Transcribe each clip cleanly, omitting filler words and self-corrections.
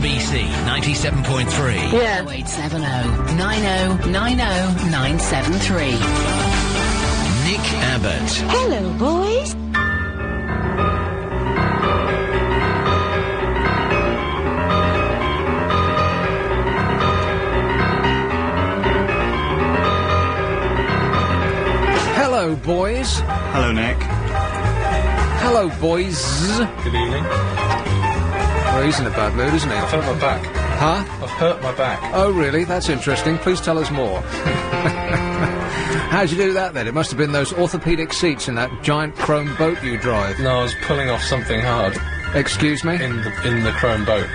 LBC 97.3. Yeah. 0870 90 90 973. Nick Abbott. Hello, boys. Hello, boys. Hello, Nick. Hello, boys. Good evening. Well, he's in a bad mood, isn't he? I've hurt my back. Huh? I've hurt my back. Oh, really? That's interesting. Please tell us more. How'd you do that, then? It must have been those orthopaedic seats in that giant chrome boat you drive. No, I was pulling off something hard Excuse me? in the chrome boat.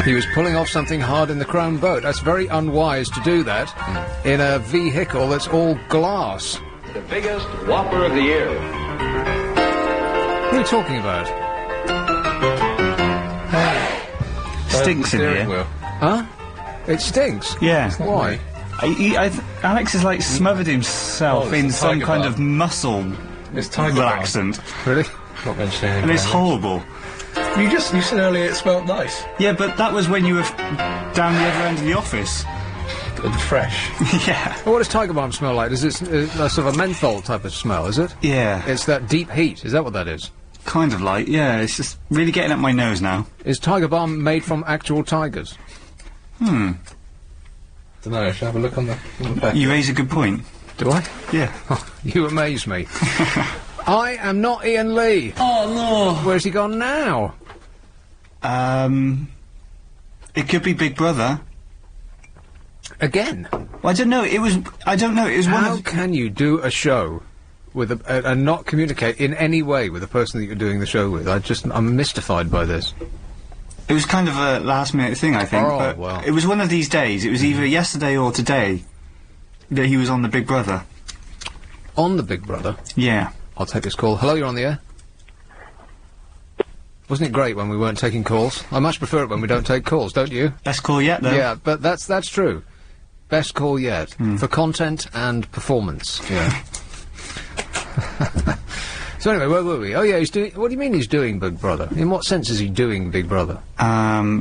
He was pulling off something hard in the chrome boat. That's very unwise to do that in a vehicle that's all glass. The biggest whopper of the year. What are you talking about? Stinks in Steering here. wheel. Huh? It stinks? Yeah. Why? Alex has, like, smothered himself Oh, it's in a some tiger kind balm. of muscle It's tiger balm. relaxant. Really? Not mentioning anything. And it's horrible. You said earlier it smelled nice. Yeah, but that was when you were down the other end of the office. And fresh. Yeah. Well, what does tiger balm smell like? Is it a sort of a menthol type of smell, is it? Yeah. It's that deep heat, is that what that is? Kind of like, yeah, it's just really getting up my nose now. Is tiger balm made from actual tigers? Don't know, should I have a look on the pack? You raise a good point. Do I? Yeah. You amaze me. I am not Ian Lee. Oh, no. Where's he gone now? It could be Big Brother. Again? Well, I don't know, it was one How of... can you do a show with and not communicate in any way with the person that you're doing the show with? I'm mystified by this. It was kind of a last-minute thing, I think. Oh, but well. It was one of these days. It was either yesterday or today that he was on the Big Brother. On the Big Brother? Yeah. I'll take this call. Hello, you're on the air. Wasn't it great when we weren't taking calls? I much prefer it when we don't take calls, don't you? Best call yet, though. Yeah, but that's true. Best call yet. For content and performance. Yeah. So anyway, where were we? Oh yeah, he's doing... What do you mean he's doing Big Brother? In what sense is he doing Big Brother?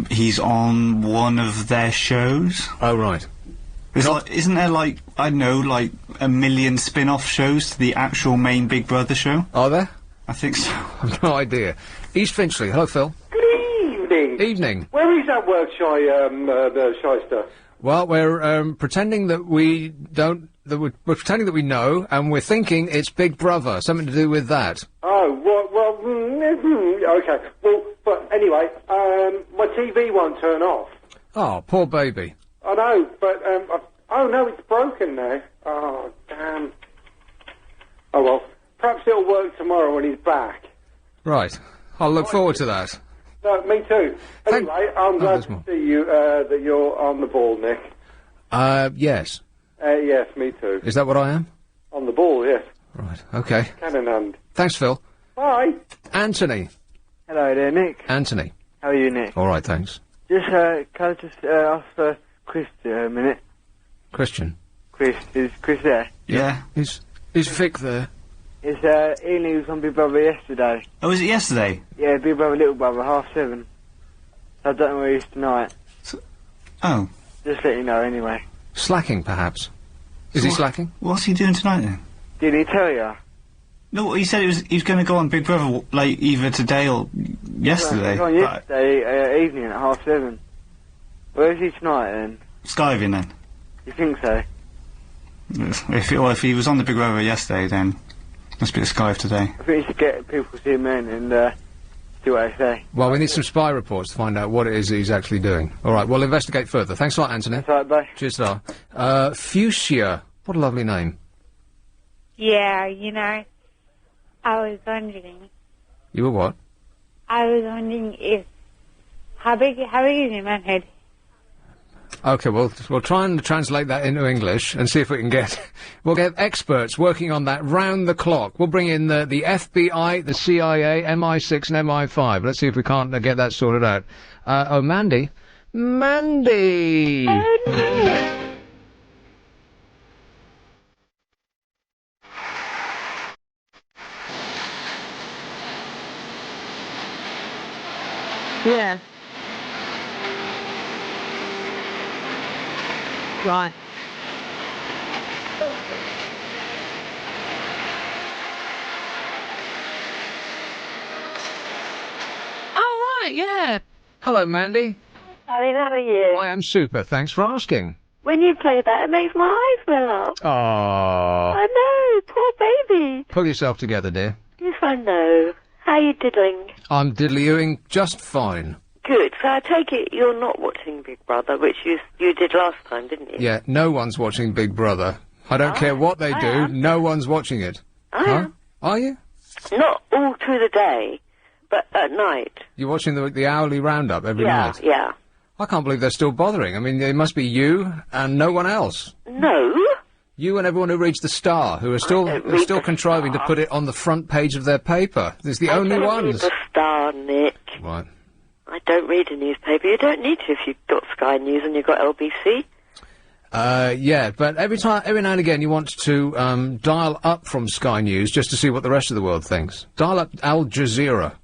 He's on one of their shows. Oh, right. Isn't there, like, I don't know, like, a million spin-off shows to the actual main Big Brother show? Are there? I think so. I've no idea. East Finchley. Hello, Phil. Good evening. Evening. Where is that work, the shyster? Well, we're pretending that we don't... We're pretending that we know, and we're thinking it's Big Brother. Something to do with that. Oh, okay. Well, but anyway, my TV won't turn off. Oh, poor baby. I know, but, oh no, it's broken now. Oh, damn. Oh well, perhaps it'll work tomorrow when he's back. Right. I'll look forward to that. No, me too. Anyway, I'm glad there's to more. see you, that you're on the ball, Nick. Yes. Yes, me too. Is that what I am? On the ball, yes. Right. Okay. Cannon hand. Thanks, Phil. Bye. Anthony. Hello there, Nick. Anthony. How are you, Nick? All right, thanks. Just, can I just ask Chris a minute? Christian. Chris, is Chris there? Yeah. Is Vic there? It's, Ian Lee was on Big Brother yesterday. Oh, was it yesterday? Yeah, Big Brother, Little Brother, 7:30. I don't know where he is tonight. Oh. Just let you know, anyway. Slacking, perhaps. Is he slacking? What's he doing tonight, then? Did he tell you? No, he said he was going to go on Big Brother, like, either today or yesterday. He was on but- yesterday evening at 7:30. Where is he tonight, then? Skiving, then. You think so? If he was on the Big Brother yesterday, then must be the Skive today. I think you should get people to see him in and, see what they say. Well, we need some spy reports to find out what it is he's actually doing. All right, we'll investigate further. Thanks a lot, Anthony. That's right, bye. Cheers, star. Fuchsia. What a lovely name. Yeah, you know, I was wondering. You were what? I was wondering if how big is your man head? Okay, we'll try and translate that into English and see if we can get... We'll get experts working on that round the clock. We'll bring in the FBI, the CIA, MI6 and MI5. Let's see if we can't get that sorted out. Oh, Mandy. Mandy! Oh, no. Yeah. Right. Oh, right, yeah. Hello, Mandy. I mean, how are you? I am super. Thanks for asking. When you play that, it makes my eyes well up. Oh. I know, poor baby. Pull yourself together, dear. Yes, I know. How are you diddling? I'm diddly-ooing just fine. Good. So I take it you're not watching Big Brother, which you did last time, didn't you? Yeah, no one's watching Big Brother. I don't care what they do, no one's watching it. I am. Are you? Not all through the day, but at night. You're watching the hourly roundup every night? Yeah. I can't believe they're still bothering. I mean, it must be you and no one else. No. You and everyone who reads the Star, who are still contriving to put it on the front page of their paper. There's the only ones. Read the Star, Nick. Right. I don't read a newspaper. You don't need to if you've got Sky News and you've got LBC. Yeah, but every now and again you want to dial up from Sky News just to see what the rest of the world thinks. Dial up Al Jazeera.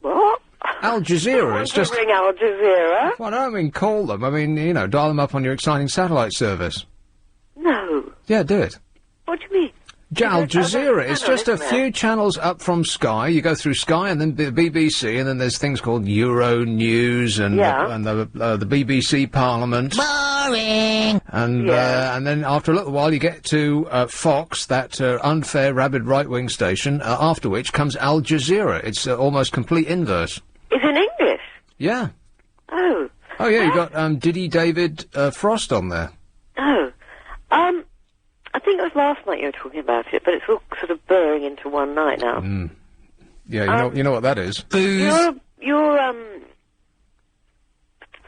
What? Al Jazeera, it's just... ring Al Jazeera? Well, I don't mean call them. I mean, you know, dial them up on your exciting satellite service. No. Yeah, do it. What do you mean? Al Jazeera, it's just a few channels up from Sky. You go through Sky and then BBC, and then there's things called Euro News and the BBC Parliament. Boring! And then after a little while you get to Fox, that unfair, rabid right-wing station, after which comes Al Jazeera. It's almost complete inverse. It's in English? Yeah. Oh. Oh, yeah, you've got Diddy David Frost on there. Oh. I think it was last night you were talking about it, but it's all sort of blurring into one night now. Yeah, you know what that is. Your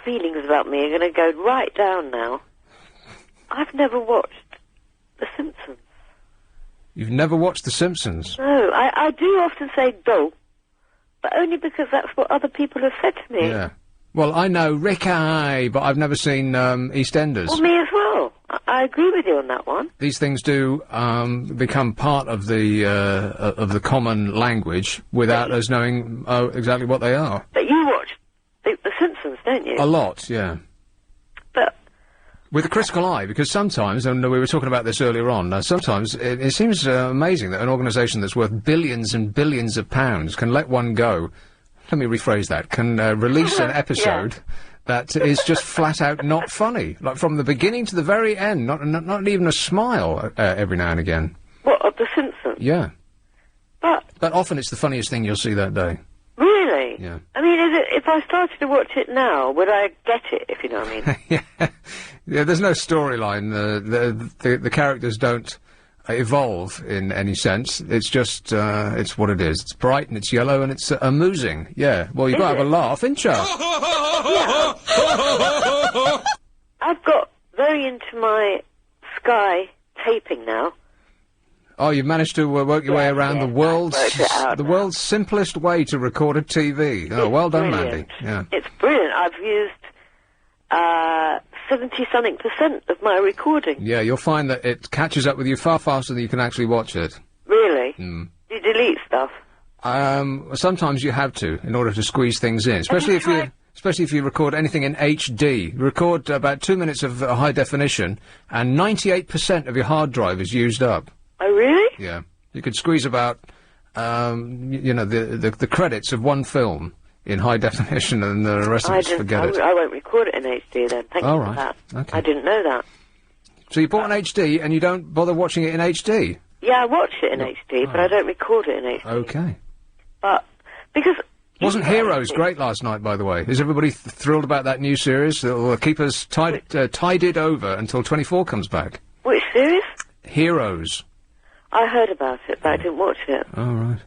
feelings about me are going to go right down now. I've never watched The Simpsons. You've never watched The Simpsons? No, I do often say dull, but only because that's what other people have said to me. Yeah. Well, I know Ricky, but I've never seen EastEnders. Well, me as well. I agree with you on that one. These things do become part of the common language without us knowing exactly what they are. But you watch The Simpsons, don't you? A lot, yeah. But... With a critical eye, because sometimes, and we were talking about this earlier on, sometimes it seems amazing that an organisation that's worth billions and billions of pounds can let one go. Let me rephrase that. Can release an episode that is just flat out not funny, like from the beginning to the very end. Not even a smile every now and again. What, of The Simpsons? Yeah. But often it's the funniest thing you'll see that day. Really? Yeah. I mean, if I started to watch it now, would I get it? If you know what I mean? Yeah. There's no storyline. The characters don't evolve in any sense. It's just, it's what it is. It's bright and it's yellow and it's amusing. Yeah. Well, you've got to have a laugh, ain't you? I've got very into my Sky taping now. Oh, you've managed to work your way around the world's simplest way to record a TV. Oh, well done, Mandy. Yeah. It's brilliant. I've used 70-something% of my recording. Yeah, you'll find that it catches up with you far faster than you can actually watch it. Really? Do you delete stuff? Sometimes you have to, in order to squeeze things in, especially if you record anything in HD. Record about 2 minutes of high definition, and 98% of your hard drive is used up. Oh, really? Yeah. You could squeeze about, you know, the credits of one film in high definition, and the rest of us forget it. I won't record it in HD then. Thank you for that. Okay. I didn't know that. So you bought an HD, and you don't bother watching it in HD? Yeah, I watch it in HD, but I don't record it in HD. Okay. But, because... Wasn't Heroes great last night, by the way? Is everybody thrilled about that new series that will keep us tided over until 24 comes back? Which series? Heroes. I heard about it, but I didn't watch it. Oh, right.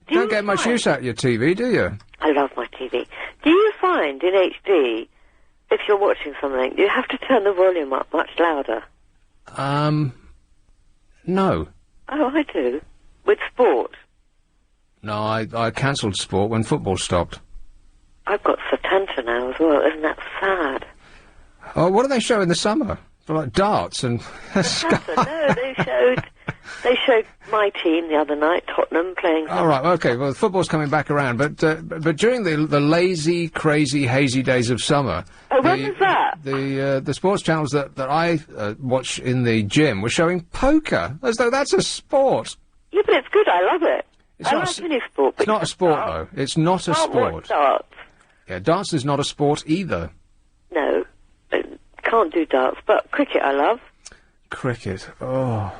You don't get much use out of your TV, do you? I love my TV. Do you find in HD, if you're watching something, you have to turn the volume up much louder? No. Oh, I do. With sport. No, I cancelled sport when football stopped. I've got Satanta now as well. Isn't that sad? Oh, what do they show in the summer? Like darts and... No, they showed They showed my team the other night, Tottenham, playing... All right, okay, well, football's coming back around, but during the lazy, crazy, hazy days of summer... Oh, when was that? The sports channels that I watch in the gym were showing poker, as though that's a sport. Yeah, but it's good, I love it. I like any sport, but it's not a sport, though. It's not a sport. Watch darts. Yeah, darts is not a sport either. No, can't do darts, but cricket I love. Cricket, oh...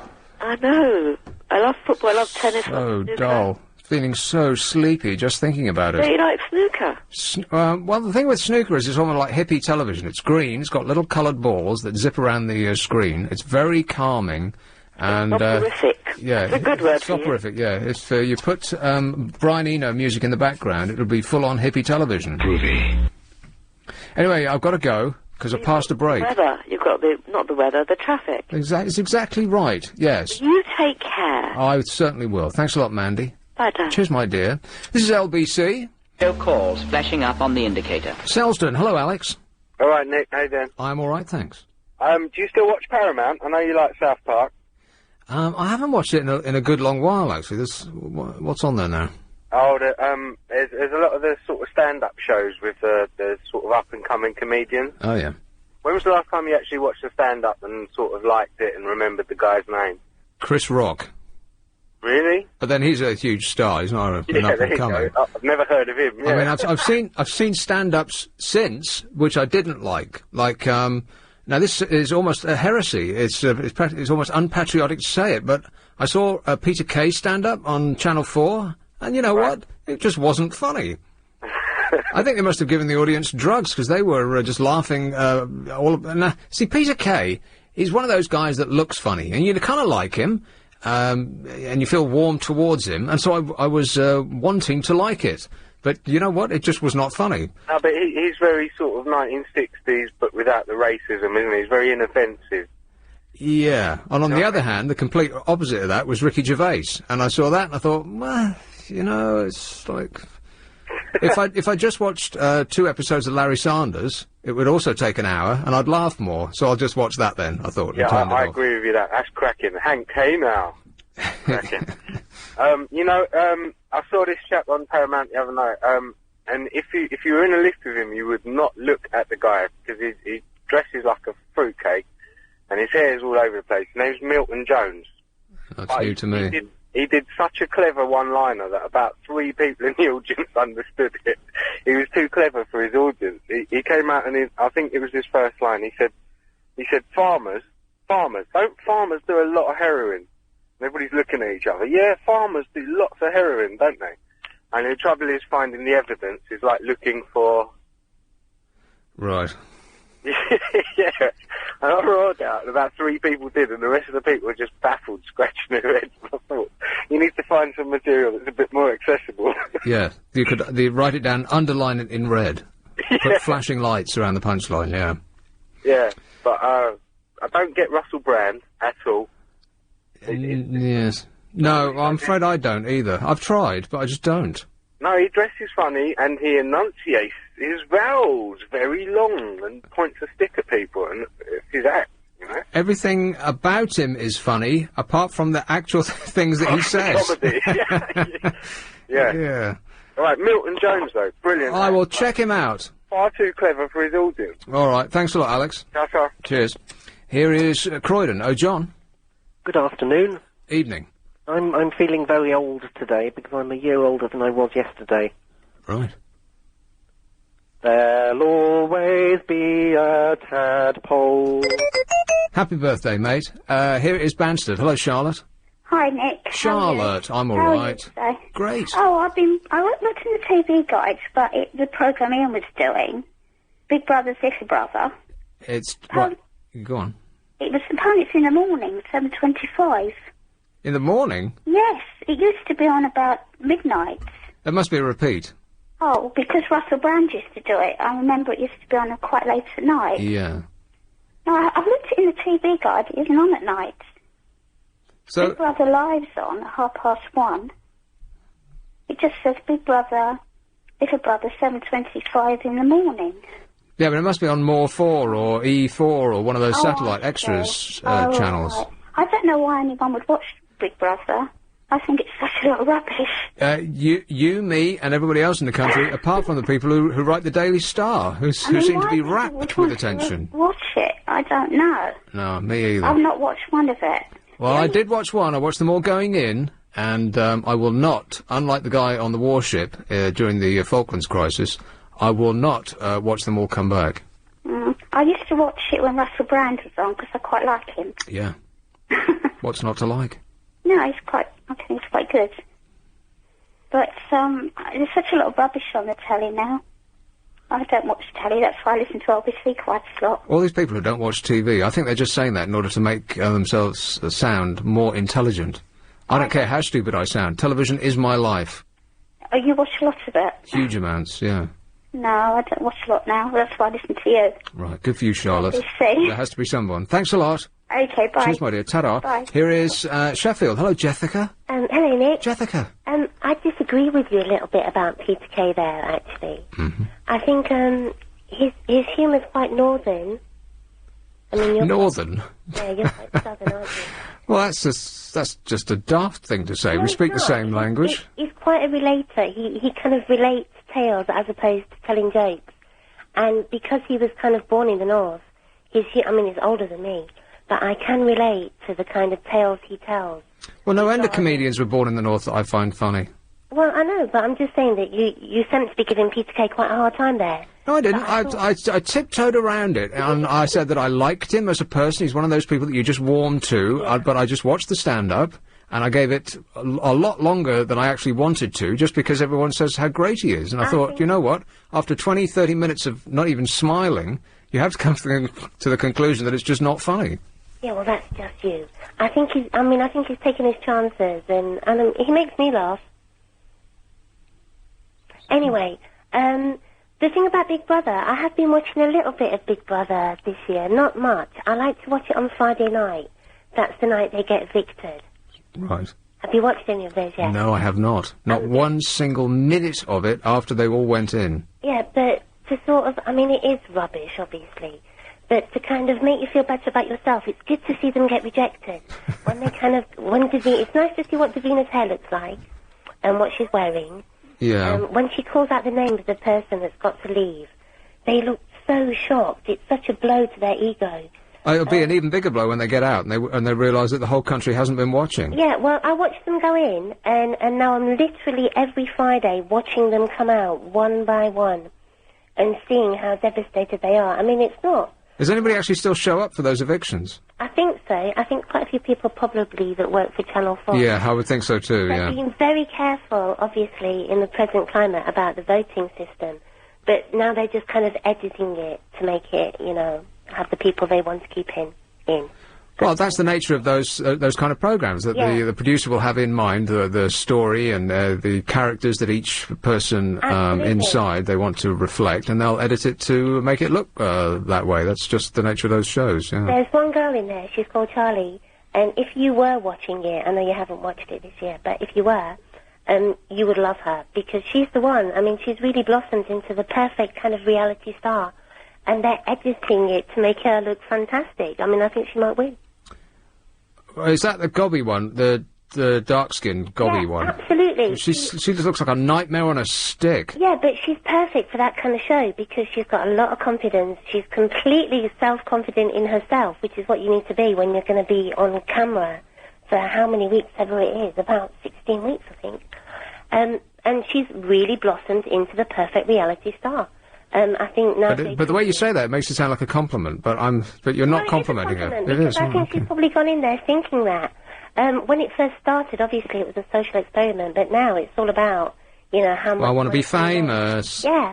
I know. I love football, I love tennis. So dull. Feeling so sleepy just thinking about it. Do you like snooker? Well, the thing with snooker is it's almost like hippie television. It's green, it's got little coloured balls that zip around the screen. It's very calming. And, soporific. Yeah. It's a good word for you. Soporific, yeah. If you put Brian Eno music in the background, it'll be full-on hippie television. Groovy. Anyway, I've got to go, because I passed a break. Weather. You've got not the weather, the traffic. It's exactly right, yes. You take care. I certainly will. Thanks a lot, Mandy. Bye, Dan. Cheers, my dear. This is LBC. No calls flashing up on the indicator. Selsdon. Hello, Alex. All right, Nick. How you doing? I'm all right, thanks. Do you still watch Paramount? I know you like South Park. I haven't watched it in a good long while, actually. What's on there now? Oh, there's a lot of the sort of stand-up shows with the sort of up-and-coming comedians. Oh, yeah. When was the last time you actually watched a stand-up and sort of liked it and remembered the guy's name? Chris Rock. Really? But then he's a huge star. He's not an there you up-and-coming. go. I've never heard of him. Yeah. I mean, I've seen stand-ups since, which I didn't like. Like, now this is almost a heresy. It's almost unpatriotic to say it, but I saw Peter Kay stand-up on Channel 4, and you know what? It just wasn't funny. I think they must have given the audience drugs, because they were just laughing see, Peter Kay is one of those guys that looks funny, and you kind of like him, and you feel warm towards him, and so I was wanting to like it. But you know what? It just was not funny. No, but he's very sort of 1960s, but without the racism, isn't he? He's very inoffensive. Yeah. And on the other hand, the complete opposite of that was Ricky Gervais. And I saw that and I thought, well, you know, it's like... if I just watched 2 episodes of Larry Sanders, it would also take an hour, and I'd laugh more. So I'll just watch that then, I thought. Yeah, I agree with you that. That's cracking. Hank K now. Cracking. I saw this chap on Paramount the other night, and if you were in a lift with him, you would not look at the guy, because he dresses like a fruitcake, and his hair's all over the place. His name's Milton Jones. That's new to me. He did such a clever one-liner that about 3 people in the audience understood it. He was too clever for his audience. He came out and I think it was his first line. He said, farmers, don't farmers do a lot of heroin? And everybody's looking at each other. Yeah, farmers do lots of heroin, don't they? And the trouble is finding the evidence is like looking for... Right. Yeah. And I roared out, and about 3 people did, and the rest of the people were just baffled, scratching their heads. I thought, you need to find some material that's a bit more accessible. Yeah, you could write it down, underline it in red, put flashing lights around the punchline, yeah. Yeah, but I don't get Russell Brand at all. Yes. No, I'm afraid I don't either. I've tried, but I just don't. No, he dresses funny, and he enunciates his vowels very long and points a stick at people, and it's his act, you know? Everything about him is funny, apart from the actual things that he says. Comedy. Yeah. Yeah. All right, Milton Jones, though. Brilliant. I will check him out. Far too clever for his audience. All right. Thanks a lot, Alex. Ciao. Cheers. Here is Croydon. Oh, John. Good afternoon. Evening. I'm feeling very old today because I'm a year older than I was yesterday. Right. There'll always be a tadpole. Happy birthday, mate. Here is Banstead. Hello, Charlotte. Hi, Nick. Charlotte, I'm all right. How are you today? Great. Oh, I was looking at the TV guides, but the programme Ian was doing, Big Brother's Little Brother. It's... Right. Go on. It was apparently it's in the morning, 7:25. In the morning? Yes, it used to be on about midnight. That must be a repeat. Oh, because Russell Brand used to do it. I remember it used to be on quite late at night. Yeah. No, I've looked in the TV guide. It isn't on at night. So Big Brother Live's on at 1:30. It just says Big Brother, Little Brother, 7:25 in the morning. Yeah, but it must be on More 4 or E4 or one of those satellite extras channels. Right. I don't know why anyone would watch Big Brother. I think it's such a lot of rubbish. You, me, and everybody else in the country, apart from the people who write the Daily Star, who seem to be wrapped with attention. Watch it. I don't know. No, me either. I've not watched one of it. Well, I did watch one. I watched them all going in, and I will not, unlike the guy on the warship during the Falklands crisis, I will not watch them all come back. I used to watch it when Russell Brand was on, because I quite like him. Yeah. What's not to like? No, I think he's quite good. But there's such a lot of rubbish on the telly now. I don't watch telly, that's why I listen to LBC quite a lot. All these people who don't watch TV, I think they're just saying that in order to make themselves sound more intelligent. I don't care how stupid I sound. Television is my life. Oh, you watch a lot of it? Huge amounts, yeah. No, I don't watch a lot now. That's why I listen to you. Right, good for you, Charlotte. LBC. There has to be someone. Thanks a lot. Okay, bye. Cheers, my dear. Ta-da. Bye. Here is Sheffield. Hello, Jessica. Hello, Nick. Jessica. I disagree with you a little bit about Peter Kay there, actually. Mm-hmm. I think his humour's quite northern. I mean, you're northern? Yeah, you're quite southern, aren't you? Well, that's just a daft thing to say. No, we speak the it's same not. language. He's quite a relater. He kind of relates tales as opposed to telling jokes. And because he was kind of born in the north, he's older than me, but I can relate to the kind of tales he tells. Well, no end of comedians were born in the north that I find funny. Well, I know, but I'm just saying that you seem to be giving Peter Kay quite a hard time there. No, I didn't. I tiptoed around it, and I said that I liked him as a person. He's one of those people that you just warm to, but I just watched the stand-up, and I gave it a lot longer than I actually wanted to, just because everyone says how great he is. And I thought, you know what? After 20, 30 minutes of not even smiling, you have to come to the conclusion that it's just not funny. Yeah, well, that's just you. I think he's taking his chances, and he makes me laugh. Anyway, the thing about Big Brother, I have been watching a little bit of Big Brother this year, not much. I like to watch it on Friday night. That's the night they get evicted. Right. Have you watched any of those yet? No, I have not. Not one single minute of it after they all went in. Yeah, but to sort of, it is rubbish, obviously. But to kind of make you feel better about yourself, it's good to see them get rejected. It's nice to see what Davina's hair looks like, and what she's wearing. Yeah. When she calls out the name of the person that's got to leave, they look so shocked. It's such a blow to their ego. It'll be an even bigger blow when they get out and they realise that the whole country hasn't been watching. Yeah, well, I watched them go in, and now I'm literally every Friday watching them come out one by one and seeing how devastated they are. It's not. Does anybody actually still show up for those evictions? I think so. I think quite a few people probably that work for Channel 4. Yeah, I would think so too, They're being very careful, obviously, in the present climate about the voting system. But now they're just kind of editing it to make it, have the people they want to keep in. Well, that's the nature of those kind of programmes, that the producer will have in mind the story and the characters that each person inside they want to reflect, and they'll edit it to make it look that way. That's just the nature of those shows, yeah. There's one girl in there, she's called Charlie, and if you were watching it, I know you haven't watched it this year, but if you were, you would love her, because she's the one. She's really blossomed into the perfect kind of reality star, and they're editing it to make her look fantastic. I think she might win. Is that the gobby one? The dark-skinned gobby one? Absolutely. She just looks like a nightmare on a stick. Yeah, but she's perfect for that kind of show because she's got a lot of confidence. She's completely self-confident in herself, which is what you need to be when you're going to be on camera for how many weeks ever it is, about 16 weeks, I think. And she's really blossomed into the perfect reality star. I think now. But the way you say that, it makes it sound like a compliment. But you're not complimenting her. It is. I think she's probably gone in there thinking that. When it first started, obviously it was a social experiment, but now it's all about, how much. I want to be famous. Yeah,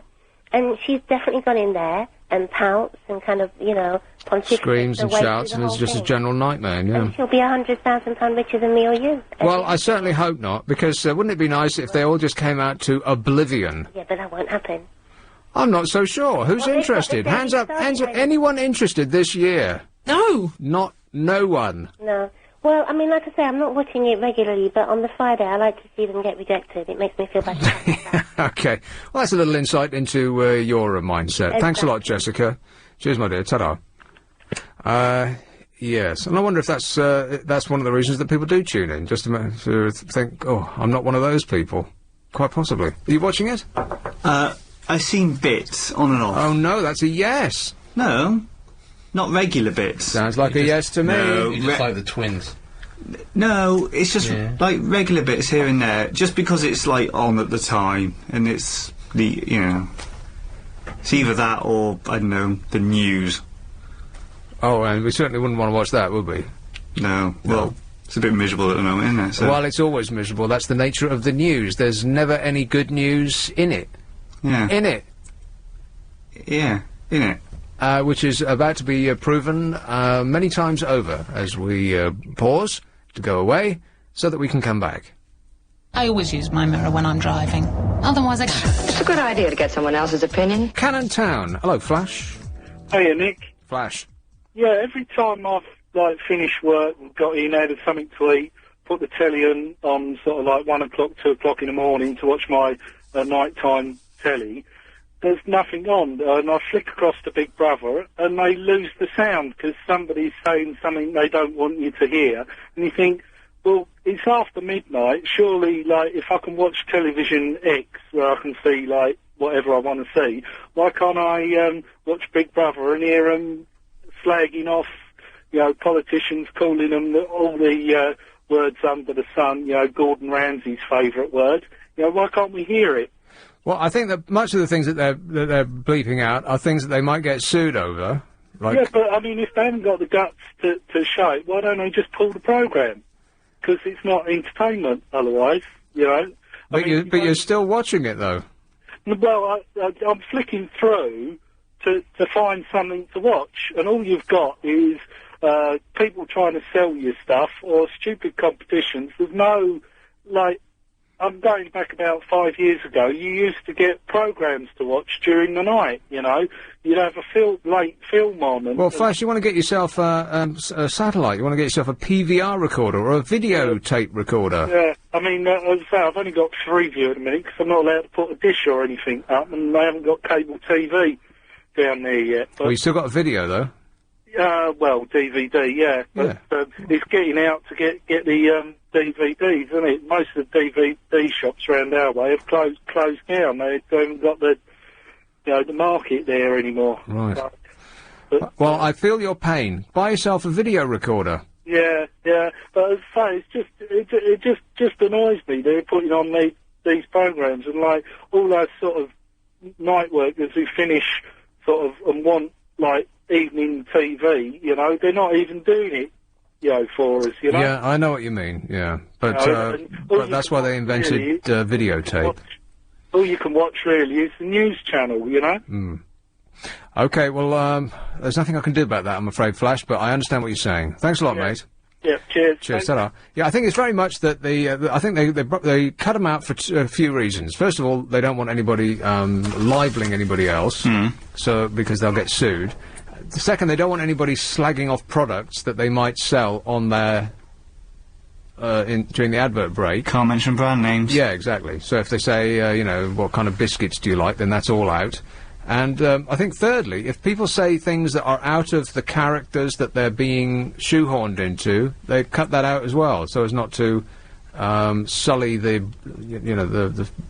and she's definitely gone in there and pouts and kind of, pontificates. Screams and shouts, and it's just a general nightmare. Yeah. And she'll be £100,000 richer than me or you. Well, I certainly hope not, because wouldn't it be nice if they all just came out to oblivion? Yeah, but that won't happen. I'm not so sure. Who's interested? Hands up, anyone interested this year? No. No one. No. Well, like I say, I'm not watching it regularly, but on the Friday I like to see them get rejected. It makes me feel better. Okay. Well, that's a little insight into your mindset. Exactly. Thanks a lot, Jessica. Cheers, my dear. Ta-da. Yes, and I wonder if that's one of the reasons that people do tune in, just to think, oh, I'm not one of those people. Quite possibly. Are you watching it? I've seen bits, on and off. Oh no, that's a yes. No, not regular bits. Sounds like a yes to me. No, You just like the twins. No, it's just like regular bits here and there, just because it's like on at the time, and it's it's either that or, I don't know, the news. Oh, and we certainly wouldn't want to watch that, would we? No. Well, it's a bit miserable at the moment, isn't it? So. Well, it's always miserable. That's the nature of the news. There's never any good news in it. Yeah. In it. Yeah, in it. Which is about to be proven many times over as we pause to go away so that we can come back. I always use my mirror when I'm driving. Otherwise, It's a good idea to get someone else's opinion. Cannon Town. Hello, Flash. Hiya, Nick. Flash. Yeah, every time I've, finished work and got in, had something to eat, put the telly on sort of 1 o'clock, 2 o'clock in the morning to watch my nighttime telly, there's nothing on, and I flick across to Big Brother, and they lose the sound because somebody's saying something they don't want you to hear, and you think, well, it's after midnight, surely, if I can watch television X, where I can see, whatever I want to see, why can't I watch Big Brother and hear them slagging off, politicians, calling them all the words under the sun, Gordon Ramsay's favourite word, why can't we hear it? Well, I think that much of the things that they're bleeping out are things that they might get sued over. Yeah, but, I mean, if they haven't got the guts to show it, why don't they just pull the programme? Because it's not entertainment otherwise, But you're still watching it, though. Well, I'm flicking through to find something to watch, and all you've got is people trying to sell you stuff or stupid competitions. There's no, I'm going back about 5 years ago, you used to get programmes to watch during the night, You'd have a late film on. And, well, Flash, you want to get yourself a satellite. You want to get yourself a PVR recorder or a videotape recorder. Yeah, I mean, as I say, I've only got Freeview at the minute because I'm not allowed to put a dish or anything up, and they haven't got cable TV down there yet. But, well, you still got a video, though. Well, DVD, yeah. But it's getting out to get the DVDs, isn't it? Most of the DVD shops around our way have closed down. They haven't got the market there anymore. Right. Well, I feel your pain. Buy yourself a video recorder. Yeah. But as I say, it just annoys me. They're putting on these programs and all those sort of night workers who finish and want evening TV. They're not even doing it. For us. Yeah, I know what you mean. Yeah, but that's why they invented videotape. All you can watch really is the news channel, Okay, well, there's nothing I can do about that, I'm afraid, Flash, but I understand what you're saying. Thanks a lot, mate. Yeah, cheers. Cheers, ta-ra. Yeah, I think it's very much that I think they cut them out for a few reasons. First of all, they don't want anybody libeling anybody else, because they'll get sued. Second, they don't want anybody slagging off products that they might sell on their during the advert break. Can't mention brand names. Yeah, exactly. So if they say, what kind of biscuits do you like, then that's all out. And I think thirdly, if people say things that are out of the characters that they're being shoehorned into, they cut that out as well, so as not to sully the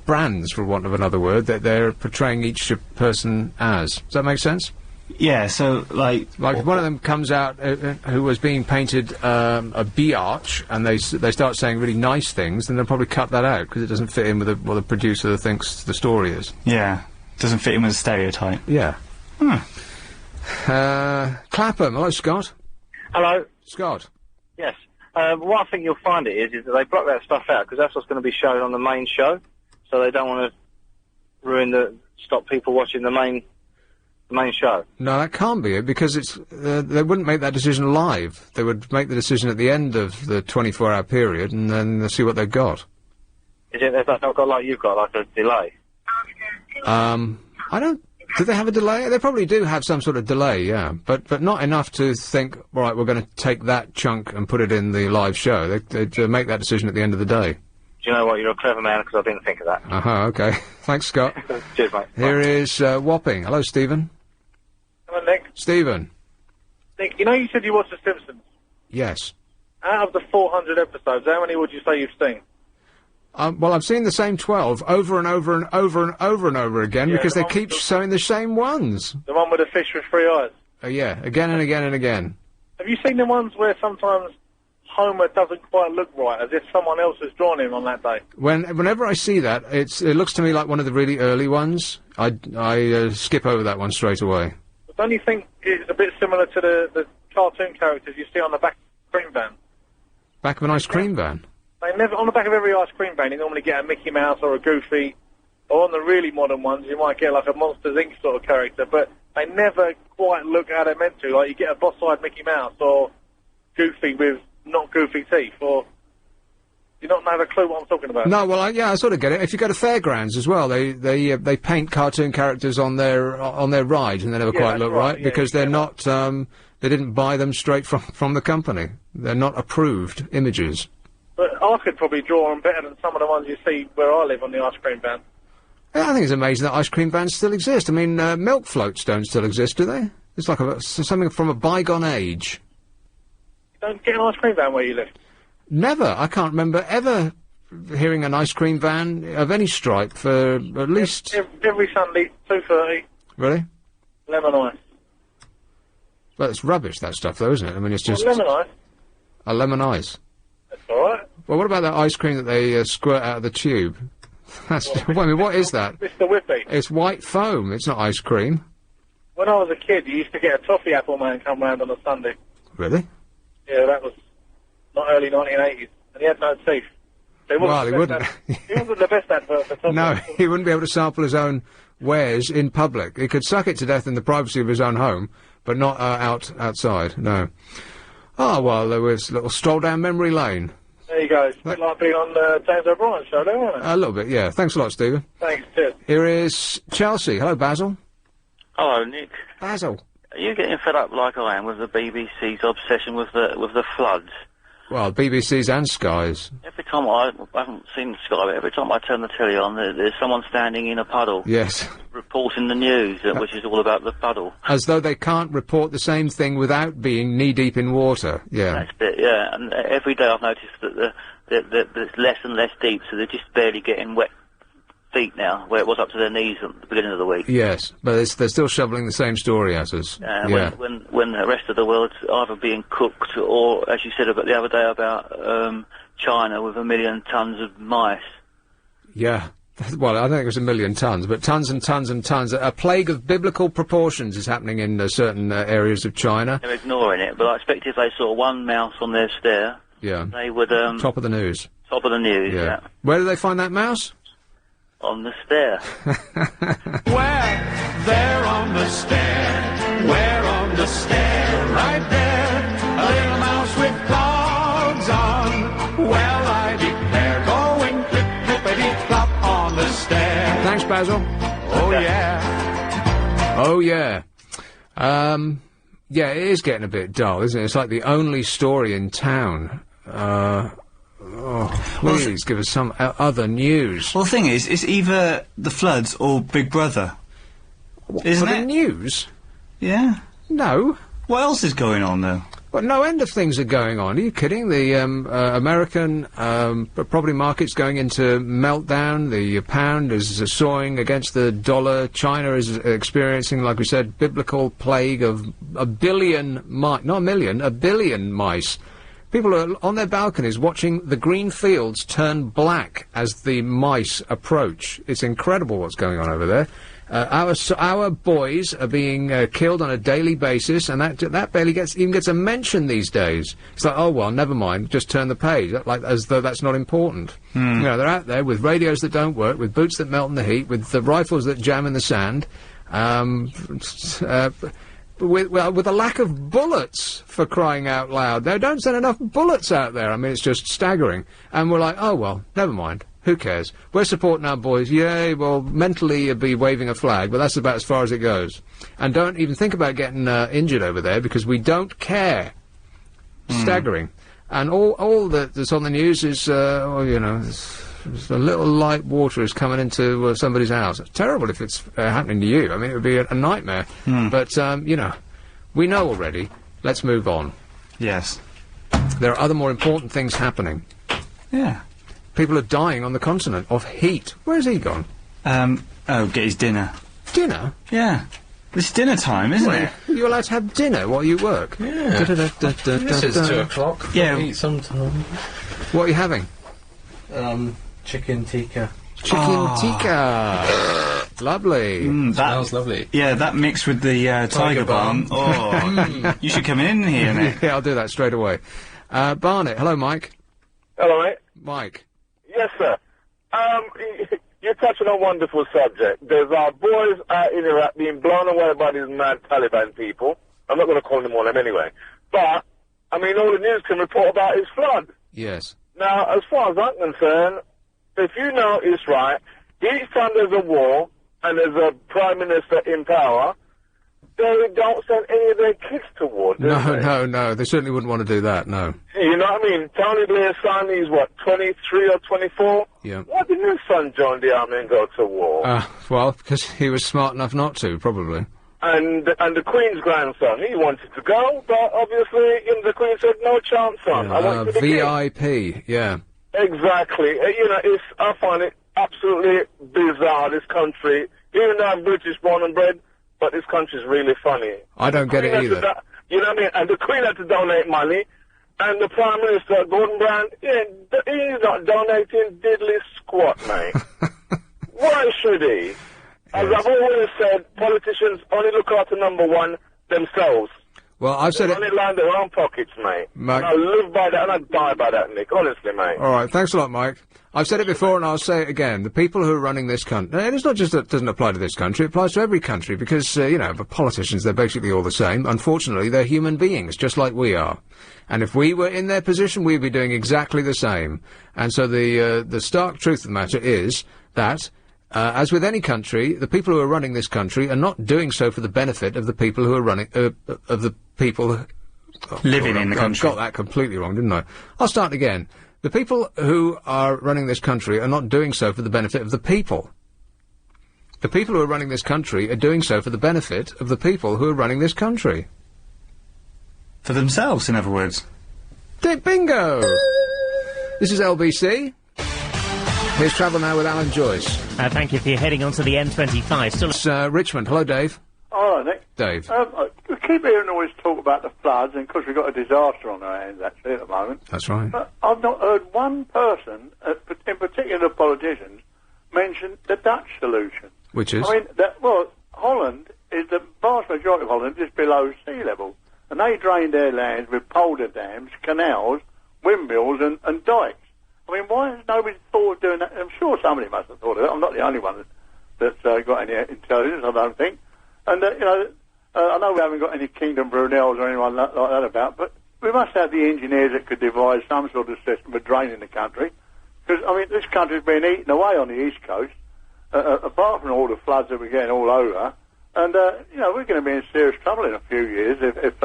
brands, for want of another word, that they're portraying each person as. Does that make sense? Yeah, so, if one of them comes out who was being painted a biatch, and they start saying really nice things, then they'll probably cut that out, because it doesn't fit in with what the producer thinks the story is. Yeah, doesn't fit in with a stereotype. Yeah. Clapham, hello, Scott. Hello. Scott. Yes. What I think you'll find is that they block that stuff out, because that's what's going to be shown on the main show, so they don't want to stop people watching the main show. No, that can't be it, because they wouldn't make that decision live. They would make the decision at the end of the 24-hour period, and then they'll see what they've got. Is it they've not got like you've got, like a delay? I don't... Do they have a delay? They probably do have some sort of delay, yeah. But not enough to think, all right, we're going to take that chunk and put it in the live show. They'd make that decision at the end of the day. Do you know what? You're a clever man, because I didn't think of that. Okay. Thanks, Scott. Cheers, mate. Here is Wapping. Hello, Stephen. Hello, Nick. Stephen. Nick, you know you said you watched The Simpsons. Yes. Out of the 400 episodes, how many would you say you've seen? Well, I've seen the same 12 over and over and over and over and over again because they keep showing the same ones. The one with the fish with 3 eyes. Yeah, again and again and again. Have you seen the ones where sometimes Homer doesn't quite look right, as if someone else has drawn him on that day? Whenever I see that, it looks to me like one of the really early ones. I skip over that one straight away. But don't you think it's a bit similar to the cartoon characters you see on the back of the cream van? Back of an ice cream van? They never, on the back of every ice cream van, you normally get a Mickey Mouse or a Goofy, or on the really modern ones, you might get like a Monsters Inc. sort of character, but they never quite look how they're meant to. Like, you get a boss-eyed Mickey Mouse, or Goofy with not goofy teeth, or... You don't have a clue what I'm talking about? No, well, I sort of get it. If you go to fairgrounds as well, they paint cartoon characters on their rides, and they never quite look right, because they're not, they didn't buy them straight from the company. They're not approved images. But I could probably draw them better than some of the ones you see where I live on the ice cream van. Yeah, I think it's amazing that ice cream vans still exist. I mean, milk floats don't still exist, do they? It's like something from a bygone age. You don't get an ice cream van where you live? Never. I can't remember ever hearing an ice cream van of any stripe for at least... Every Sunday, 2:30. Really? Lemon ice. Well, it's rubbish, that stuff, though, isn't it? I mean, it's just... Lemon ice? A lemon ice. That's alright. Well, what about that ice cream that they squirt out of the tube? That's... Well, I mean, what is that? Mr. Whippy. It's white foam. It's not ice cream. When I was a kid, you used to get a toffee apple man come round on a Sunday. Really? Yeah, that was not early 1980s. And he had no teeth. Well, he wouldn't. He wasn't the best advert for toffee. No, he wouldn't be able to sample his own wares in public. He could suck it to death in the privacy of his own home, but not outside, no. Oh, well, there was a little stroll down memory lane. There you go. It's a bit like being on James O'Brien's show, don't it? A little bit, yeah. Thanks a lot, Stephen. Thanks, cheers. Here is Chelsea. Hello, Basil. Hello, Nick. Basil. Are you getting fed up like I am with the BBC's obsession with the floods? Well, BBC's and Sky's. Every time I haven't seen Sky, but every time I turn the telly on, there's someone standing in a puddle. Yes. Reporting the news, which is all about the puddle. As though they can't report the same thing without being knee-deep in water, yeah. That's it, yeah. And every day I've noticed that there's less and less deep, so they're just barely getting wet feet now, where it was up to their knees at the beginning of the week. Yes, but they're still shoveling the same story as us. Yeah. When the rest of the world's either being cooked, or, as you said about the other day about China with 1 million tons of mice. Yeah. Well, I don't think it was 1 million tons, but tons and tons and tons. A plague of biblical proportions is happening in certain areas of China. They're ignoring it, but I expect if they saw one mouse on their stair, they would... Top of the news. Top of the news, yeah. Where did they find that mouse? On the stair. Where? There on the stair. Where on the stair? Right there. A little mouse with clogs on. Well, I declare, going clip-clippity-clop on the stair. Thanks, Basil. Oh, yeah. Oh, yeah. Yeah, it is getting a bit dull, isn't it? It's like the only story in town. Please give us some other news. Well, the thing is, it's either the floods or Big Brother. Isn't for it? The news? Yeah. No. What else is going on, though? Well, no end of things are going on. Are you kidding? The American property market's going into meltdown. The pound is soaring against the dollar. China is experiencing, like we said, biblical plague of 1 billion mice. Not a million, 1 billion mice. People are on their balconies watching the green fields turn black as the mice approach. It's incredible what's going on over there. Our boys are being killed on a daily basis, and that barely even gets a mention these days. It's like, oh well, never mind, just turn the page, like as though that's not important. You know, they're out there with radios that don't work, with boots that melt in the heat, with the rifles that jam in the sand. With a lack of bullets, for crying out loud. They don't send enough bullets out there. I mean, it's just staggering. And we're like, oh, well, never mind. Who cares? We're supporting our boys. Yay, well, mentally you'd be waving a flag, but that's about as far as it goes. And don't even think about getting injured over there, because we don't care. Staggering. And all that's on the news is, you know... a little light water is coming into somebody's house. It's terrible if it's happening to you. I mean, it would be a nightmare. But, you know, we know already. let's move on. Yes. There are other more important things happening. Yeah. People are dying on the continent of heat. Where's he gone? Get his dinner. Dinner? Yeah. It's dinner time, isn't it? You're allowed to have dinner while you work? Yeah. This is 2 o'clock. Yeah. Eat sometime. What are you having? Chicken tikka. Chicken tikka. Lovely. Smells lovely. Yeah, that mixed with the tiger balm. Oh, you should come in here, Nick. Yeah, I'll do that straight away. Barnett, hello, Mike. Hello, mate. Mike. Yes, sir. You're touching on a wonderful subject. There's our boys out in Iraq being blown away by these mad Taliban people. I'm not going to call them all them anyway. But, I mean, all the news can report about is flood. Yes. Now, as far as I'm concerned, if you notice, right, each time there's a war and there's a prime minister in power, they don't send any of their kids to war, do they? No, they certainly wouldn't want to do that, no. You know what I mean? Tony Blair's son, he's what, 23 or 24? Yeah. Why didn't his son join the army and go to war? Well, because he was smart enough not to, probably. And the Queen's grandson, he wanted to go, but obviously the Queen said, no chance, son. I want you to be VIP, yeah. Exactly. I find it absolutely bizarre, this country. Even though I'm British born and bred, but this country's really funny. I don't get it either. You know what I mean? And the Queen had to donate money, and the Prime Minister, Gordon Brown, he's not donating diddly squat, mate. Why should he? As I've always said, politicians only look after number one, themselves. Well, I've said they only line their own pockets, mate. And I live by that, and I die by that, Nick, honestly, mate. All right, thanks a lot, Mike. I've said it before, and I'll say it again. The people who are running this country, and it's not just that it doesn't apply to this country, it applies to every country, because, the politicians, they're basically all the same. Unfortunately, they're human beings, just like we are. And if we were in their position, we'd be doing exactly the same. And so the stark truth of the matter is that, as with any country, the people who are running this country are not doing so for the benefit of the people who are running, of the people living in the country. I got that completely wrong, didn't I? I'll start again. The people who are running this country are not doing so for the benefit of the people. The people who are running this country are doing so for the benefit of the people who are running this country. For themselves, in other words. Bingo! This is LBC. Here's Travel Now with Alan Joyce. Thank you for your heading onto the M25. Still, it's Richmond. Hello, Dave. Hello, Nick. Dave. We keep hearing always talk about the floods, and of course we've got a disaster on our hands, actually, at the moment. That's right. But I've not heard one person, in particular the politicians, mention the Dutch solution. Which is? I mean, Holland is the vast majority of Holland just below sea level, and they drain their lands with polder dams, canals, windmills, and dikes. I mean, why has nobody thought of doing that? I'm sure somebody must have thought of it. I'm not the only one that's got any intelligence, I don't think. And, I know we haven't got any Kingdom Brunels or anyone like that about, but we must have the engineers that could devise some sort of system of draining the country. Because, I mean, this country's been eaten away on the East Coast, apart from all the floods that we're getting all over. And, we're going to be in serious trouble in a few years if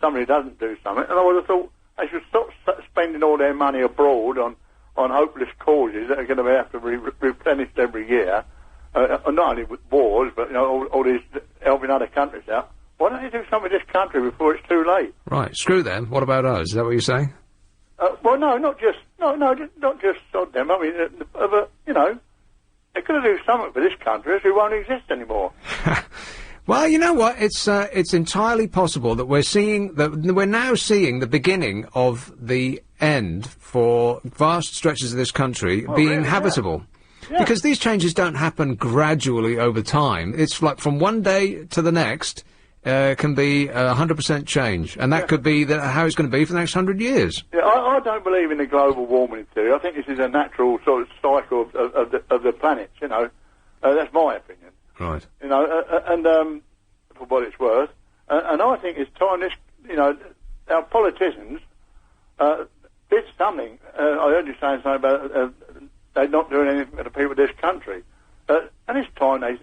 somebody doesn't do something. And I would have thought they should stop spending all their money abroad on hopeless causes that are going to have to be replenished every year. Not only with wars, but all these helping other countries out. Why don't you do something with this country before it's too late? Right, screw them. What about us? Is that what you're saying? Well, no, not just sod them. I mean, they're going to do something for this country, as we won't exist anymore. Well, you know what? It's entirely possible that we're now seeing the beginning of the end for vast stretches of this country being really, habitable. Yeah. Because these changes don't happen gradually over time. It's like from one day to the next can be 100% change, and that could be how it's going to be for the next 100 years. Yeah, I don't believe in the global warming theory. I think this is a natural sort of cycle of the planets. That's my opinion. Right. And for what it's worth, and I think it's time our politicians did something. I heard you saying something about they're not doing anything for the people of this country. And it's time they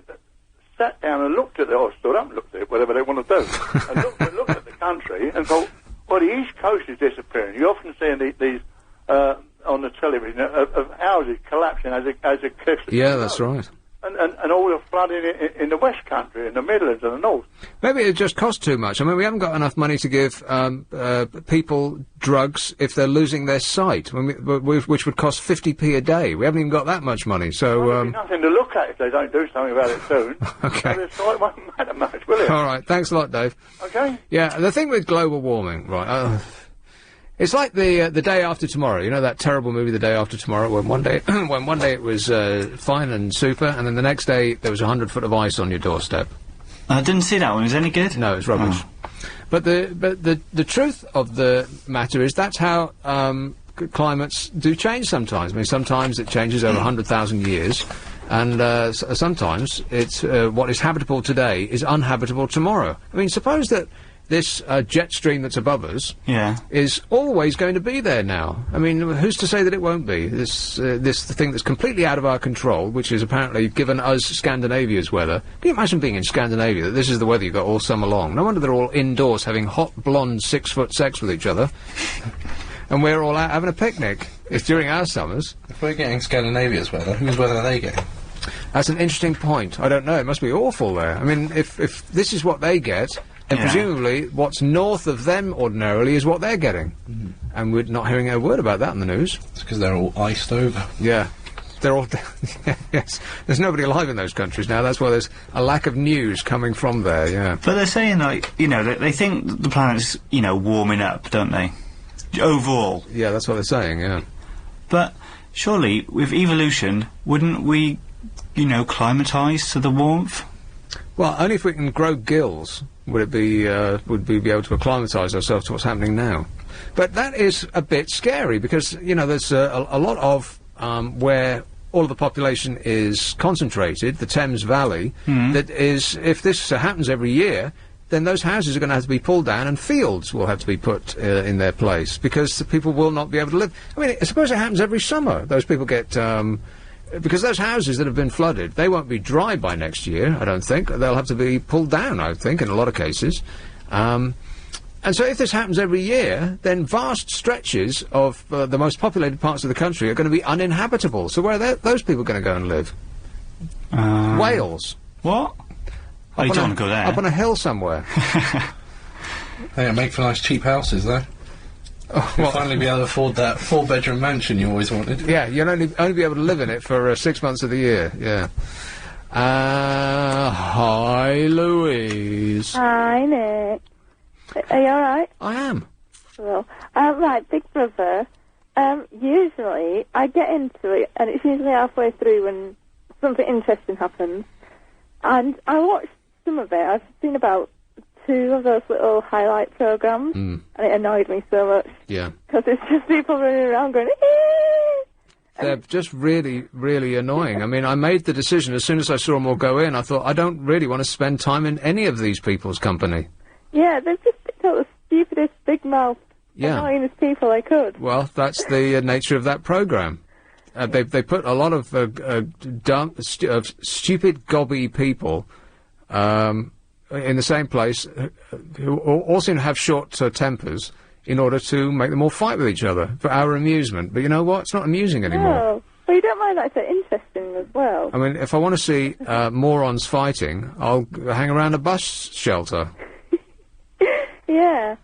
sat down and looked at it, or stood up and looked at it, whatever they want to do, and looked at the country and thought, well, the East Coast is disappearing. You often see these on the television of houses collapsing as a cliff. Yeah, that's right. And all the flooding in the West Country, in the Midlands and the North. Maybe it just costs too much. I mean, we haven't got enough money to give people drugs if they're losing their sight, which would cost 50p a day. We haven't even got that much money, so... There'll be nothing to look at if they don't do something about it soon. Okay. So the sight won't matter much, will it? All right, thanks a lot, Dave. Okay. Yeah, the thing with global warming, right, it's like the Day After Tomorrow. You know that terrible movie, The Day After Tomorrow, when one day it was fine and super, and then the next day there was 100 foot of ice on your doorstep. I didn't see that one. Is it any good? No, it's rubbish. But the truth of the matter is that's how climates do change sometimes. I mean, sometimes it changes over 100,000 years, and sometimes it's what is habitable today is uninhabitable tomorrow. I mean, suppose that this jet stream that's above us is always going to be there now. I mean, who's to say that it won't be? This thing that's completely out of our control, which has apparently given us Scandinavia's weather. Can you imagine being in Scandinavia, that this is the weather you've got all summer long? No wonder they're all indoors having hot, blonde, 6-foot sex with each other. And we're all out having a picnic. It's during our summers. If we're getting Scandinavia's weather, whose weather are they getting? That's an interesting point. I don't know. It must be awful there. I mean, if this is what they get... And presumably, what's north of them ordinarily is what they're getting. And we're not hearing a word about that in the news. It's because they're all iced over. Yeah. They're all... yes. There's nobody alive in those countries now. That's why there's a lack of news coming from there, yeah. But they're saying, like, you know, they think the planet's, you know, warming up, don't they? Overall. Yeah, that's what they're saying, yeah. But surely, with evolution, wouldn't we, you know, climatise to the warmth? Well, only if we can grow gills would we be able to acclimatise ourselves to what's happening now. But that is a bit scary because, you know, there's a lot of where all of the population is concentrated, the Thames Valley, that is, if this happens every year, then those houses are going to have to be pulled down and fields will have to be put in their place because the people will not be able to live. I mean, I suppose it happens every summer. Those people get... because those houses that have been flooded, they won't be dry by next year, I don't think. They'll have to be pulled down, I think, in a lot of cases. And so if this happens every year, then vast stretches of the most populated parts of the country are going to be uninhabitable. So where are those people going to go and live? Wales. What? Oh, you don't want to go there. Up on a hill somewhere. They make for nice cheap houses, though. Oh, you'll finally be able to afford that 4-bedroom mansion you always wanted. Yeah, you'll only be able to live in it for 6 months of the year, yeah. Hi, Louise. Hi, Nick. Are you alright? I am. Well, right, Big Brother, usually I get into it, and it's usually halfway through when something interesting happens, and I watched some of it. I've seen about 2 of those little highlight programs, and it annoyed me so much. Yeah. Because it's just people running around going, eee! They're just really, really annoying. I mean, I made the decision as soon as I saw them all go in, I thought, I don't really want to spend time in any of these people's company. Yeah, they're just the stupidest, big-mouthed, annoyingest people I could. Well, that's the nature of that programme. They put a lot of stupid, gobby people in the same place who all seem to have short tempers in order to make them all fight with each other for our amusement. But you know what? It's not amusing anymore. No, but you don't mind that it's interesting as well. I mean, if I want to see morons fighting, I'll hang around a bus shelter. Yeah.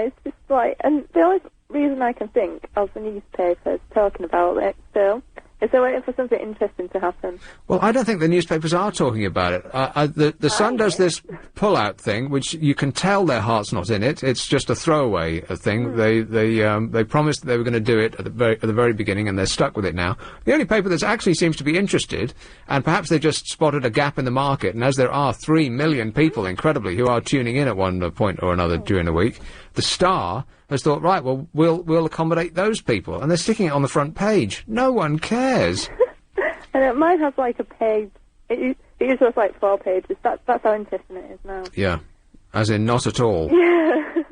It's just like... And the only reason I can think of the newspapers talking about it still is they're waiting for something interesting to happen. Well, I don't think the newspapers are talking about it. The Sun does this pull-out thing, which you can tell their heart's not in it. It's just a throwaway thing. They promised that they were going to do it at the very beginning, and they're stuck with it now. The only paper that actually seems to be interested, and perhaps they just spotted a gap in the market, and as there are 3 million people, incredibly, who are tuning in at one point or another during the week, the Star has thought, right, well, we'll accommodate those people, and they're sticking it on the front page. No one cares. And it might have like a page. It usually has like 4 pages. That's how interesting it is now. Yeah, as in not at all. Yeah.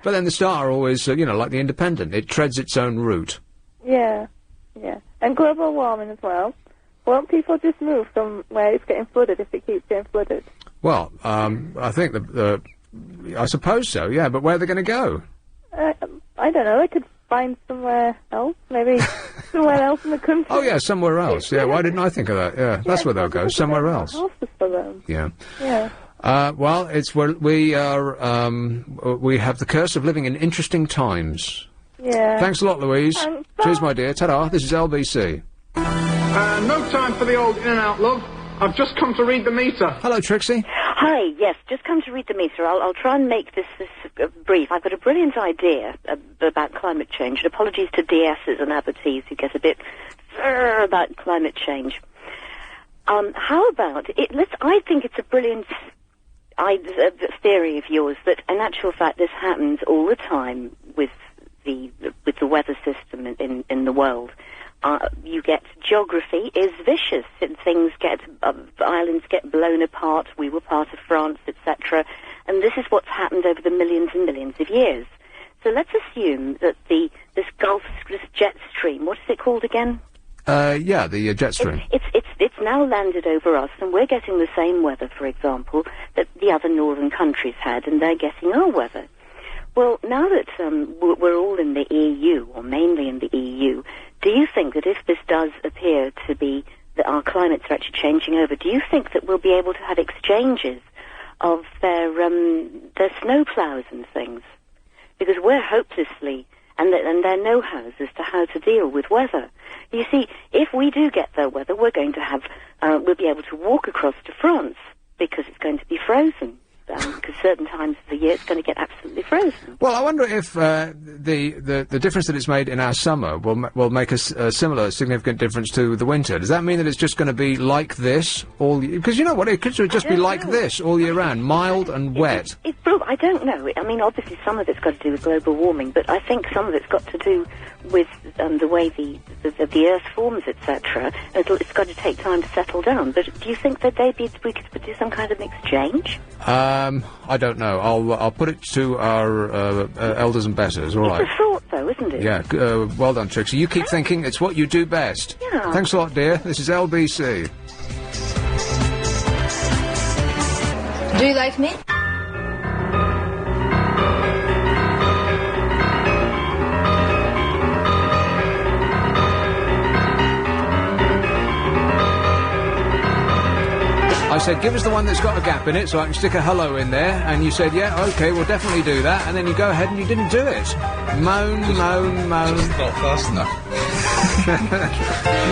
But then the Star always, like the Independent, it treads its own route. Yeah. And global warming as well. Won't people just move from where it's getting flooded if it keeps getting flooded? Well, I think I suppose so, yeah, but where are they going to go? I don't know, they could find somewhere else, maybe Somewhere else in the country. Oh, yeah, somewhere else. Yeah, why didn't I think of that? Yeah, that's where they'll go, somewhere else. Houses for them. Yeah. Yeah. Well, we have the curse of living in interesting times. Yeah. Thanks a lot, Louise. Thanks, Cheers, my dear. Ta-da. This is LBC. No time for the old in and out, love. I've just come to read the meter. Hello, Trixie. Hi, yes, just come to read the meter. I'll try and make this brief. I've got a brilliant idea about climate change, and apologies to DSs and Abbotees who get a bit about climate change. How about I think it's a brilliant theory of yours that, in actual fact, this happens all the time with the weather system in the world. You get geography is vicious, and islands get blown apart. We were part of France, etc. And this is what's happened over the millions and millions of years. So let's assume that this jet stream, what is it called again? Yeah, the jet stream. It's now landed over us, and we're getting the same weather, for example, that the other northern countries had, and they're getting our weather. Well, now that we're all in the EU, or mainly in the EU, do you think that if this does appear to be that our climates are actually changing over, do you think that we'll be able to have exchanges of their snow ploughs and things? Because we're hopelessly, and their know-hows as to how to deal with weather. You see, if we do get their weather, we're going to have, we'll be able to walk across to France because it's going to be frozen. Because certain times of the year it's going to get absolutely frozen. Well, I wonder if the difference that it's made in our summer will make a similar significant difference to the winter. Does that mean that it's just going to be like this all? Because you know what, it could just be like this all year round, mild and wet. I don't know. I mean, obviously some of it's got to do with global warming, but I think some of it's got to do with the way the Earth forms, etc. It's got to take time to settle down. But do you think that we could do some kind of exchange? I don't know. I'll put it to our elders and betters. All right. It's a thought, though, isn't it? Yeah. Well done, Trixie. You keep thinking. It's what you do best. Yeah. Thanks a lot, dear. This is LBC. Do you like me? I said, give us the one that's got a gap in it so I can stick a hello in there. And you said, yeah, OK, we'll definitely do that. And then you go ahead and you didn't do it. Moan. Just not fast enough.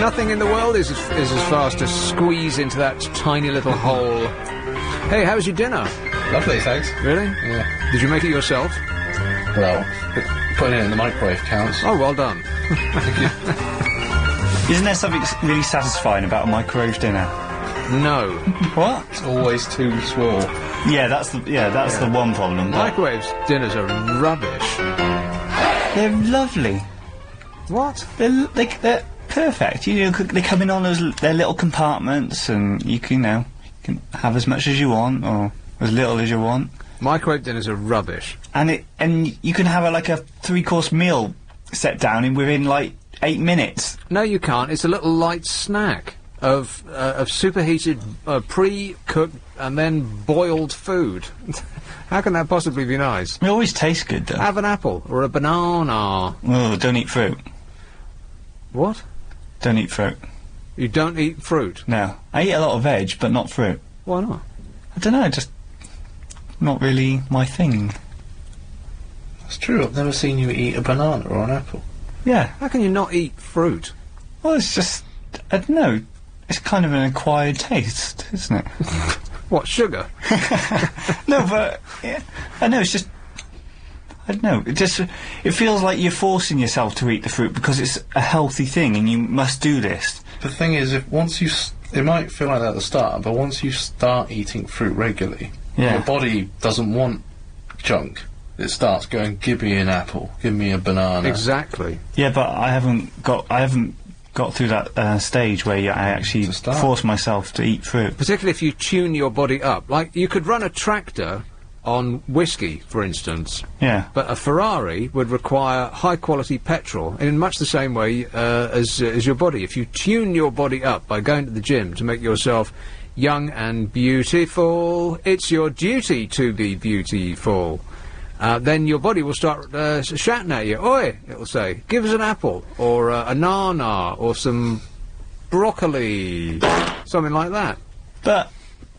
Nothing in the world is as fast as squeeze into that tiny little hole. Hey, how was your dinner? Lovely, thanks. Really? Yeah. Did you make it yourself? Well, putting it in the microwave counts. Oh, well done. Isn't there something really satisfying about a microwave dinner? No. What? It's always too small. Yeah, that's the one problem. Microwave dinners are rubbish. They're lovely. What? They're perfect. You know, they come in on their little compartments, and you can have as much as you want or as little as you want. Microwave dinners are rubbish. And you can have a 3-course meal set down within 8 minutes. No, you can't. It's a little light snack of superheated, pre-cooked and then boiled food. How can that possibly be nice? It always tastes good, though. Have an apple or a banana. Oh, don't eat fruit. What? Don't eat fruit. You don't eat fruit? No. I eat a lot of veg, but not fruit. Why not? I don't know, just not really my thing. That's true. I've never seen you eat a banana or an apple. Yeah. How can you not eat fruit? Well, it's just, I don't know, it's kind of an acquired taste, isn't it? What, sugar? No, but, yeah, I know, it's just, I don't know, it feels like you're forcing yourself to eat the fruit because it's a healthy thing and you must do this. The thing is, it might feel like that at the start, but once you start eating fruit regularly, your body doesn't want junk. It starts going, give me an apple, give me a banana. Exactly. Yeah, but I haven't got through that stage where I actually force myself to eat fruit. Particularly if you tune your body up. Like, you could run a tractor on whiskey, for instance. Yeah. But a Ferrari would require high-quality petrol in much the same way as your body. If you tune your body up by going to the gym to make yourself young and beautiful, it's your duty to be beautiful. then your body will start shouting at you. Oi, it'll say, give us an apple, or a nana, or some broccoli, something like that. But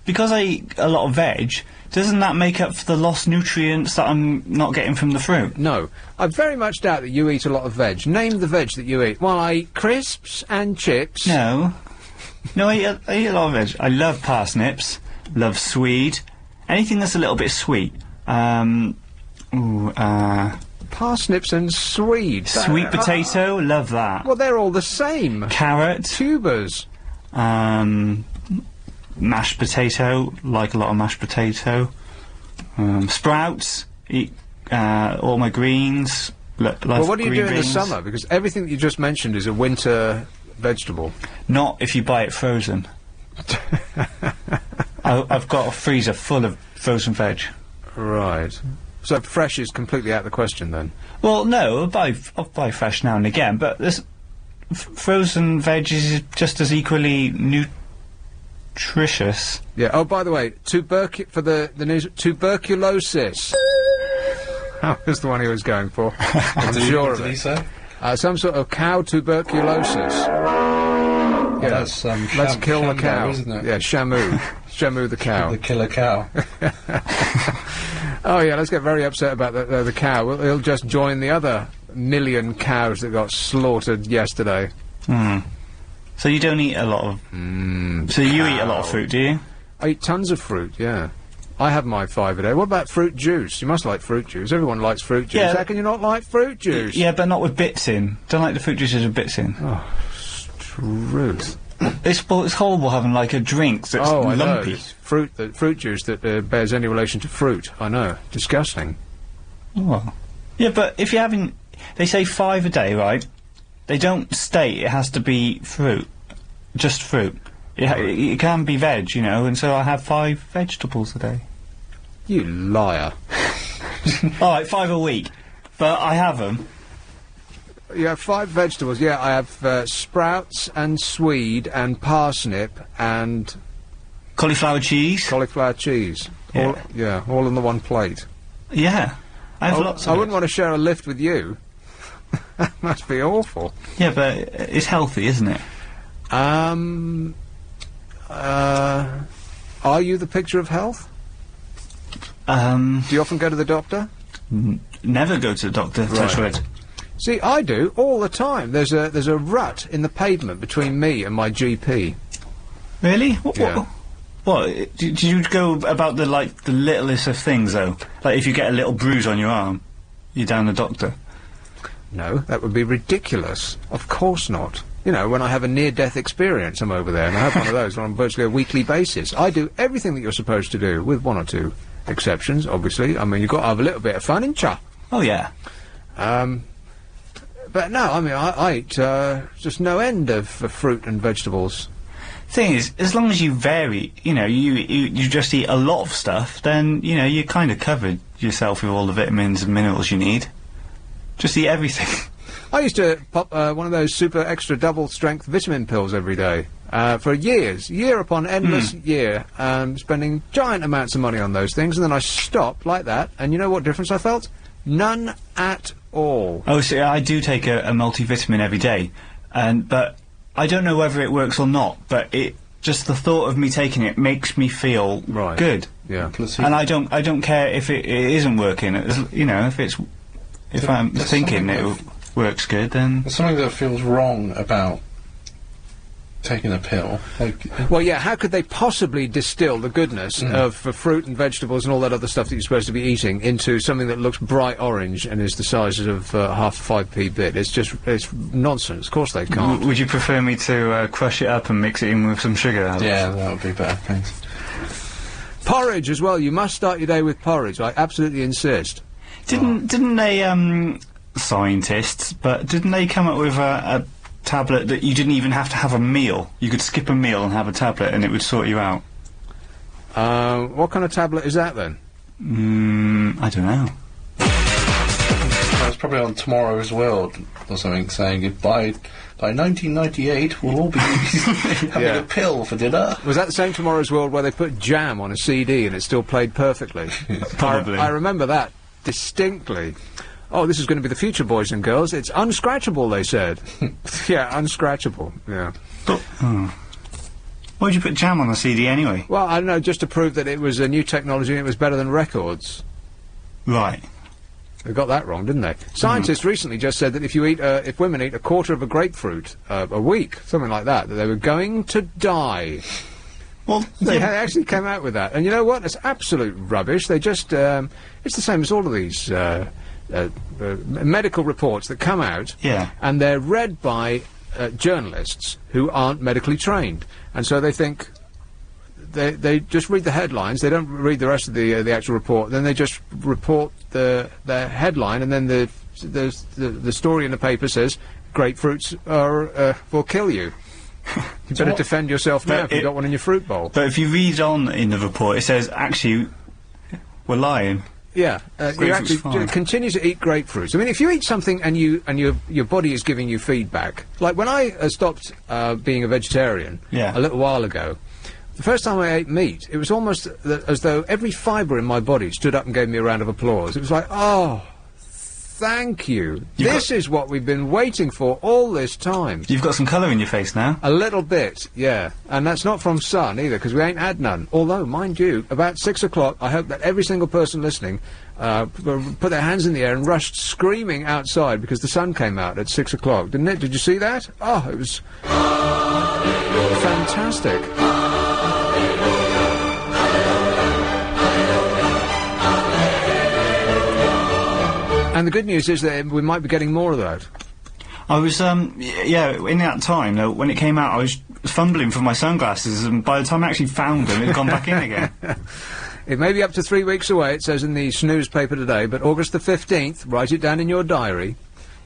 because I eat a lot of veg, doesn't that make up for the lost nutrients that I'm not getting from the fruit? No. I very much doubt that you eat a lot of veg. Name the veg that you eat. Well, I eat crisps and chips. No. No, I eat a lot of veg. I love parsnips, love swede, anything that's a little bit sweet. Parsnips and swede. Sweet potato, love that. Well, they're all the same. Carrot. Tubers. Mashed potato, like a lot of mashed potato. Sprouts, eat all my greens. Well, what do you do in the summer? Because everything that you just mentioned is a winter vegetable. Not if you buy it frozen. I've got a freezer full of frozen veg. Right. So fresh is completely out of the question then? Well, no, I'll buy fresh now and again, but this frozen veg is just as equally nutritious. Yeah. Oh, by the way, for the news, tuberculosis. That was the one he was going for. I'm sure of it. What did he say? Some sort of cow tuberculosis. Yeah, that's let's kill the cow, isn't it? Yeah, Shamu. Shamu the cow. The killer cow. Oh yeah, let's get very upset about the cow. He'll just join the other million cows that got slaughtered yesterday. So you don't eat a lot of... so you eat a lot of fruit, do you? I eat tons of fruit, yeah. I have my 5 a day. What about fruit juice? You must like fruit juice. Everyone likes fruit juice. Yeah. How can you not like fruit juice? Yeah, but not with bits in. Don't like the fruit juices with bits in. Oh, truth. It's horrible having, like, a drink that's lumpy. I know. It's fruit juice that bears any relation to fruit. I know. Disgusting. Oh. Yeah, but if you're having... They say 5 a day, right? They don't state it has to be fruit. Just fruit. It can be veg, you know, and so I have 5 vegetables a day. You liar. Alright, 5 a week. But I have them. You have 5 vegetables. Yeah, I have sprouts and swede and parsnip and... Cauliflower cheese. Cauliflower cheese. Yeah. All in the one plate. Yeah. I have lots of I wouldn't want to share a lift with you. That must be awful. Yeah, but it's healthy, isn't it? Are you the picture of health? Do you often go to the doctor? Never go to the doctor, touch wood. See, I do, all the time. There's a rut in the pavement between me and my GP. Really? What? Did you go about the littlest of things, though? Like, if you get a little bruise on your arm, you're down the doctor? No, that would be ridiculous. Of course not. You know, when I have a near-death experience, I'm over there, and I have one of those on virtually a weekly basis. I do everything that you're supposed to do, with 1 or 2 exceptions, obviously. I mean, you've got to have a little bit of fun, ain't ya? Oh, yeah. But no, I mean, I eat just no end of fruit and vegetables. Thing is, as long as you vary, you know, you just eat a lot of stuff, then, you know, you kind of covered yourself with all the vitamins and minerals you need. Just eat everything. I used to pop one of those super extra double strength vitamin pills every day for year upon endless year, spending giant amounts of money on those things, and then I stopped like that, and you know what difference I felt? None at all. Oh, see, I do take a multivitamin every day, but I don't know whether it works or not, but just the thought of me taking it makes me feel good. Yeah. And I don't care if it isn't working. You know, if I'm thinking it works good, then... There's something that feels wrong about taking a pill. Well, yeah, how could they possibly distill the goodness of fruit and vegetables and all that other stuff that you're supposed to be eating into something that looks bright orange and is the size of half a 5p bit? It's nonsense. Of course they can't. Would you prefer me to crush it up and mix it in with some sugar, Alex? Yeah, that would be better, thanks. Porridge as well. You must start your day with porridge. I absolutely insist. Didn't they, scientists, but didn't they come up with a tablet that you didn't even have to have a meal? You could skip a meal and have a tablet and it would sort you out. What kind of tablet is that then? I don't know. It's probably on Tomorrow's World or something, saying by 1998 we'll all be having a pill for dinner. Was that the same Tomorrow's World where they put jam on a CD and it still played perfectly? Probably. I remember that distinctly. Oh, this is going to be the future, boys and girls. It's unscratchable, they said. Yeah, unscratchable, yeah. Why'd you put jam on the CD anyway? Well, I don't know, just to prove that it was a new technology and it was better than records. Right. They got that wrong, didn't they? Scientists recently just said that if women eat a quarter of a grapefruit a week, something like that they were going to die. Well, they actually came out with that. And you know what? It's absolute rubbish. They just, it's the same as all of these, medical reports that come out. Yeah. And they're read by, journalists who aren't medically trained. And so they think, they just read the headlines, they don't read the rest of the actual report, then they just report the headline, and then the story in the paper says, grapefruits will kill you. You better defend yourself now if you've got one in your fruit bowl. But if you read on in the report, it says, actually, we're lying. Yeah, you actually continue to eat grapefruits. I mean, if you eat something and your body is giving you feedback, like when I stopped being a vegetarian a little while ago, the first time I ate meat, it was almost as though every fibre in my body stood up and gave me a round of applause. It was like, oh, thank you. This is what we've been waiting for all this time. You've got some colour in your face now. A little bit, yeah. And that's not from sun either, because we ain't had none. Although, mind you, about 6 o'clock, I hope that every single person listening put their hands in the air and rushed screaming outside because the sun came out at 6 o'clock, didn't it? Did you see that? Oh, it was fantastic. And the good news is that we might be getting more of that. I was, yeah, in that time, though, when it came out, I was fumbling for my sunglasses, and by the time I actually found them, it had gone back in again. It may be up to 3 weeks away, it says in the snooze paper today, but August the 15th, write it down in your diary,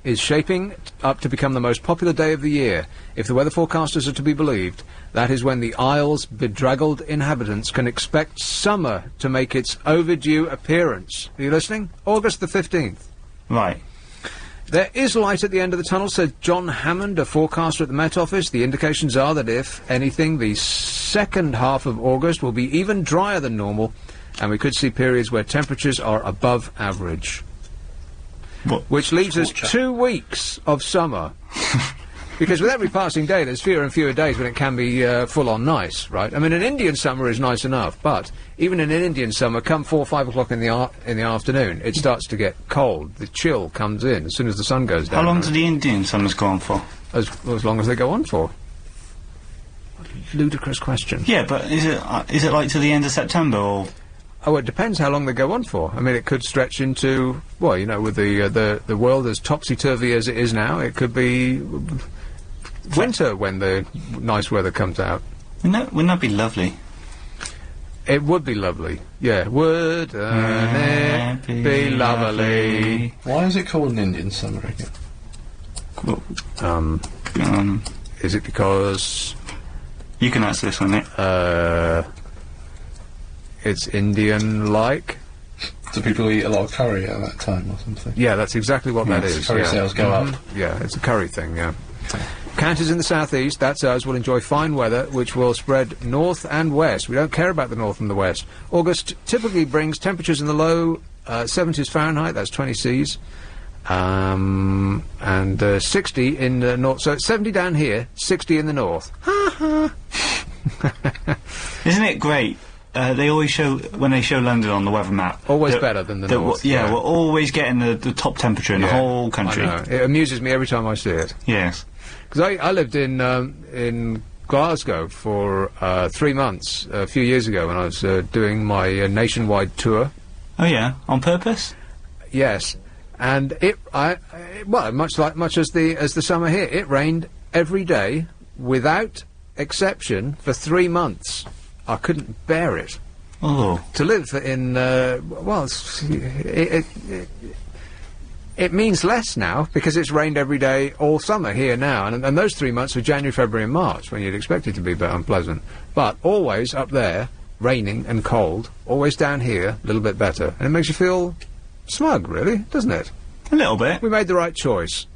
is shaping up to become the most popular day of the year. If the weather forecasters are to be believed, that is when the Isle's bedraggled inhabitants can expect summer to make its overdue appearance. Are you listening? August the 15th. Right. There is light at the end of the tunnel, said John Hammond, a forecaster at the Met Office. The indications are that, if anything, the second half of August will be even drier than normal, and we could see periods where temperatures are above average. Which leaves us 2 weeks of summer. Because with every passing day, there's fewer and fewer days when it can be full-on nice, right? I mean, an Indian summer is nice enough, but even in an Indian summer, come 4 or 5 o'clock in the afternoon, it starts to get cold. The chill comes in as soon as the sun goes down. How long do the Indian summers go on for? As long as they go on for. Ludicrous question. Yeah, but is it like to the end of September, or...? Oh, it depends how long they go on for. I mean, it could stretch into, well, you know, with the world as topsy-turvy as it is now, it could be winter when the nice weather comes out. Wouldn't that be lovely? It would be lovely. Yeah, wouldn't it be lovely? Why is it called an Indian summer again? Is it because... You can answer this one, Nick. It's Indian-like. Do people eat a lot of curry at that time or something? Yeah, that's exactly what that is. Curry sales go up. Yeah, it's a curry thing, yeah. Canters in the southeast, that's us, will enjoy fine weather, which will spread north and west. We don't care about the north and the west. August typically brings temperatures in the low 70s Fahrenheit, that's 20 Cs, and 60 in the north. So it's 70 down here, 60 in the north. Ha ha! Isn't it great? They always show, when they show London on the weather map... Always better than the north. Yeah, we're always getting the top temperature in the whole country. I know. It amuses me every time I see it. Yes. Because I lived in Glasgow for 3 months a few years ago when I was doing my nationwide tour. Oh yeah, on purpose? Yes, and well, much as the summer here, it rained every day without exception for 3 months. I couldn't bear it. Oh. To live in, well, it means less now, because it's rained every day all summer here now, and those 3 months were January, February and March, when you'd expect it to be a bit unpleasant. But always up there, raining and cold, always down here, a little bit better. And it makes you feel smug, really, doesn't it? A little bit. We made the right choice.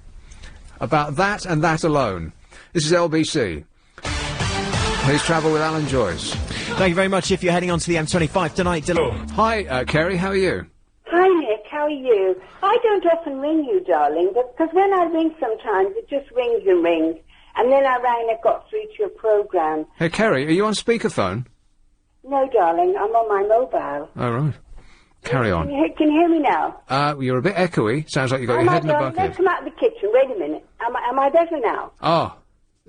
About that and that alone. This is LBC. Please travel with Alan Joyce. Thank you very much. If you're heading on to the M25 tonight, Hi, Kerry, how are you? Hi, Nick. How how are you? I don't often ring you, darling, because when I ring sometimes it just rings and rings. And then I rang and it got through to your programme. Hey, Kerry, are you on speakerphone? No, darling, I'm on my mobile. Oh, right. Carry on. Can you hear me now? You're a bit echoey. Sounds like you got your head in a darling, bucket. let's come out of the kitchen. Wait a minute. Am I better now? Oh,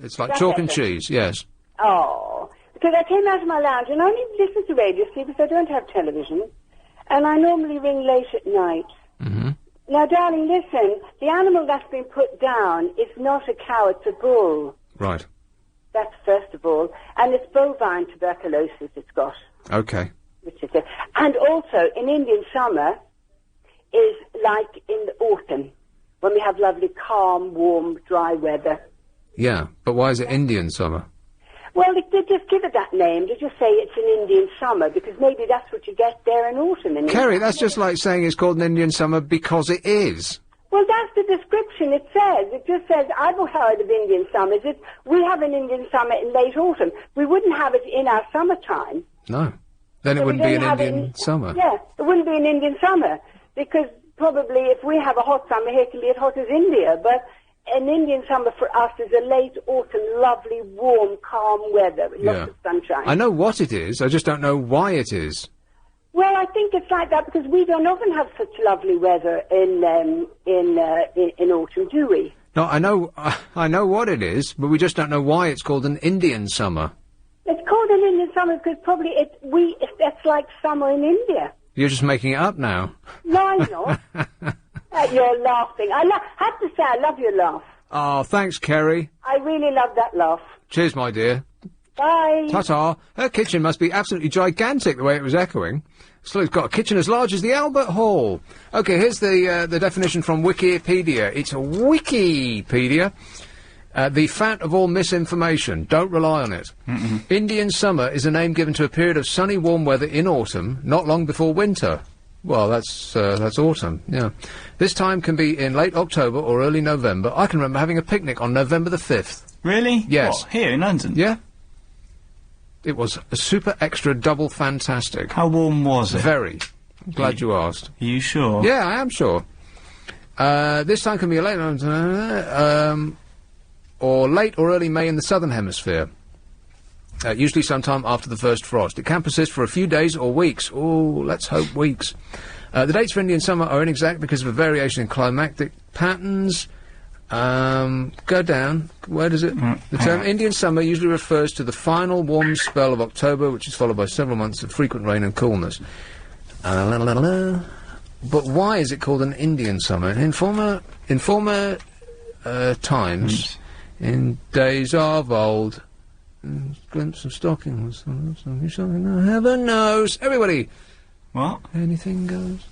it's like That's chalk and better. cheese, yes. Oh, because I came out of my lounge and I only listen to radio, see, because I don't have television. And I normally ring late at night. Mm-hmm. Now, darling, listen. The animal that's been put down is not a cow, it's a bull. Right. That's first of all. And it's bovine tuberculosis it's got. Okay. Which is it. And also, in Indian summer is like in the autumn, when we have lovely, calm, warm, dry weather. Yeah, but why is it Indian summer? Well, they just give it that name. They just say it's an Indian summer, because maybe that's what you get there in autumn. In Kerry, India. that's just like saying it's called an Indian summer because it is. Well, that's the description it says. It just says, I've heard of Indian summers. We have an Indian summer in late autumn. We wouldn't have it in our summertime. No. Then it So we wouldn't be don't an have Indian summer. Yeah, it wouldn't be an Indian summer, because probably if we have a hot summer here, it can be as hot as India, but an Indian summer for us is a late autumn, lovely, warm, calm weather with lots of sunshine. I know what it is, I just don't know why it is. Well, I think it's like that because we don't often have such lovely weather in autumn, do we? No, I know what it is, but we just don't know why it's called an Indian summer. It's called an Indian summer because probably that's like summer in India. You're just making it up now. No, I'm not. You're laughing. I have to say, I love your laugh. Oh, thanks, Kerry. I really love that laugh. Cheers, my dear. Bye. Ta-ta. Her kitchen must be absolutely gigantic, the way it was echoing. So it's got a kitchen as large as the Albert Hall. OK, here's the definition from Wikipedia. It's a Wikipedia. The fat of all misinformation. Don't rely on it. Indian summer is a name given to a period of sunny, warm weather in autumn, not long before winter. Well, that's autumn, yeah. This time can be in late October or early November. I can remember having a picnic on November the 5th. Really? Yes. What, here in London? Yeah. It was a super extra double fantastic. How warm was it? Very. Glad you asked. Are you sure? Yeah, I am sure. This time can be a late or late or early May in the southern hemisphere. Usually sometime after the first frost. It can persist for a few days or weeks. Oh, let's hope weeks. The dates for Indian summer are inexact because of a variation in climatic patterns. Go down. Where does it? The term Indian summer usually refers to the final warm spell of October, which is followed by several months of frequent rain and coolness. But why is it called an Indian summer? In former times, in days of old, glimpse of stockings, heaven knows. Everybody! What? Anything goes.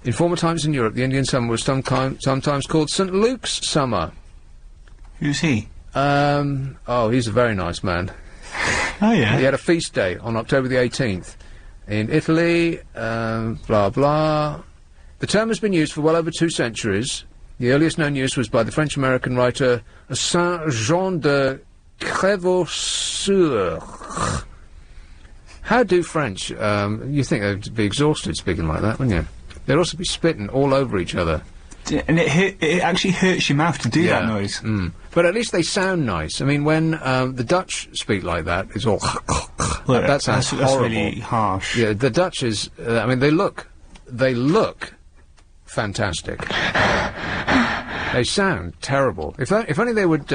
In former times in Europe, the Indian summer was sometimes called St. Luke's summer. Who's he? Oh, he's a very nice man. Oh, yeah? He had a feast day on October the 18th. In Italy, blah, blah. The term has been used for well over 2 centuries. The earliest known use was by the French-American writer Saint-Jean de Crèvausseur. How do French, you think they'd be exhausted speaking like that, wouldn't you? They'd also be spitting all over each other. And it actually hurts your mouth to do that noise. But at least they sound nice. I mean, when the Dutch speak like that, it's all... Well, that sounds horrible. That's really harsh. Yeah, the Dutch is... I mean, they look fantastic. They sound terrible. If only they would,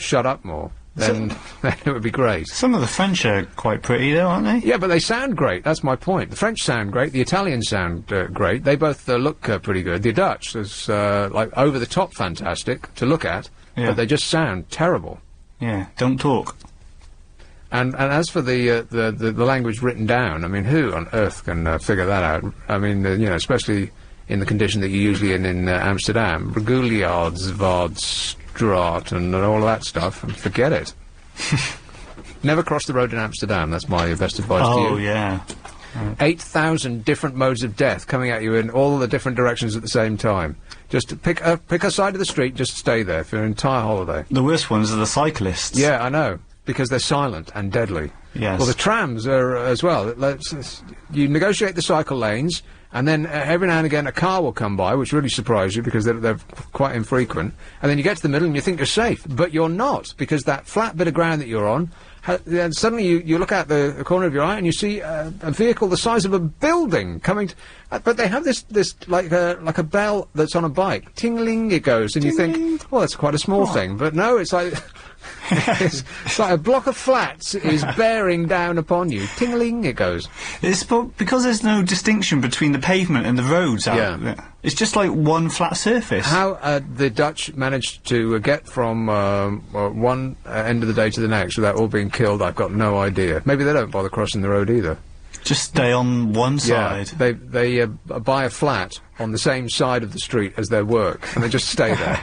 shut up more, then it would be great. Some of the French are quite pretty, though, aren't they? Yeah, but they sound great. That's my point. The French sound great. The Italians sound great. They both look pretty good. The Dutch is like over the top fantastic to look at, but they just sound terrible. Yeah, don't talk. And as for the language written down, I mean, who on earth can figure that out? I mean, especially in the condition that you're usually in Amsterdam, Reguliards, Vaadstraat, and all of that stuff, and forget it. Never cross the road in Amsterdam, that's my best advice to you. Oh, yeah. 8,000 different modes of death coming at you in all the different directions at the same time. Just pick a side of the street, just stay there for an entire holiday. The worst ones are the cyclists. Yeah, I know, because they're silent and deadly. Yes. Well, the trams are as well. You negotiate the cycle lanes, and then every now and again a car will come by, which really surprises you because they're quite infrequent. And then you get to the middle and you think you're safe, but you're not, because that flat bit of ground that you're on, then suddenly you look out the corner of your eye and you see a vehicle the size of a building coming. But they have this like a bell that's on a bike. Ting-ling it goes, and you think, well, that's quite a small thing. But no, it's like it's like a block of flats is bearing down upon you. Ting-ling it goes. It's because there's no distinction between the pavement and the roads out there. It's just like one flat surface. How the Dutch managed to get from one end of the day to the next without all being killed, I've got no idea. Maybe they don't bother crossing the road either. Just stay on one side. They buy a flat on the same side of the street as their work, and they just stay there.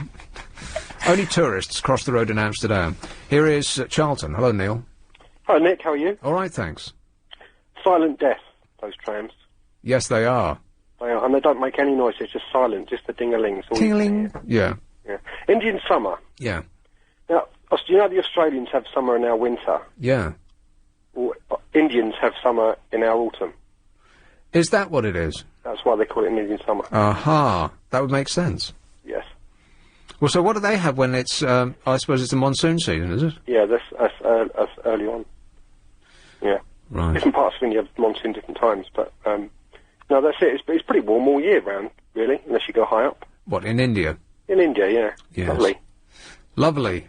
Only tourists cross the road in Amsterdam. Here is Charlton. Hello, Neil. Hi, Nick. How are you? All right, thanks. Silent death, those trams. Yes, they are. They are, and they don't make any noise. It's just silent, just the ding-a-lings. Ting-a-ling. Yeah. Indian summer. Yeah. Now, you know the Australians have summer in our winter? Yeah. Well, Indians have summer in our autumn. Is that what it is? That's why they call it an Indian summer. Aha. That would make sense. Yes. Well, so what do they have when it's, I suppose it's the monsoon season, is it? Yeah, that's early on. Yeah. Right. Different parts of India have monsoon different times, but, no, that's it. It's pretty warm all year round, really, unless you go high up. What, in India? In India, yeah. Yes. Lovely. Lovely.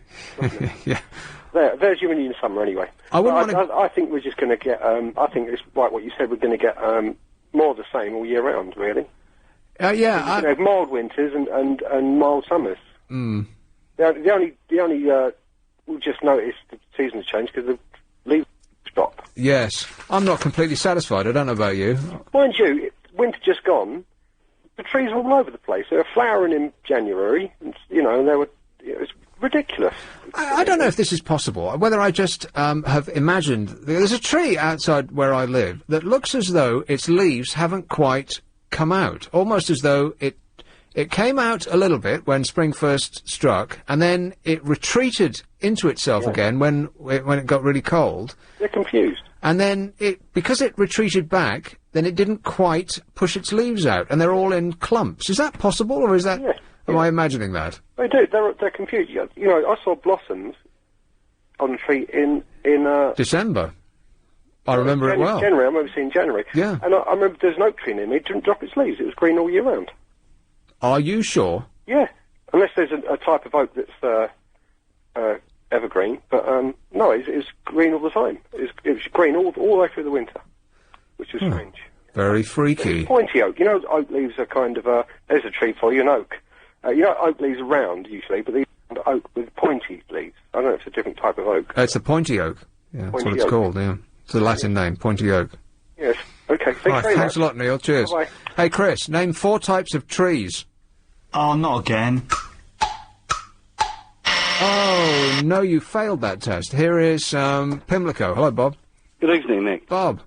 Yeah. There's your Indian summer, anyway. I think we're just going to get, I think it's like what you said, we're going to get, more of the same all year round, really. Yeah. You have mild winters and mild summers. Mm. The only, we'll just notice the seasons change because the leaves stop. Yes. I'm not completely satisfied. I don't know about you. Mind you, winter just gone, the trees are all over the place. They were flowering in January, and, and they were, it was ridiculous. I don't know if this is possible, whether I just have imagined. There's a tree outside where I live that looks as though its leaves haven't quite come out, almost as though it came out a little bit when spring first struck, and then it retreated into itself again when it got really cold. They're confused. And then because it retreated back, then it didn't quite push its leaves out, and they're all in clumps. Is that possible, or is that... Am I imagining that? They do. They're confused. I saw blossoms on the tree in December. I remember it well. January. I remember seeing January. Yeah. And I remember there's an oak tree near me. It didn't drop its leaves. It was green all year round. Are you sure? Yeah. Unless there's a type of oak that's evergreen. But no, it's green all the time. It was green all the way through the winter, which is strange. Very freaky. Pointy oak. Oak leaves are kind of there's a tree for you, an oak. Oak leaves are round usually, but these are oak with pointy leaves. I don't know if it's a different type of oak. It's a pointy oak. Yeah, that's what it's called, yeah. It's a Latin name, pointy oak. Yes. Okay, thanks a lot, Neil. Cheers. Bye-bye. Hey, Chris, name 4 types of trees. Oh, not again. Oh, no, you failed that test. Here is, Pimlico. Hello, Bob. Good evening, Nick. Bob.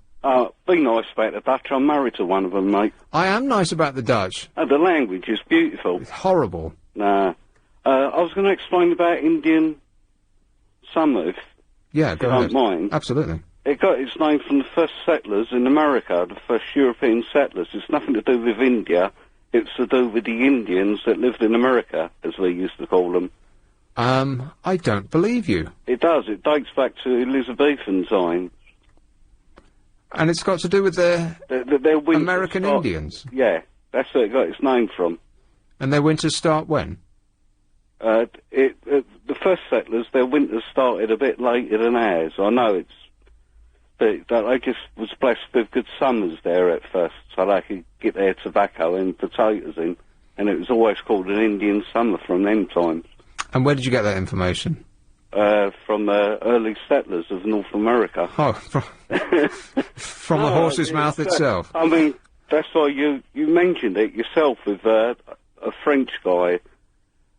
Be nice about the Dutch. I'm married to one of them, mate. I am nice about the Dutch. The language is beautiful. It's horrible. Nah. I was going to explain about Indian summer, if go you don't ahead. mind. Absolutely. It got its name from the first settlers in America, the first European settlers. It's nothing to do with India. It's to do with the Indians that lived in America, as they used to call them. I don't believe you. It does. It dates back to Elizabethan times. And it's got to do with their American Indians? Yeah, that's where it got its name from. And their winters start when? The first settlers, their winters started a bit later than ours. I know but they just was blessed with good summers there at first, so they could get their tobacco and potatoes in, and it was always called an Indian summer from them times. And where did you get that information? From early settlers of North America. Oh, from the horse's mouth itself. I mean, that's why you mentioned it yourself with a French guy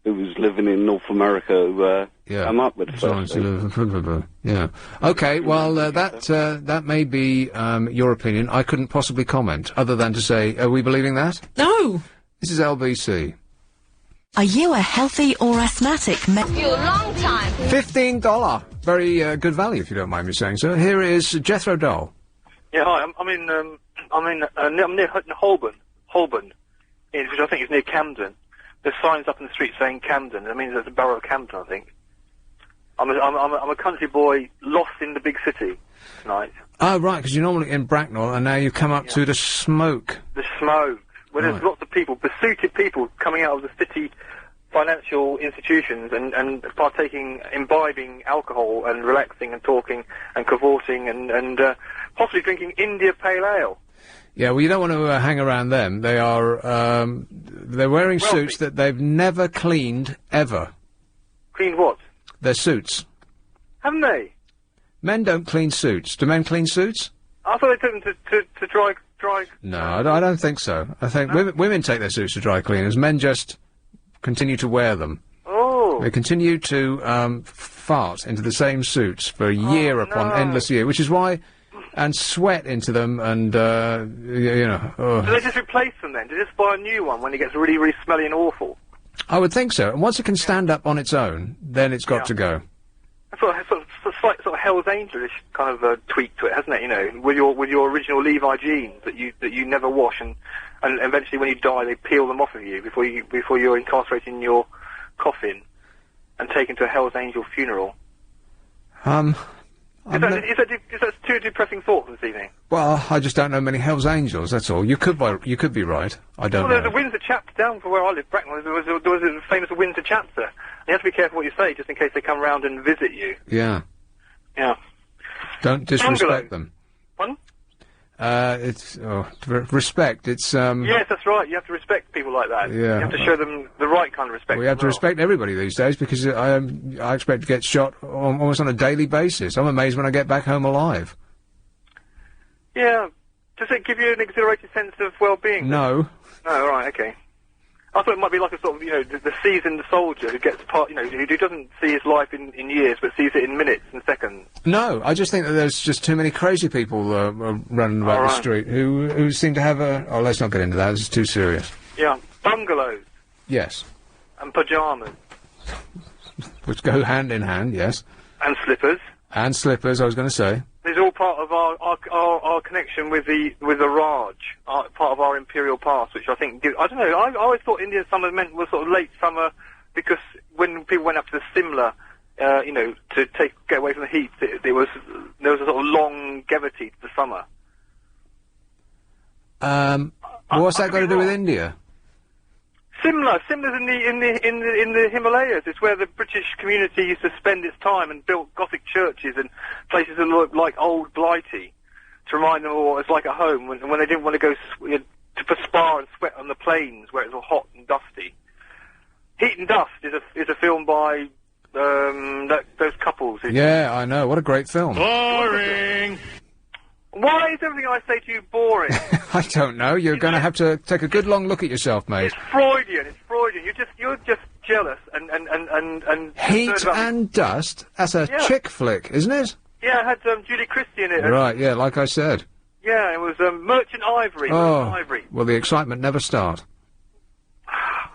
who was living in North America who come up with the first thing. Yeah. Okay, well, that may be your opinion. I couldn't possibly comment, other than to say, are we believing that? No! This is LBC. Are you a healthy or asthmatic You a long time. $15 very good value, if you don't mind me saying so. Here is Jethro Doll. Yeah, hi. I'm near Holborn, which I think is near Camden. There's signs up in the street saying Camden. That means there's a borough of Camden, I think. I'm a country boy lost in the big city tonight. Oh, right, because you're normally in Bracknell, and now you've come up to the smoke. The smoke. Where there's lots of people, besooted people, coming out of the city financial institutions and imbibing alcohol and relaxing and talking and cavorting and possibly drinking India Pale Ale. Yeah, well, you don't want to hang around them. They are, they're wearing suits that they've never cleaned, ever. Cleaned what? Their suits. Haven't they? Men don't clean suits. Do men clean suits? I thought they took them to dry... No, I don't think so. I think women take their suits to dry cleaners. Men just continue to wear them. Oh. They continue to fart into the same suits for year upon endless year, which is why... And sweat into them, and, you know... Do they just replace them then? Do they just buy a new one when it gets really, really smelly and awful? I would think so. And once it can stand up on its own, then it's got to go. That's sort of Hell's Angelish kind of tweak to it, hasn't it? You know, with your original Levi jeans that you never wash, and eventually when you die they peel them off of you before you're incarcerated in your coffin and taken to a Hell's Angel funeral. Is that too depressing thought this evening? Well, I just don't know many Hell's Angels, that's all. You could be right. I don't know. Well, there's a Windsor chapter down from where I live, Bracknell. There was a famous Windsor chapter. You have to be careful what you say, just in case they come round and visit you. Yeah. Yeah. Don't disrespect them. Pardon? Respect, it's, Yes, that's right. You have to respect people like that. Yeah. You have to show them the right kind of respect. We have to respect everybody these days, because I expect to get shot almost on a daily basis. I'm amazed when I get back home alive. Yeah. Does it give you an exhilarated sense of well-being? No. No, right, okay. I thought it might be like a sort of, you know, the seasoned soldier who gets part, you know, who doesn't see his life in years, but sees it in minutes and seconds. No, I just think that there's just too many crazy people running about the street who seem to have a... Oh, let's not get into that, this is too serious. Yeah, bungalows. Yes. And pyjamas. Which go hand in hand, yes. And slippers. And slippers, I was going to say. It's all part of our connection with the Raj, part of our imperial past, which I think I don't know. I always thought Indian summer was sort of late summer because when people went up to the Simla, you know, to get away from the heat, there was a sort of longevity to the summer. What's that got to do with India? Simla's in the Himalayas. It's where the British community used to spend its time and built Gothic churches and places that look like old Blighty to remind them all it's like a home when they didn't want to go to perspire and sweat on the plains where it's all hot and dusty. Heat and Dust is a film by those couples. Yeah, I know. What a great film. Boring. Why is everything I say to you boring? I don't know. You're going to have to take a good long look at yourself, mate. It's Freudian. You're just jealous and Heat and Dust? That's a chick flick, isn't it? Yeah, it had Julie Christie in it. Right, yeah, like I said. Yeah, it was Merchant Ivory. Oh, Merchant Ivory. well, the excitement never starts.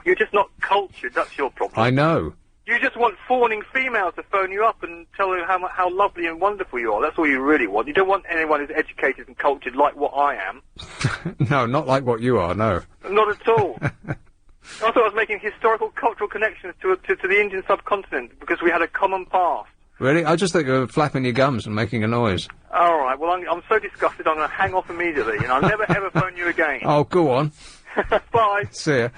You're just not cultured, that's your problem. I know. You just want fawning females to phone you up and tell you how lovely and wonderful you are. That's all you really want. You don't want anyone who's educated and cultured like what I am. No, not like what you are, no. Not at all. I thought I was making historical, cultural connections to the Indian subcontinent because we had a common past. Really? I just thought you were flapping your gums and making a noise. All right, well, I'm so disgusted I'm going to hang off immediately, and I'll never ever phone you again. Oh, go on. Bye. See ya.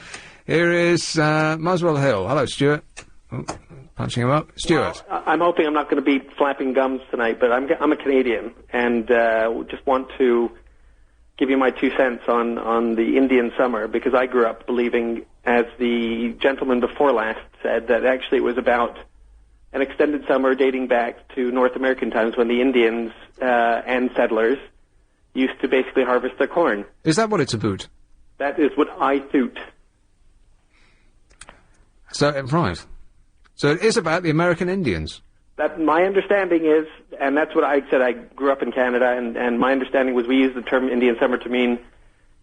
Here is Muswell Hill. Hello, Stuart. Oh, punching him up. Stuart. Well, I'm hoping I'm not going to be flapping gums tonight, but I'm a Canadian, and just want to give you my 2 cents on the Indian summer, because I grew up believing, as the gentleman before last said, that actually it was about an extended summer dating back to North American times when the Indians and settlers used to basically harvest their corn. Is that what it's about? That is what I thought. So, right. So it is about the American Indians. That my understanding is, and that's what I said. I grew up in Canada, and my understanding was we use the term Indian summer to mean,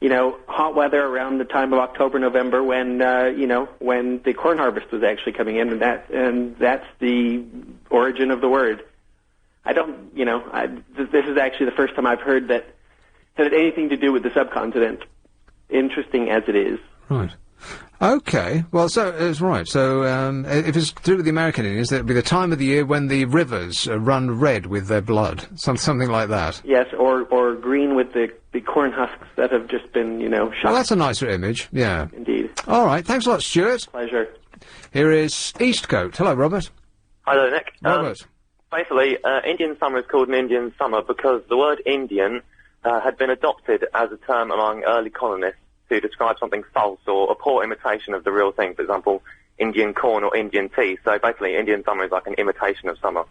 you know, hot weather around the time of October, November, when you know, when the corn harvest was actually coming in, and that's the origin of the word. I don't, this is actually the first time I've heard that had anything to do with the subcontinent, interesting as it is. Right. Okay. Well, so it's right. So if it's to do with the American Indians, it'll be the time of the year when the rivers run red with their blood, something like that. Yes, or green with the corn husks that have just been, shot. Well, that's a nicer image. Yeah. Indeed. All right. Thanks a lot, Stuart. Pleasure. Here is Eastcote. Hello, Robert. Hi there, Nick. Robert. Basically, Indian summer is called an Indian summer because the word Indian had been adopted as a term among early colonists to describe something false or a poor imitation of the real thing. For example, Indian corn or Indian tea. So basically, Indian summer is like an imitation of summer.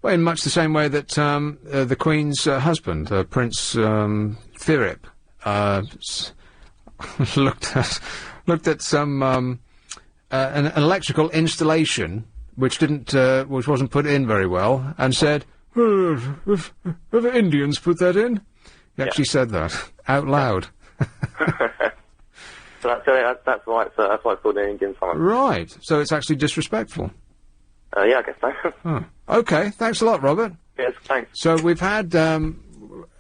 Well, in much the same way that the Queen's husband, Prince Philip, looked at some an electrical installation which wasn't put in very well, and said, "Have Indians put that in?" He actually said that out loud. So that's why it's called an Indian summer. Right. So it's actually disrespectful. Yeah, I guess so. Oh. Okay. Thanks a lot, Robert. Yes, thanks. So we've had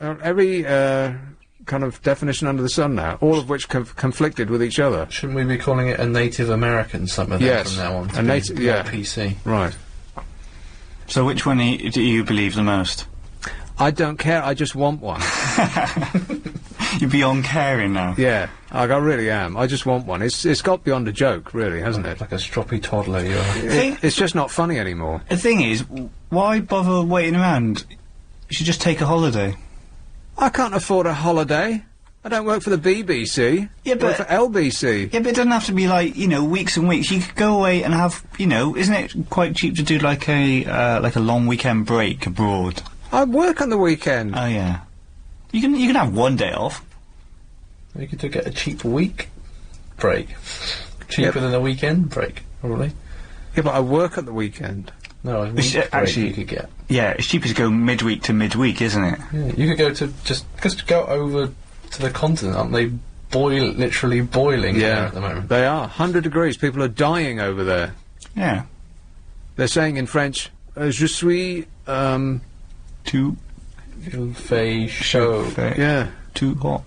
every kind of definition under the sun now, all of which conflicted with each other. Shouldn't we be calling it a Native American summer then from now on? A native, yeah. PC. Right. So which one do you believe the most? I don't care, I just want one. You're beyond caring now. Yeah, I really am. I just want one. It's got beyond a joke, really, hasn't it? Like a stroppy toddler, you are. It's just not funny anymore. The thing is, why bother waiting around? You should just take a holiday. I can't afford a holiday. I don't work for the BBC. Yeah, but... I work for LBC. Yeah, but it doesn't have to be, like, weeks and weeks. You could go away and have, isn't it quite cheap to do, like a long weekend break abroad? I work on the weekend. Oh, yeah. You can have one day off. You could get a cheap week break. Cheaper than a weekend break, probably. Yeah, but I work at the weekend. No, a week break you could get. Yeah, it's cheaper to go midweek to midweek, isn't it? Yeah, you could go to just go over to the continent, aren't they? Literally boiling there at the moment. They are. 100 degrees. People are dying over there. Yeah. They're saying in French, je suis, too... Il fait chaud. Yeah. Too hot.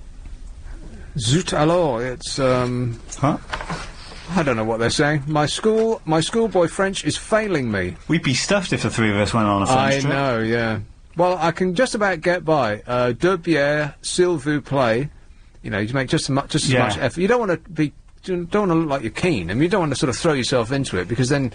Zut alors, it's, Huh? I don't know what they're saying. My schoolboy French is failing me. We'd be stuffed if the three of us went on a French trip. I know, yeah. Well, I can just about get by. Deux bières, s'il vous plaît. You make just as much effort. You don't want to look like you're keen. I mean, you don't want to sort of throw yourself into it, because then,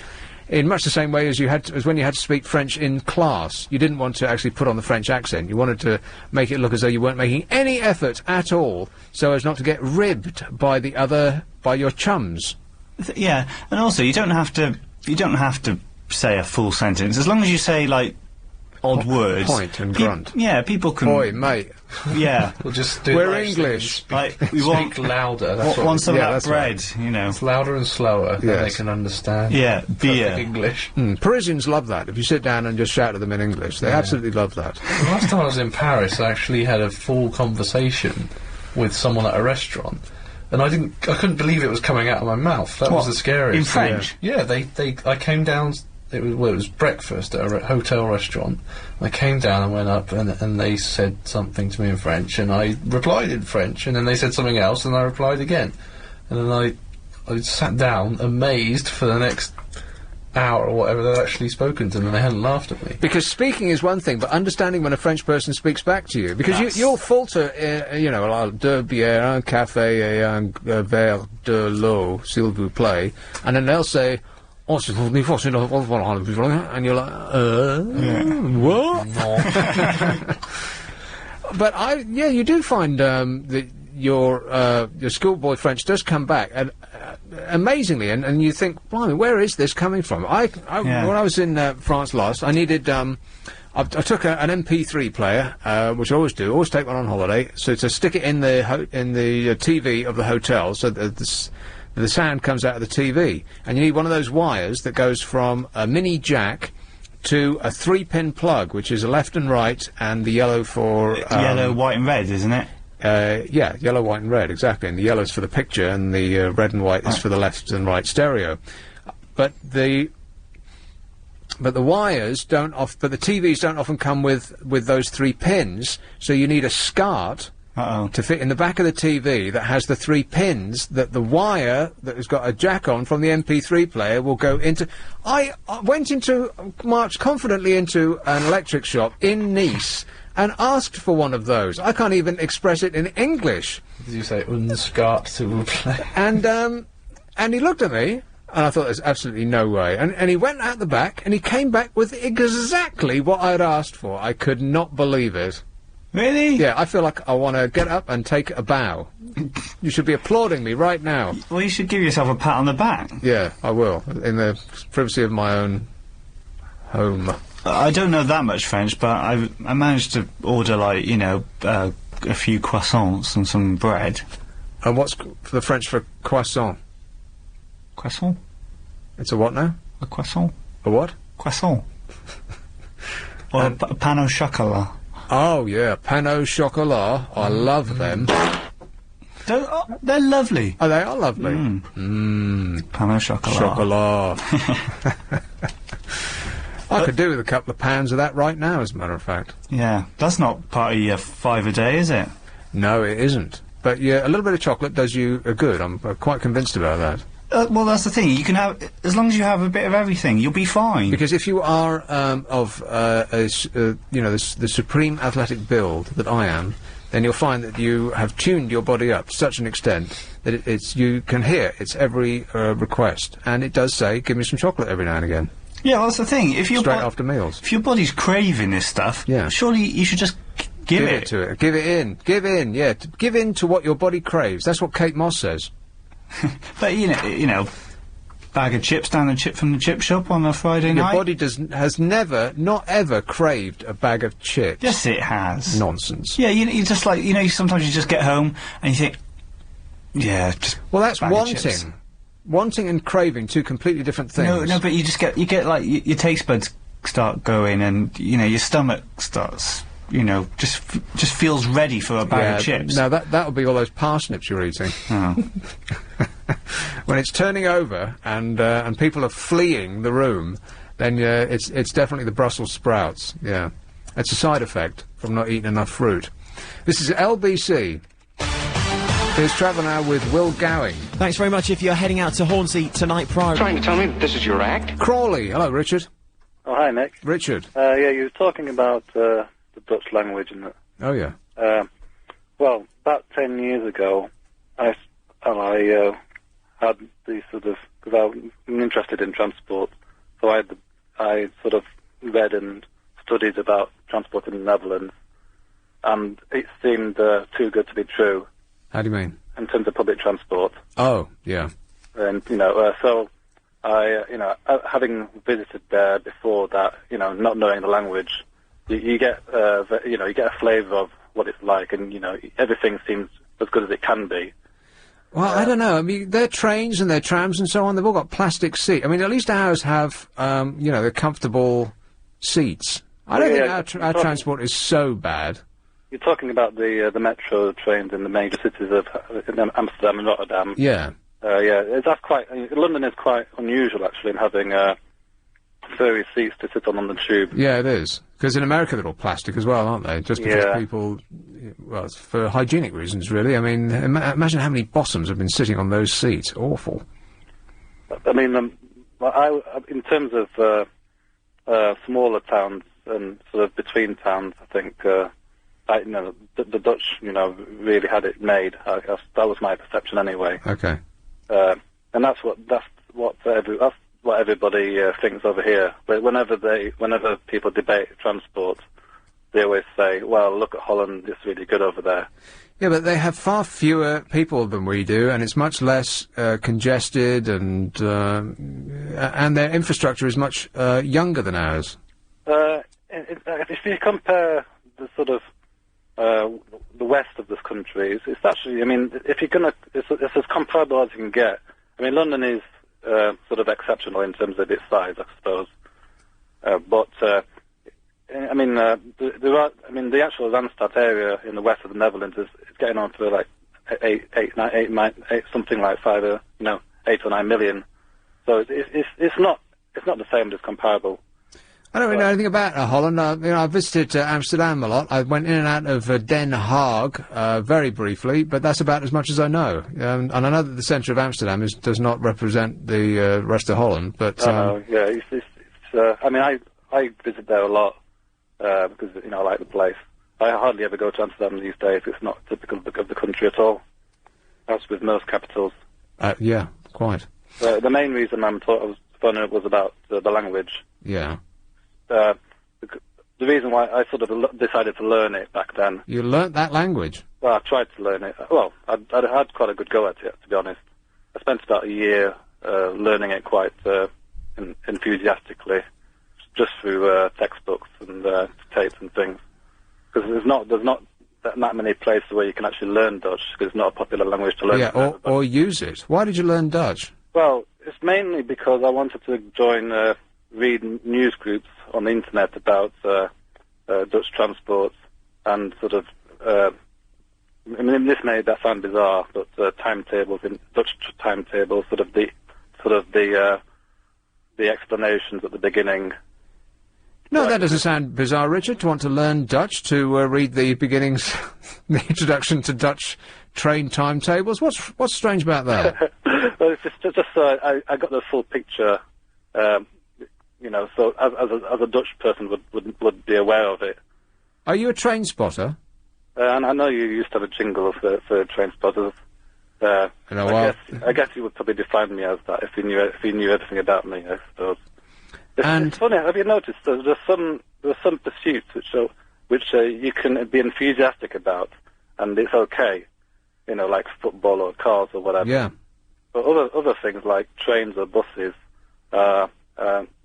in much the same way as when you had to speak French in class, you didn't want to actually put on the French accent. You wanted to make it look as though you weren't making any effort at all, so as not to get ribbed by your chums. Yeah, and also you don't have to say a full sentence, as long as you say, like, odd words. Point and grunt. Yeah, people can... Oi, mate. Yeah. We'll just do We're English. We want louder. That's want some of that bread, right. It's louder and slower, then they can understand. Yeah, beer. English. Parisians love that. If you sit down and just shout at them in English, they absolutely love that. The last time I was in Paris, I actually had a full conversation with someone at a restaurant, and I couldn't believe it was coming out of my mouth. That was the scariest. In French? Yeah, I came down. It was breakfast at a hotel restaurant. I came down and went up, and they said something to me in French, and I replied in French, and then they said something else, and I replied again, and then I sat down amazed for the next hour or whatever they'd actually spoken to them, and they hadn't laughed at me. Because speaking is one thing, but understanding when a French person speaks back to you, because you'll falter, deux bières, un café et un verre de l'eau, s'il vous plaît, and then they'll say, and you're like, what? No. But you do find that your schoolboy French does come back, and amazingly, and you think, blimey, where is this coming from? When I was in France last, I needed, I took an MP3 player, which I always do, always take one on holiday, so to stick it in the TV of the hotel, so that the sound comes out of the TV, and you need one of those wires that goes from a mini jack to a 3-pin plug, which is a left and right, and the yellow for... yellow, white and red, isn't it? Yeah, yellow, white and red, exactly, and the yellow's for the picture, and the red and white is for the left and right stereo. But the But the wires don't but the TVs don't often come with those 3 pins, so you need a SCART to fit in the back of the TV that has the 3 pins that the wire that has got a jack on from the MP3 player will go into. I marched confidently into an electric shop in Nice and asked for one of those. I can't even express it in English. Did you say SCART to play? And he looked at me, and I thought there's absolutely no way. And he went out the back, and he came back with exactly what I'd asked for. I could not believe it. Really? Yeah, I feel like I want to get up and take a bow. You should be applauding me right now. Well, you should give yourself a pat on the back. Yeah, I will, in the privacy of my own home. I don't know that much French, but I managed to order, like, you know, a few croissants and some bread. And what's the French for croissant? Croissant? It's a what now? A croissant. A what? Croissant. Or a pain au chocolat. Oh, yeah, pain au chocolat. I love them. They're lovely. Oh, they are lovely. Pain au chocolat. Chocolat. I could do with a couple of pounds of that right now, as a matter of fact. Yeah, that's not part of your 5 a day, is it? No, it isn't. But yeah, a little bit of chocolate does you good. I'm quite convinced about that. Well, that's the thing. You can have, as long as you have a bit of everything, you'll be fine. Because if you are you know, the supreme athletic build that I am, then you'll find that you have tuned your body up to such an extent that you can hear its every request, and it does say, "Give me some chocolate" every now and again. Yeah, well, that's the thing. If your straight after meals, if your body's craving this stuff, yeah, surely you should just give it to it. Give it in. Give in. Yeah, give in to what your body craves. That's what Kate Moss says. But you know, bag of chips down from the chip shop on a Friday night. Your body has never, not ever craved a bag of chips. Yes, it has. Nonsense. Yeah, you just like, you know, sometimes you just get home and you think, yeah, just well, that's wanting. Wanting and craving, two completely different things. No, but you get like your taste buds start going, and you know your stomach starts, you know, just feels ready for a bag of chips. No, that'll be all those parsnips you're eating. Oh. When it's turning over and people are fleeing the room, then it's definitely the Brussels sprouts. Yeah, it's a side effect from not eating enough fruit. This is LBC. Here's Travel Now with Will Gowing. Thanks very much. If you're heading out to Hornsey tonight, Trying to tell me that this is your act? Crawley. Hello, Richard. Oh, hi, Nick. Richard. Yeah, you were talking about the Dutch language and that. Oh, yeah. Well, about 10 years ago, I had these sort of, because I'm interested in transport, so I sort of read and studied about transport in the Netherlands, and it seemed too good to be true. How do you mean? In terms of public transport. Oh, yeah. And, you know, so I, you know, having visited there before that, you know, not knowing the language, you get, you know, you get a flavour of what it's like, and, you know, everything seems as good as it can be. Well, I don't know. I mean, their trains and their trams and so on, they've all got plastic seats. I mean, at least ours have, you know, the comfortable seats. I don't think our transport is so bad. You're talking about the metro trains in the major cities of Amsterdam and Rotterdam. Yeah. Yeah, that's quite. London is quite unusual, actually, in having furry seats to sit on the tube. Yeah, it is. Because in America they're all plastic as well, aren't they? Just because people, well, it's for hygienic reasons, really. I mean, imagine how many bottoms have been sitting on those seats. Awful. I mean, in terms of smaller towns and sort of between towns, I think. You know, the Dutch, you know, really had it made. That was my perception, anyway. Okay. And that's what everybody thinks over here. But whenever people debate transport, they always say, "Well, look at Holland; it's really good over there." Yeah, but they have far fewer people than we do, and it's much less congested, and their infrastructure is much younger than ours. If you compare the sort of the west of this country, it's actually, I mean, if you're gonna, it's as comparable as you can get. I mean, London is sort of exceptional in terms of its size, I suppose. But I mean, the actual Randstad area in the west of the Netherlands is getting on for like eight, something like 8 or 9 million. So it's not the same as comparable. I don't really know anything about Holland. I visited Amsterdam a lot. I went in and out of Den Haag very briefly, but that's about as much as I know. And I know that the centre of Amsterdam does not represent the rest of Holland, but... yeah, I mean, I visit there a lot because, I like the place. I hardly ever go to Amsterdam these days. It's not typical of the country at all, as with most capitals. Yeah, quite. The main reason I was phoning up was about the language. Yeah. The reason why I sort of decided to learn it back then. You learnt that language? Well, I tried to learn it. Well, I had quite a good go at it, to be honest. I spent about a year learning it quite enthusiastically, just through textbooks and tapes and things. Because there's not that many places where you can actually learn Dutch, because it's not a popular language to learn. Yeah, or use it. Why did you learn Dutch? Well, it's mainly because I wanted to join, read news groups on the internet about Dutch transport and sort of, I mean, this may sound bizarre, but timetables, in Dutch timetables, sort of the explanations at the beginning. No, that doesn't sound bizarre, Richard, to want to learn Dutch, to read the beginnings, the introduction to Dutch train timetables. What's strange about that? Well, it's just I got the full picture, so as a Dutch person would be aware of it. Are you a train spotter? And I know you used to have a jingle for train spotters. I guess you would probably define me as that if you knew everything about me, I suppose. It's funny. Have you noticed there's some pursuits which you can be enthusiastic about, and it's okay, like football or cars or whatever. Yeah. But other things like trains or buses, are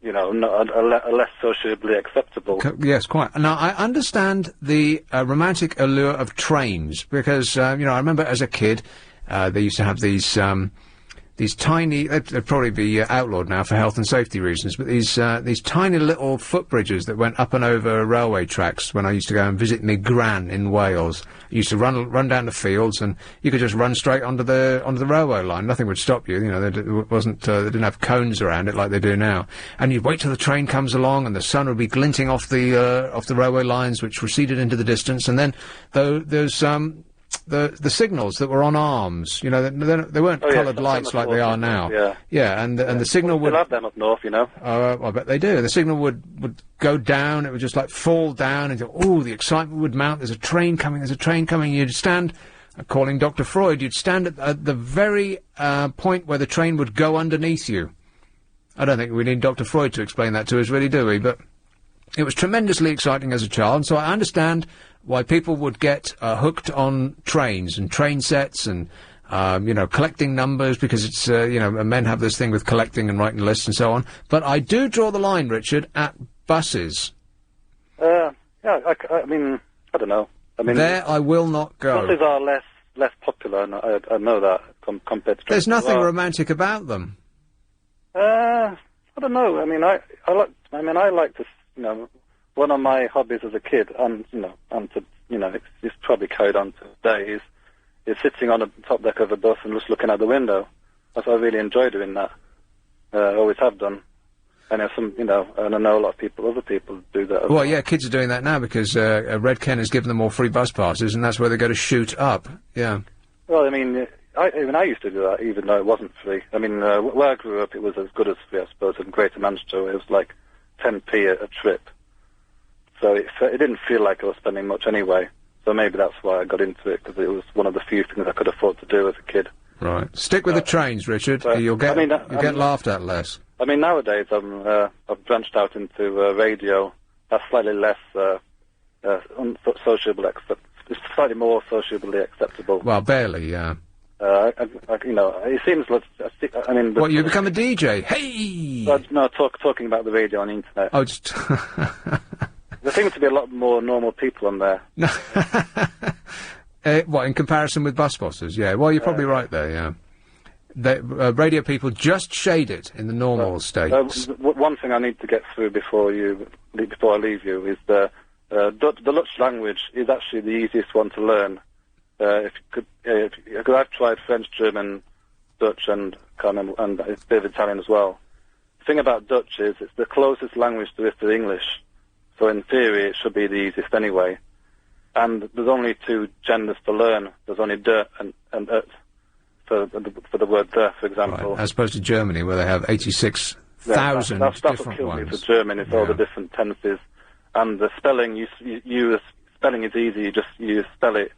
less sociably acceptable. Yes, quite. Now, I understand the romantic allure of trains because I remember as a kid they used to have these tiny, they'd probably be outlawed now for health and safety reasons, but these tiny little footbridges that went up and over railway tracks when I used to go and visit my gran in Wales. I used to run down the fields, and you could just run straight onto the railway line. Nothing would stop you. They didn't have cones around it like they do now. And you'd wait till the train comes along, and the sun would be glinting off the railway lines, which receded into the distance, and then there's the signals that were on arms, they weren't coloured lights like they are now. Yeah, and the signal would... Still have them up north, I bet they do. The signal would go down, it would just, fall down, and the excitement would mount, there's a train coming, you'd stand, calling Dr. Freud, you'd stand at the very point where the train would go underneath you. I don't think we need Dr. Freud to explain that to us, really, do we? But it was tremendously exciting as a child, and so I understand why people would get hooked on trains and train sets and, collecting numbers, because it's, men have this thing with collecting and writing lists and so on. But I do draw the line, Richard, at buses. I mean, I don't know. I mean, there I will not go. Buses are less popular, and I know that compared to trains. There's nothing romantic about them. I don't know. I mean, I like to, one of my hobbies as a kid, and it's probably carried on to today, is sitting on the top deck of a bus and just looking out the window. I really enjoy doing that. I always have done. And and I know a lot of other people do that. Well, yeah, kids are doing that now because Red Ken has given them all free bus passes, and that's where they go to shoot up. Yeah. Well, I mean, I used to do that, even though it wasn't free. I mean, where I grew up, it was as good as free, I suppose. In Greater Manchester, it was like 10p a trip. So it didn't feel like I was spending much anyway. So maybe that's why I got into it, because it was one of the few things I could afford to do as a kid. Right. Stick with the trains, Richard. You'll get laughed at less. I mean, nowadays I've branched out into radio. That's slightly less sociable, it's slightly more sociably acceptable. Well, barely, yeah. It seems like, I mean... What, you become a DJ? Hey! No, talking about the radio on the internet. Oh, just... There seems to be a lot more normal people on there. What, in comparison with bus bosses? Yeah, well, you're probably right there, yeah. Radio people just shade it in the normal states. One thing I need to get through before I leave you is the Dutch language is actually the easiest one to learn. Because I've tried French, German, Dutch, and a bit of Italian as well. the thing about Dutch is it's the closest language to this to English. So in theory, it should be the easiest anyway. And there's only 2 genders to learn. There's only de and ut for the word de, for example. Right. As opposed to Germany, where they have 86,000 that's what different kills ones. me for German. It's all the different tenses. And the spelling, spelling is easy. You spell it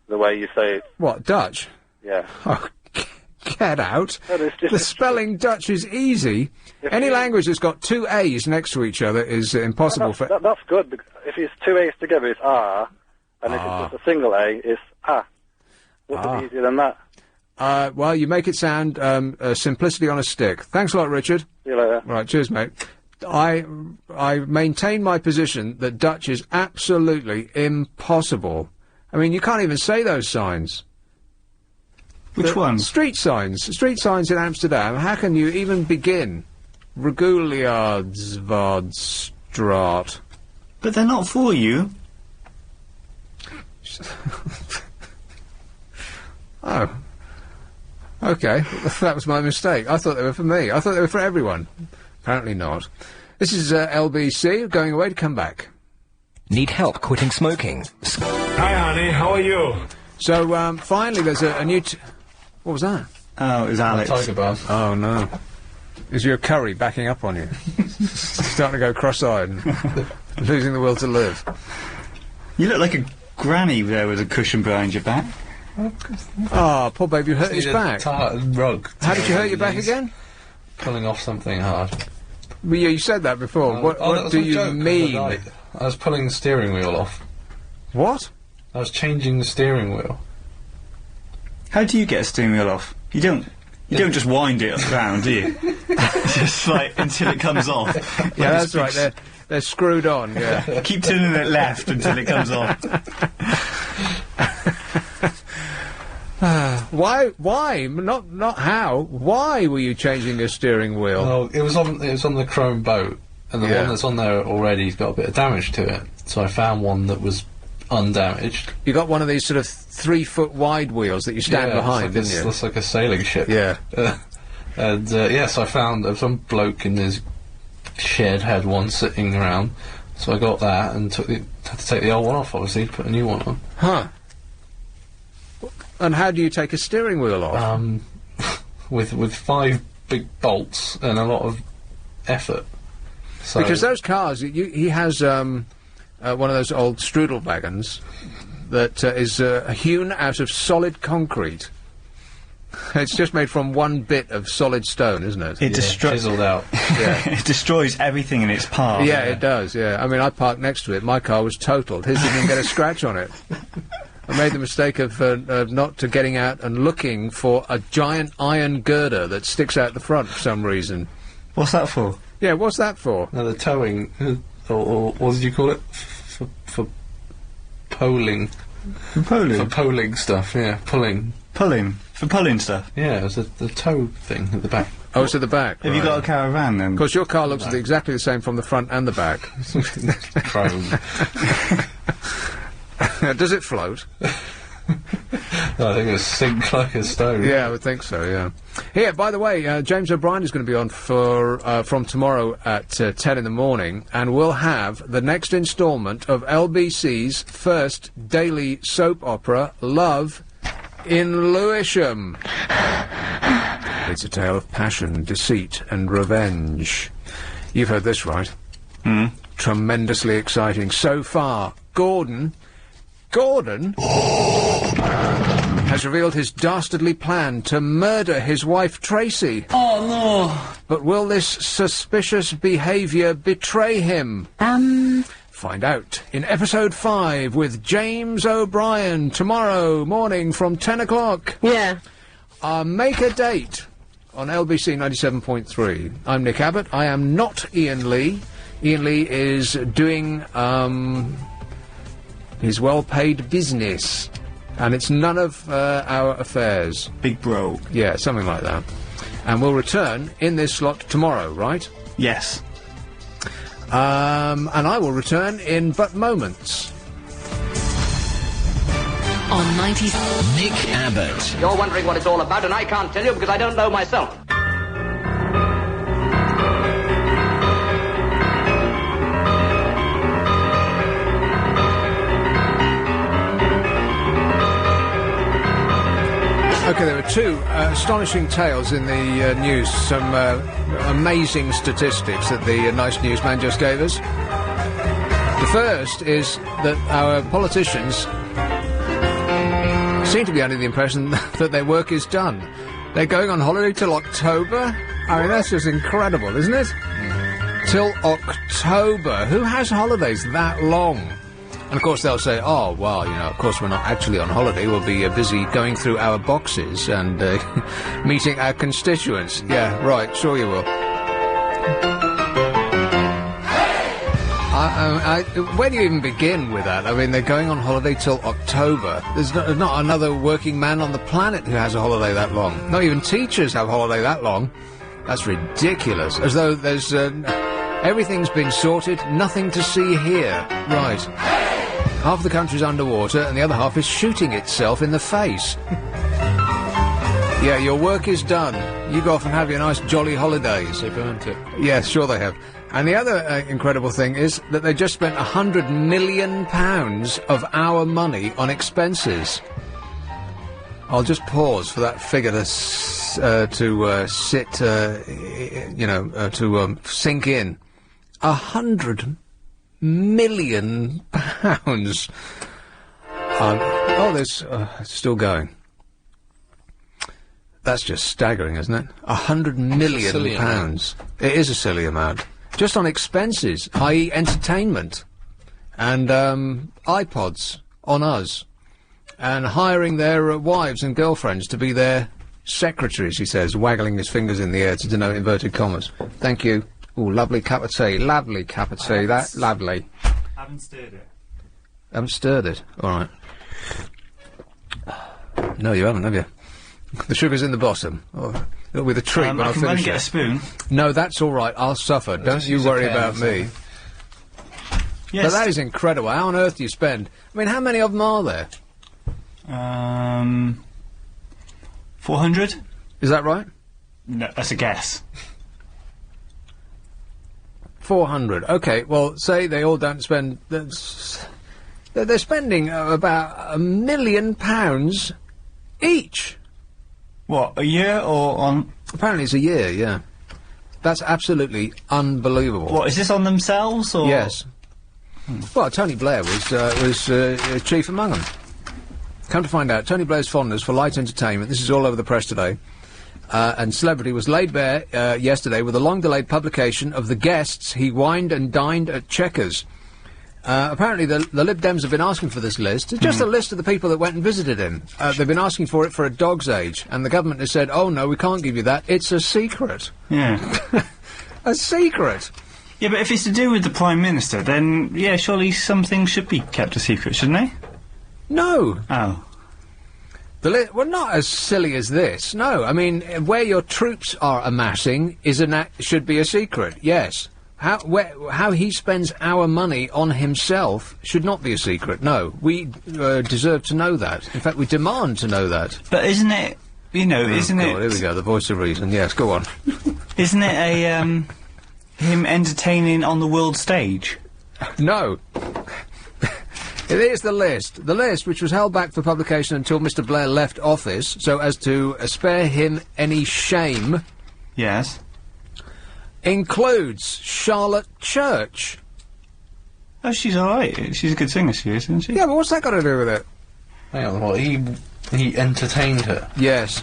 the way you say it. What, Dutch? Yeah. Oh, get out. No, the spelling Dutch is easy. Any language that's got 2 A's next to each other is impossible for... That's good, because if it's 2 A's together, it's ah, and if it's just a single A, it's ah. What's easier than that? Well, you make it sound simplicity on a stick. Thanks a lot, Richard. See you later. Right, cheers, mate. I maintain my position that Dutch is absolutely impossible. I mean, you can't even say those signs. Which ones? Street signs. Street signs in Amsterdam. How can you even begin? Reguliardsvaartstraat. But they're not for you. Oh. Okay. That was my mistake. I thought they were for me. I thought they were for everyone. Apparently not. This is LBC, going away to come back. Need help quitting smoking? Hi, honey. How are you? So, finally, there's a new... What was that? Oh, it was Alex. Tiger Balm. Oh, no. Is your curry backing up on you? Starting to go cross-eyed and losing the will to live. You look like a granny there with a cushion behind your back. Ah, poor baby, you hurt his back. Rug. How did you hurt your back again? Pulling off something hard. Well, yeah, you said that before. What do you mean? I was pulling the steering wheel off. What? I was changing the steering wheel. How do you get a steering wheel off? You don't just wind it around, do you? Just like until it comes off. Yeah, that's right. They're screwed on. Yeah. Keep turning it left until it comes off. Why? Not how? Why were you changing your steering wheel? Well, it was on the chrome boat, and the one that's on there already's got a bit of damage to it. So I found one that was undamaged. You got one of these sort of 3 foot wide wheels that you stand behind, didn't you? Looks like a sailing ship. Yeah. So I found some bloke in his shed had one sitting around. So I got that and had to take the old one off, obviously, to put a new one on. Huh. And how do you take a steering wheel off? With 5 big bolts and a lot of effort. So because those cars, he has one of those old strudel wagons that is hewn out of solid concrete. It's just made from 1 bit of solid stone, isn't it? It chiseled out. Yeah. It destroys everything in its path. Yeah, it does. Yeah, I mean, I parked next to it. My car was totaled. His didn't even get a scratch on it. I made the mistake of not getting out and looking for a giant iron girder that sticks out the front for some reason. What's that for? Yeah, what's that for? No, the towing, or what did you call it? For poling. For poling? For poling stuff, yeah, pulling. Pulling? For pulling stuff? Yeah, it was the tow thing at the back. Oh, it's at the back. Have you got a caravan then? Because your car looks exactly the same from the front and the back. Chrome. Does it float? No, I think it'll sink like a stone. Yeah, I would think so, yeah. Here, by the way, James O'Brien is going to be on from tomorrow at 10 in the morning, and we'll have the next instalment of LBC's first daily soap opera, Love in Lewisham. It's a tale of passion, deceit, and revenge. You've heard this, right? Tremendously exciting. So far, Gordon has revealed his dastardly plan to murder his wife Tracy. Oh, no. But will this suspicious behaviour betray him? Find out in episode 5 with James O'Brien tomorrow morning from 10 o'clock. Yeah. Make a date on LBC 97.3. I'm Nick Abbott. I am not Ian Lee. Ian Lee is doing, his well-paid business, and it's none of our affairs. Big bro. Yeah, something like that. And we'll return in this slot tomorrow, right? Yes. And I will return in but moments. On 90... Nick Abbott. You're wondering what it's all about, and I can't tell you because I don't know myself. OK, there were two astonishing tales in the news. Some amazing statistics that the nice newsman just gave us. The first is that our politicians seem to be under the impression that their work is done. They're going on holiday till October? I mean, that's just incredible, isn't it? Till October. Who has holidays that long? And of course they'll say, oh, well, you know, of course we're not actually on holiday. We'll be busy going through our boxes and meeting our constituents. Yeah, right, sure you will. Where do you even begin with that? I mean, they're going on holiday till October. There's not another working man on the planet who has a holiday that long. Not even teachers have a holiday that long. That's ridiculous. As though there's... everything's been sorted, nothing to see here. Right. Half the country's underwater and the other half is shooting itself in the face. Yeah, your work is done. You go off and have your nice jolly holidays. They've earned it. Yes, sure they have. And the other incredible thing is that they just spent £100 million of our money on expenses. I'll just pause for that figure to sink in. £100 million. There's it's still going. That's just staggering, isn't it? £100 million. It is a silly amount. Just on expenses, i.e. entertainment, and iPods on us, and hiring their wives and girlfriends to be their secretaries, he says, waggling his fingers in the air to denote inverted commas. Thank you. Ooh, lovely cup of tea. Lovely cup of tea. That lovely. Haven't stirred it. Haven't stirred it. All right. No, you haven't, have you? The sugar's in the bottom. Oh, it'll be the treat when I finish it. Can I get a spoon? No, that's all right. I'll suffer. Don't you worry about me. Yes. But that is incredible. How on earth do you spend? I mean, how many of them are there? 400? Is that right? No, that's a guess. 400. Okay, well, say they all don't spend... They're spending about £1 million each. What, a year or on... Apparently it's a year, yeah. That's absolutely unbelievable. What, is this on themselves, or...? Yes. Well, Tony Blair was chief among them. Come to find out, Tony Blair's fondness for light entertainment, this is all over the press today, and celebrity was laid bare yesterday with a long-delayed publication of the guests he wined and dined at Chequers. Apparently the Lib Dems have been asking for this list. It's just a list of the people that went and visited him. They've been asking for it for a dog's age, and the government has said, oh no, we can't give you that, it's a secret. Yeah. A secret! Yeah, but if it's to do with the Prime Minister, then, yeah, surely some things should be kept a secret, shouldn't they? No. Oh. Well, not as silly as this, no. I mean, where your troops are amassing should be a secret, yes. How he spends our money on himself should not be a secret, no. We deserve to know that. In fact, we demand to know that. But isn't it, isn't it... Here we go, the voice of reason, yes, go on. Isn't it a, him entertaining on the world stage? No. Here's the list. The list, which was held back for publication until Mr. Blair left office, so as to spare him any shame... Yes. ...includes Charlotte Church. Oh, she's alright. She's a good singer, she is, isn't she? Yeah, but what's that got to do with it? Hang on, what, he entertained her? Yes.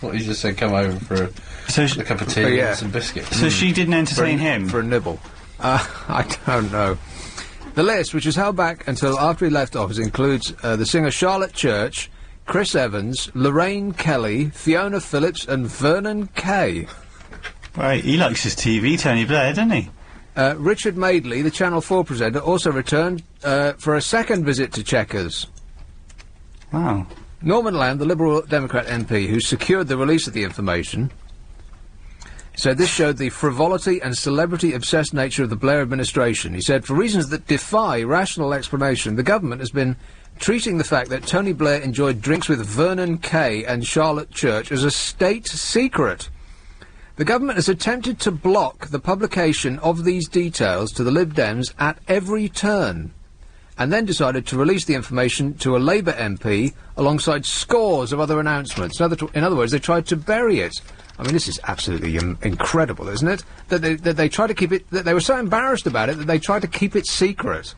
What, he just said come over for a cup of tea and some biscuits? So she didn't entertain him? For a nibble. I don't know. The list, which was held back until after he left office, includes the singer Charlotte Church, Chris Evans, Lorraine Kelly, Fiona Phillips and Vernon Kay. Right, he likes his TV, Tony Blair, doesn't he? Richard Madeley, the Channel 4 presenter, also returned for a second visit to Chequers. Wow. Norman Lamb, the Liberal Democrat MP, who secured the release of the information, said this showed the frivolity and celebrity-obsessed nature of the Blair administration. He said, for reasons that defy rational explanation, the government has been treating the fact that Tony Blair enjoyed drinks with Vernon Kay and Charlotte Church as a state secret. The government has attempted to block the publication of these details to the Lib Dems at every turn. and then decided to release the information to a Labour MP alongside scores of other announcements. In other words, they tried to bury it. I mean, this is absolutely incredible, isn't it? That they tried to keep it... That they were so embarrassed about it that they tried to keep it secret.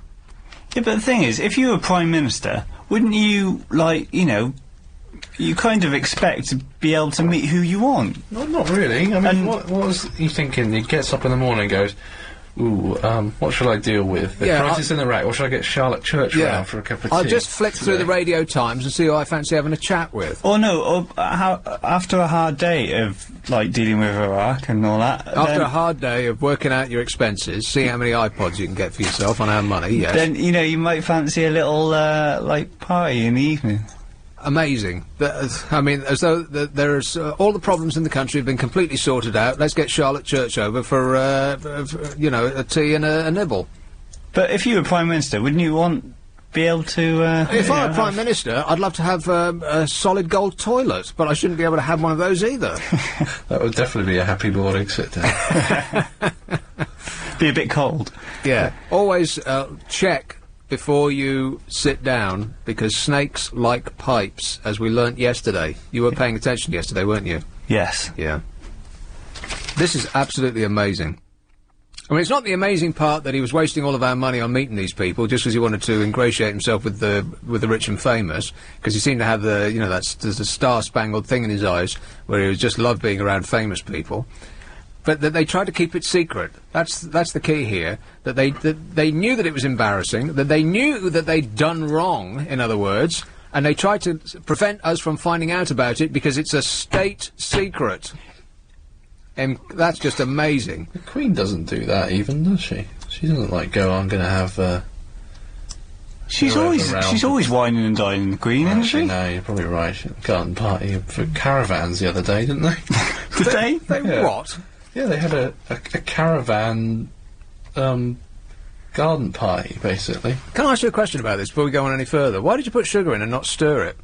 Yeah, but the thing is, if you were Prime Minister, wouldn't you, like, you know... You kind of expect to be able to meet who you want. No, not really. I mean, what was he thinking? He gets up in the morning and goes, ooh, what should I deal with? The crisis in Iraq, or should I get Charlotte Church round for a cup of tea? I'll just flick through the Radio Times and see who I fancy having a chat with. Or no, or after a hard day of, like, dealing with Iraq and all that... After a hard day of working out your expenses, see how many iPods you can get for yourself on our money, yes. Then, you know, you might fancy a little, like, party in the evening. Amazing. I mean, as though there's all the problems in the country have been completely sorted out. Let's get Charlotte Church over for you know, a tea and a nibble. But if you were Prime Minister, wouldn't you be able to... if I were Prime Minister, I'd love to have a solid gold toilet, but I shouldn't be able to have one of those either. That would definitely be a happy boarding sit-down. Be a bit cold. Yeah. Always check before you sit down, because snakes like pipes, as we learnt yesterday. You were paying attention yesterday, weren't you? Yes. Yeah. This is absolutely amazing. I mean, it's not the amazing part that he was wasting all of our money on meeting these people just because he wanted to ingratiate himself with the rich and famous, because he seemed to have the, you know, there's a star-spangled thing in his eyes where he was just loved being around famous people. But that they tried to keep it secret. That's the key here. That they knew that it was embarrassing. That they knew that they'd done wrong, in other words, and they tried to prevent us from finding out about it because it's a state secret. And that's just amazing. The Queen doesn't do that, even, does she? She doesn't like go, I'm going to have. She's always whining and dining, the Queen, isn't she? No, you're probably right. She had a garden party for caravans the other day, didn't they? Did they? They what? Yeah, they had a caravan garden party, basically. Can I ask you a question about this before we go on any further? Why did you put sugar in and not stir it?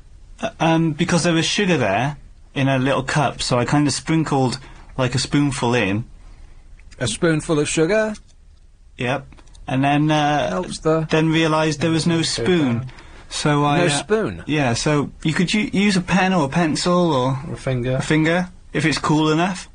Because there was sugar there in a little cup, so I kind of sprinkled like a spoonful in. A spoonful of sugar? Yep. And then realised there was no spoon. So I... No spoon? Yeah, so you could use a pen or a pencil or... a finger. A finger, if it's cool enough.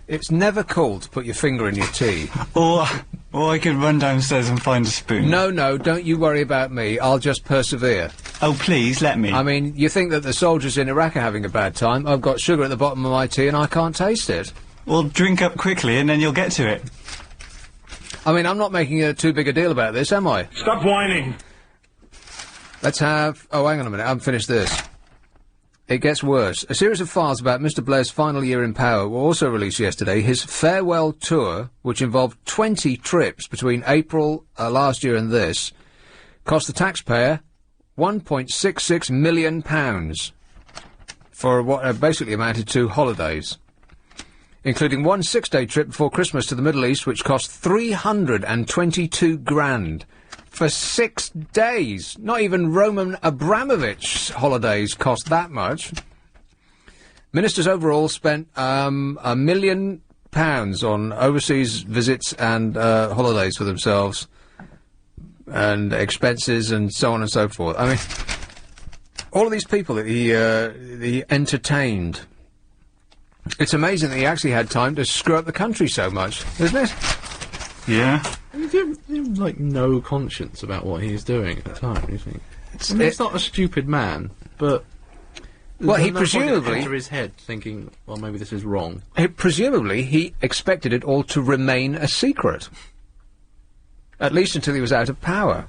It's never cool to put your finger in your tea. or I could run downstairs and find a spoon. No, don't you worry about me. I'll just persevere. Oh, please, let me. I mean, you think that the soldiers in Iraq are having a bad time. I've got sugar at the bottom of my tea and I can't taste it. Well, drink up quickly and then you'll get to it. I mean, I'm not making too big a deal about this, am I? Stop whining. Let's have... Oh, hang on a minute. I haven't finished this. It gets worse. A series of files about Mr. Blair's final year in power were also released yesterday. His farewell tour, which involved 20 trips between April last year and this, cost the taxpayer £1.66 million for what basically amounted to holidays, including one 6-day trip before Christmas to the Middle East, which cost 322 grand. For 6 days. Not even Roman Abramovich's holidays cost that much. Ministers overall spent £1 million on overseas visits and holidays for themselves, and expenses and so on and so forth. I mean, all of these people that he entertained. It's amazing that he actually had time to screw up the country so much, isn't it? Yeah. He had, like, no conscience about what he's doing at the time, you think? It's not a stupid man, but... Well, he presumably... enter his head thinking, well, maybe this is wrong. Presumably, he expected it all to remain a secret. At least until he was out of power.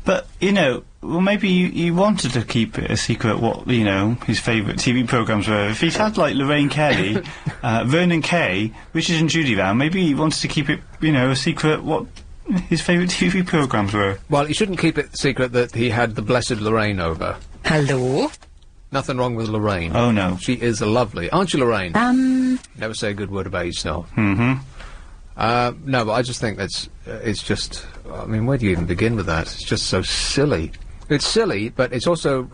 But, you know, well, maybe you wanted to keep it a secret what, you know, his favourite TV programmes were. If he's had, like, Lorraine Kelly, Vernon Kay, Richard and Judy Van, maybe he wanted to keep it, you know, a secret what his favourite TV programmes were. Well, he shouldn't keep it secret that he had the blessed Lorraine over. Hello? Nothing wrong with Lorraine. Oh, no. She is lovely. Aren't you, Lorraine? Never say a good word about yourself. Mm-hmm. No, but I just think that's... it's just... I mean, where do you even begin with that? It's just so silly. It's silly, but it's also...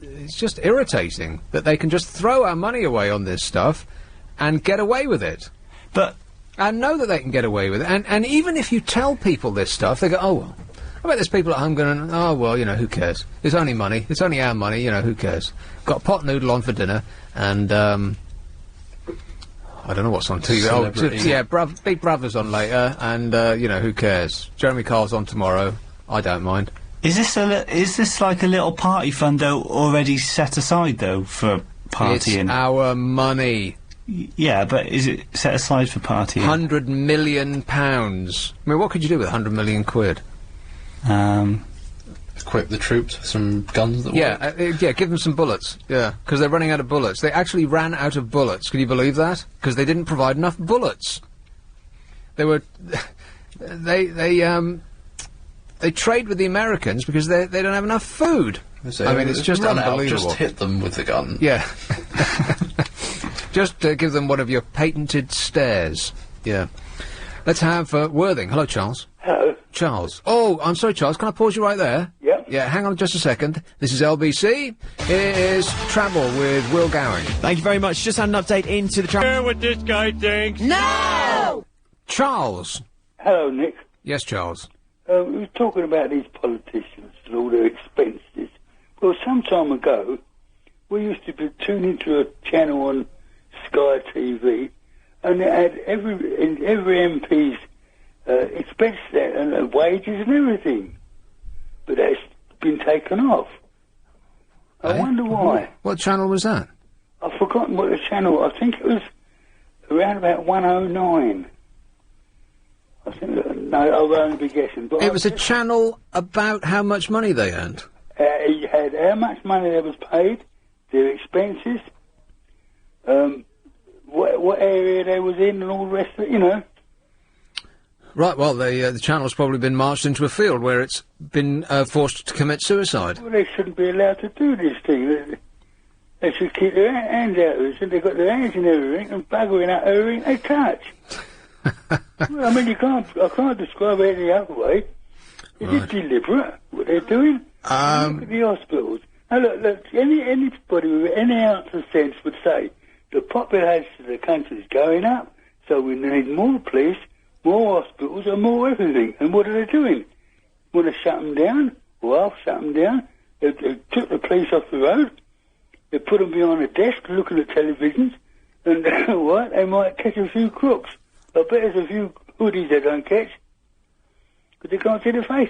it's just irritating that they can just throw our money away on this stuff and get away with it. But and know that they can get away with it. And even if you tell people this stuff, they go, oh, well, I bet there's people at home going, oh, well, you know, who cares? It's only money. It's only our money, you know, who cares? Got pot noodle on for dinner, and, I don't know what's on TV. Big Brother's on later, and, you know, who cares? Jeremy Carl's on tomorrow. I don't mind. Is this like a little party fund, though, already set aside, though, for partying? It's our money. Yeah, but is it set aside for partying? £100 million. I mean, what could you do with 100 million quid? Equip the troops with some guns that work. Yeah, give them some bullets. Yeah, because they're running out of bullets. They actually ran out of bullets. Can you believe that? Because they didn't provide enough bullets. They were... They trade with the Americans because they don't have enough food. I mean, it's just unbelievable. Just hit them with the gun. Yeah. Just give them one of your patented stares. Yeah. Let's have Worthing. Hello, Charles. Hello. Charles. Oh, I'm sorry, Charles. Can I pause you right there? Yep. Yeah, hang on just a second. This is LBC. Here is Travel with Will Gowing. Thank you very much. Just had an update into the travel. Hear what this guy thinks. No! Charles. Hello, Nick. Yes, Charles. We were talking about these politicians and all their expenses. Well, some time ago, we used to be tuned into a channel on Sky TV, and it had every MP's expense there, and wages and everything. But that's been taken off. I wonder why. What channel was that? I've forgotten what the channel. I think it was around about 109. I think, no, I'll only be guessing. But it was a channel about how much money they earned. It had how much money they was paid, their expenses, what area they was in, and all the rest of it, you know. Right, well, the channel's probably been marched into a field where it's been forced to commit suicide. Well, they shouldn't be allowed to do this thing. They should keep their hands out of it. So they've got their hands in everything and buggering out everything they touch. Well, I mean, I can't describe it any other way. Is it deliberate, what they're doing? Look at the hospitals. Now, look, anybody with any ounce of sense would say the population of the country is going up, so we need more police, more hospitals, and more everything. And what are they doing? Want to shut them down? Well, shut them down. They took the police off the road. They put them behind a desk looking at televisions, and what? They might catch a few crooks. I bet there's a few hoodies they don't catch, because they can't see the face.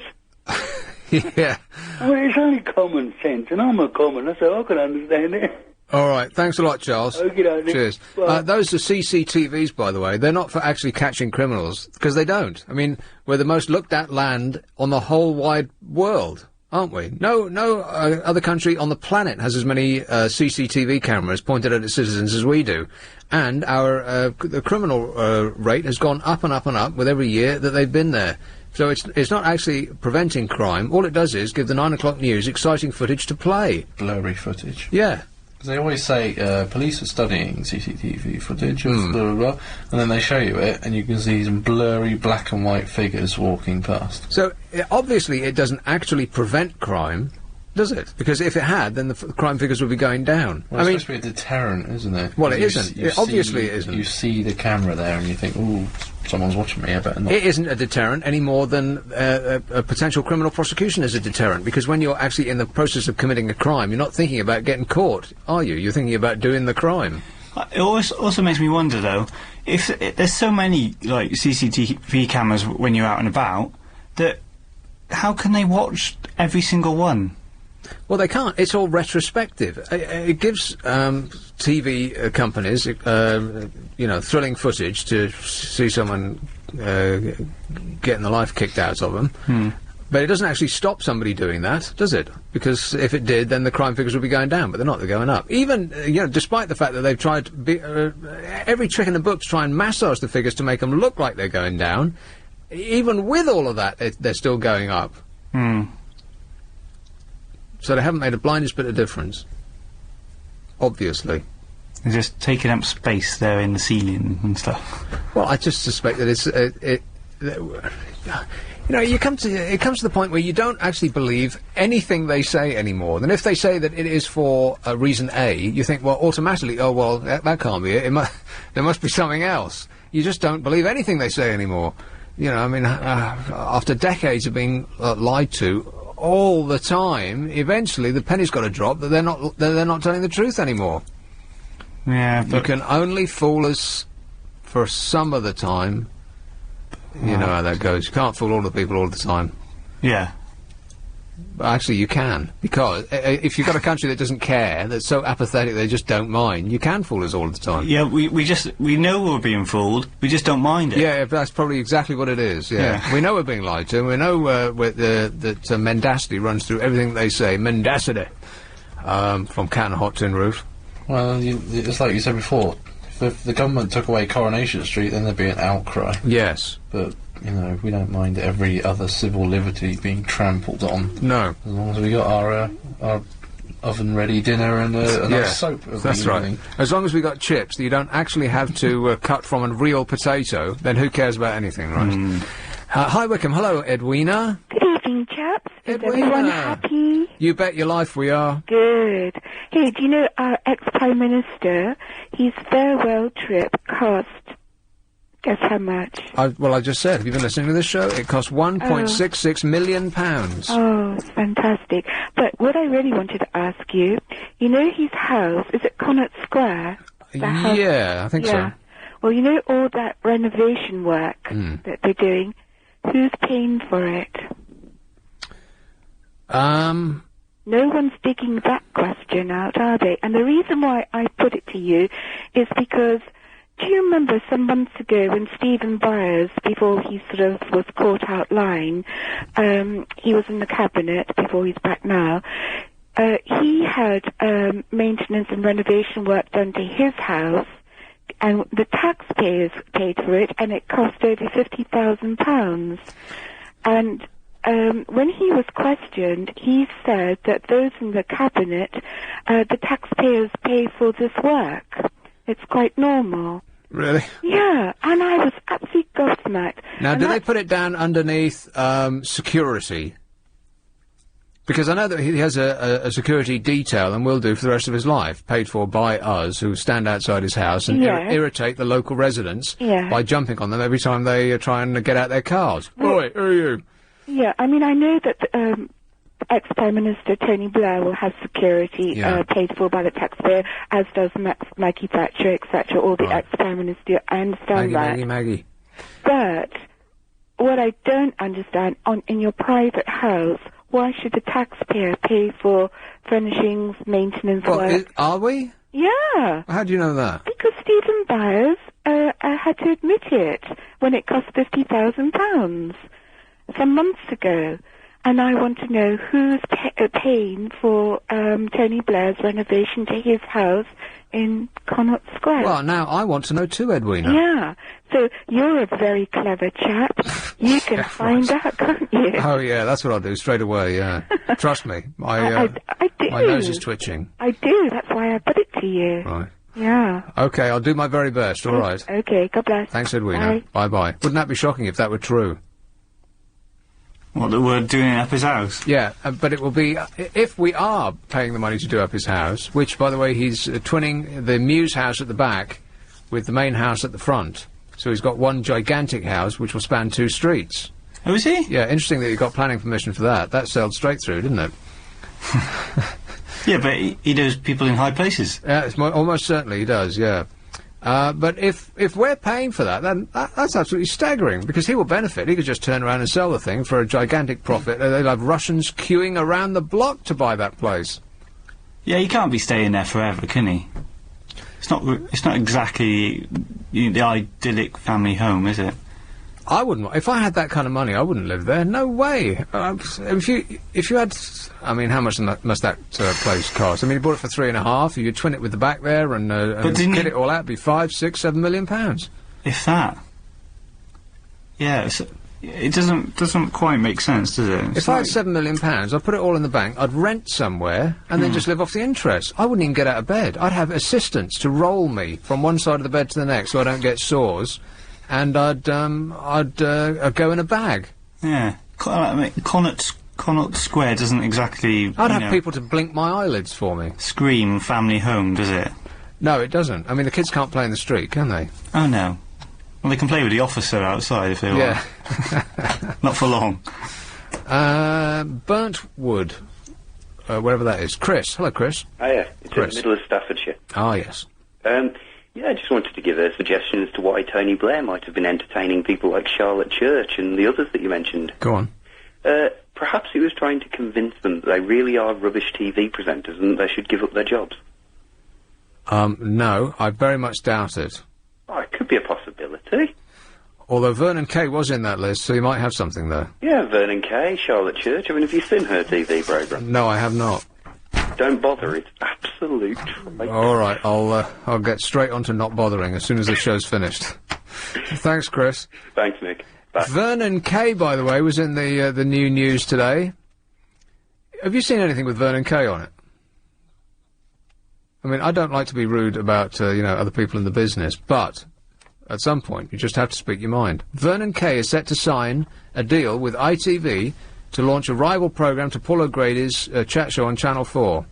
Yeah. I mean, it's only common sense, and I'm a commoner, so I can understand it. All right, thanks a lot, Charles. Okey-dokey. Cheers. Bye. Those are CCTVs, by the way. They're not for actually catching criminals, because they don't. I mean, we're the most looked-at land on the whole wide world, aren't we? No other country on the planet has as many CCTV cameras pointed at its citizens as we do. And our the criminal rate has gone up and up and up with every year that they've been there. So it's not actually preventing crime. All it does is give the 9 o'clock news exciting footage to play. Blurry footage. Yeah. Because they always say police are studying CCTV footage of blah, blah, blah, and then they show you it, and you can see some blurry black and white figures walking past. So, obviously, it doesn't actually prevent crime, does it? Because if it had, then the crime figures would be going down. Well, it's supposed to be a deterrent, isn't it? Well, it isn't. Obviously it isn't. You see the camera there, and you think, ooh, someone's watching me, I better not. It isn't a deterrent any more than a potential criminal prosecution is a deterrent, because when you're actually in the process of committing a crime, you're not thinking about getting caught, are you? You're thinking about doing the crime. It also makes me wonder, though, if there's so many, like, CCTV cameras when you're out and about, that how can they watch every single one? Well, they can't. It's all retrospective. It gives TV companies, thrilling footage to see someone getting the life kicked out of them. But it doesn't actually stop somebody doing that, does it? Because if it did, then the crime figures would be going down. But they're not. They're going up. Even, despite the fact that they've tried every trick in the book to try and massage the figures to make them look like they're going down, even with all of that, they're still going up. So they haven't made a blindest bit of difference. Obviously. They're just taking up space there in the ceiling and stuff. Well, I just suspect that it comes to the point where you don't actually believe anything they say anymore. And if they say that it is for reason A, you think, well, automatically, that can't be it. There must be something else. you just don't believe anything they say anymore. You know, I mean, after decades of being lied to all the time, eventually the penny's got to drop that they're not telling the truth anymore. Yeah, but you can only fool us for some of the time. You know how that goes. You can't fool all the people all the time. Yeah. But actually, you can, because if you've got a country that doesn't care, that's so apathetic they just don't mind, you can fool us all the time. Yeah, we know we're being fooled, we just don't mind it. Yeah, that's probably exactly what it is, yeah. We know we're being lied to, and we know that mendacity runs through everything they say. Mendacity. From Cat and Hot Tin Roof. Well, it's like you said before, if the government took away Coronation Street, then there'd be an outcry. Yes. But, you know, we don't mind every other civil liberty being trampled on. No. As long as we got our oven-ready dinner and our soap. That's right. As long as we got chips that you don't actually have to cut from a real potato, then who cares about anything, right? Hi, Wickham. Hello, Edwina. Good evening, chaps. Is everyone happy? You bet your life we are. Good. Hey, do you know our ex-Prime Minister, his farewell trip cost, guess how much? Well, I just said, have you been listening to this show? It cost £1.66 million. Oh, it's fantastic. But what I really wanted to ask you, you know his house, is it Connaught Square? Yeah, I think so. Well, you know all that renovation work that they're doing? Who's paying for it? No one's digging that question out, are they? And the reason why I put it to you is because, do you remember some months ago when Stephen Byers, before he sort of was caught out lying, he was in the cabinet, before he's back now, he had maintenance and renovation work done to his house, and the taxpayers paid for it, and it cost over £50,000. And when he was questioned, he said that those in the cabinet, the taxpayers pay for this work. It's quite normal. Really? Yeah, and I was absolutely gobsmacked. Now, do they put it down underneath security? Because I know that he has a security detail, and will do for the rest of his life, paid for by us, who stand outside his house and irritate the local residents by jumping on them every time they try and get out their cars. Oi, who are you? Yeah, I mean, I know that ex-Prime Minister Tony Blair will have security paid for by the taxpayer, as does Maggie Thatcher, etc., all the ex-Prime Minister. I understand that. Maggie. But what I don't understand, in your private house, why should the taxpayer pay for furnishings, maintenance work? Are we? Yeah. How do you know that? Because Stephen Byers had to admit it when it cost £50,000 some months ago. And I want to know who's paying for Tony Blair's renovation to his house in Connaught Square. Well, now I want to know too, Edwina. Yeah. So you're a very clever chap. You can find out, can't you? Oh, yeah, that's what I'll do straight away, yeah. Trust me. I do. My nose is twitching. I do. That's why I put it to you. Right. Yeah. Okay, I'll do my very best, all right. Okay, God bless. Thanks, Edwina. Bye-bye. Wouldn't that be shocking if that were true? What, that we're doing up his house? Yeah, but it will be, if we are paying the money to do up his house, which, by the way, he's twinning the Muse house at the back with the main house at the front. So he's got one gigantic house which will span 2 streets. Oh, is he? Yeah, interesting that he got planning permission for that. That sailed straight through, didn't it? Yeah, but he does people in high places. Yeah, almost certainly he does, yeah. But if we're paying for that, then that's absolutely staggering, because he will benefit. He could just turn around and sell the thing for a gigantic profit. They'll have Russians queuing around the block to buy that place. Yeah, he can't be staying there forever, can he? It's not exactly the idyllic family home, is it? I wouldn't. If I had that kind of money, I wouldn't live there. No way. If you had, I mean, how much must that place cost? I mean, you bought it for £3.5. You'd twin it with the back there and get it all out. It'd be £5, £6, £7 million. If that. Yeah, it doesn't quite make sense, does it? If I had £7 million, I'd put it all in the bank. I'd rent somewhere and then just live off the interest. I wouldn't even get out of bed. I'd have assistants to roll me from one side of the bed to the next so I don't get sores. And I'd go in a bag. Yeah. I mean, Connaught Square doesn't exactly... I'd have people to blink my eyelids for me. Scream family home, does it? No, it doesn't. I mean, the kids can't play in the street, can they? Oh, no. Well, they can play with the officer outside if they want. Not for long. Burnt wood. Wherever that is. Chris. Hello, Chris. Hiya. It's in the middle of Staffordshire. Ah, yes. Yeah, I just wanted to give a suggestion as to why Tony Blair might have been entertaining people like Charlotte Church and the others that you mentioned. Go on. Perhaps he was trying to convince them that they really are rubbish TV presenters and they should give up their jobs. No, I very much doubt it. Oh, it could be a possibility. Although Vernon Kay was in that list, so you might have something there. Yeah, Vernon Kay, Charlotte Church. I mean, have you seen her TV programme? No, I have not. Don't bother, it's absolute tripe. All right, I'll get straight on to not bothering as soon as the show's finished. Thanks, Chris. Thanks, Nick. Bye. Vernon Kay, by the way, was in the new news today. Have you seen anything with Vernon Kay on it? I mean, I don't like to be rude about, other people in the business, but at some point you just have to speak your mind. Vernon Kay is set to sign a deal with ITV to launch a rival programme to Paul O'Grady's chat show on Channel 4.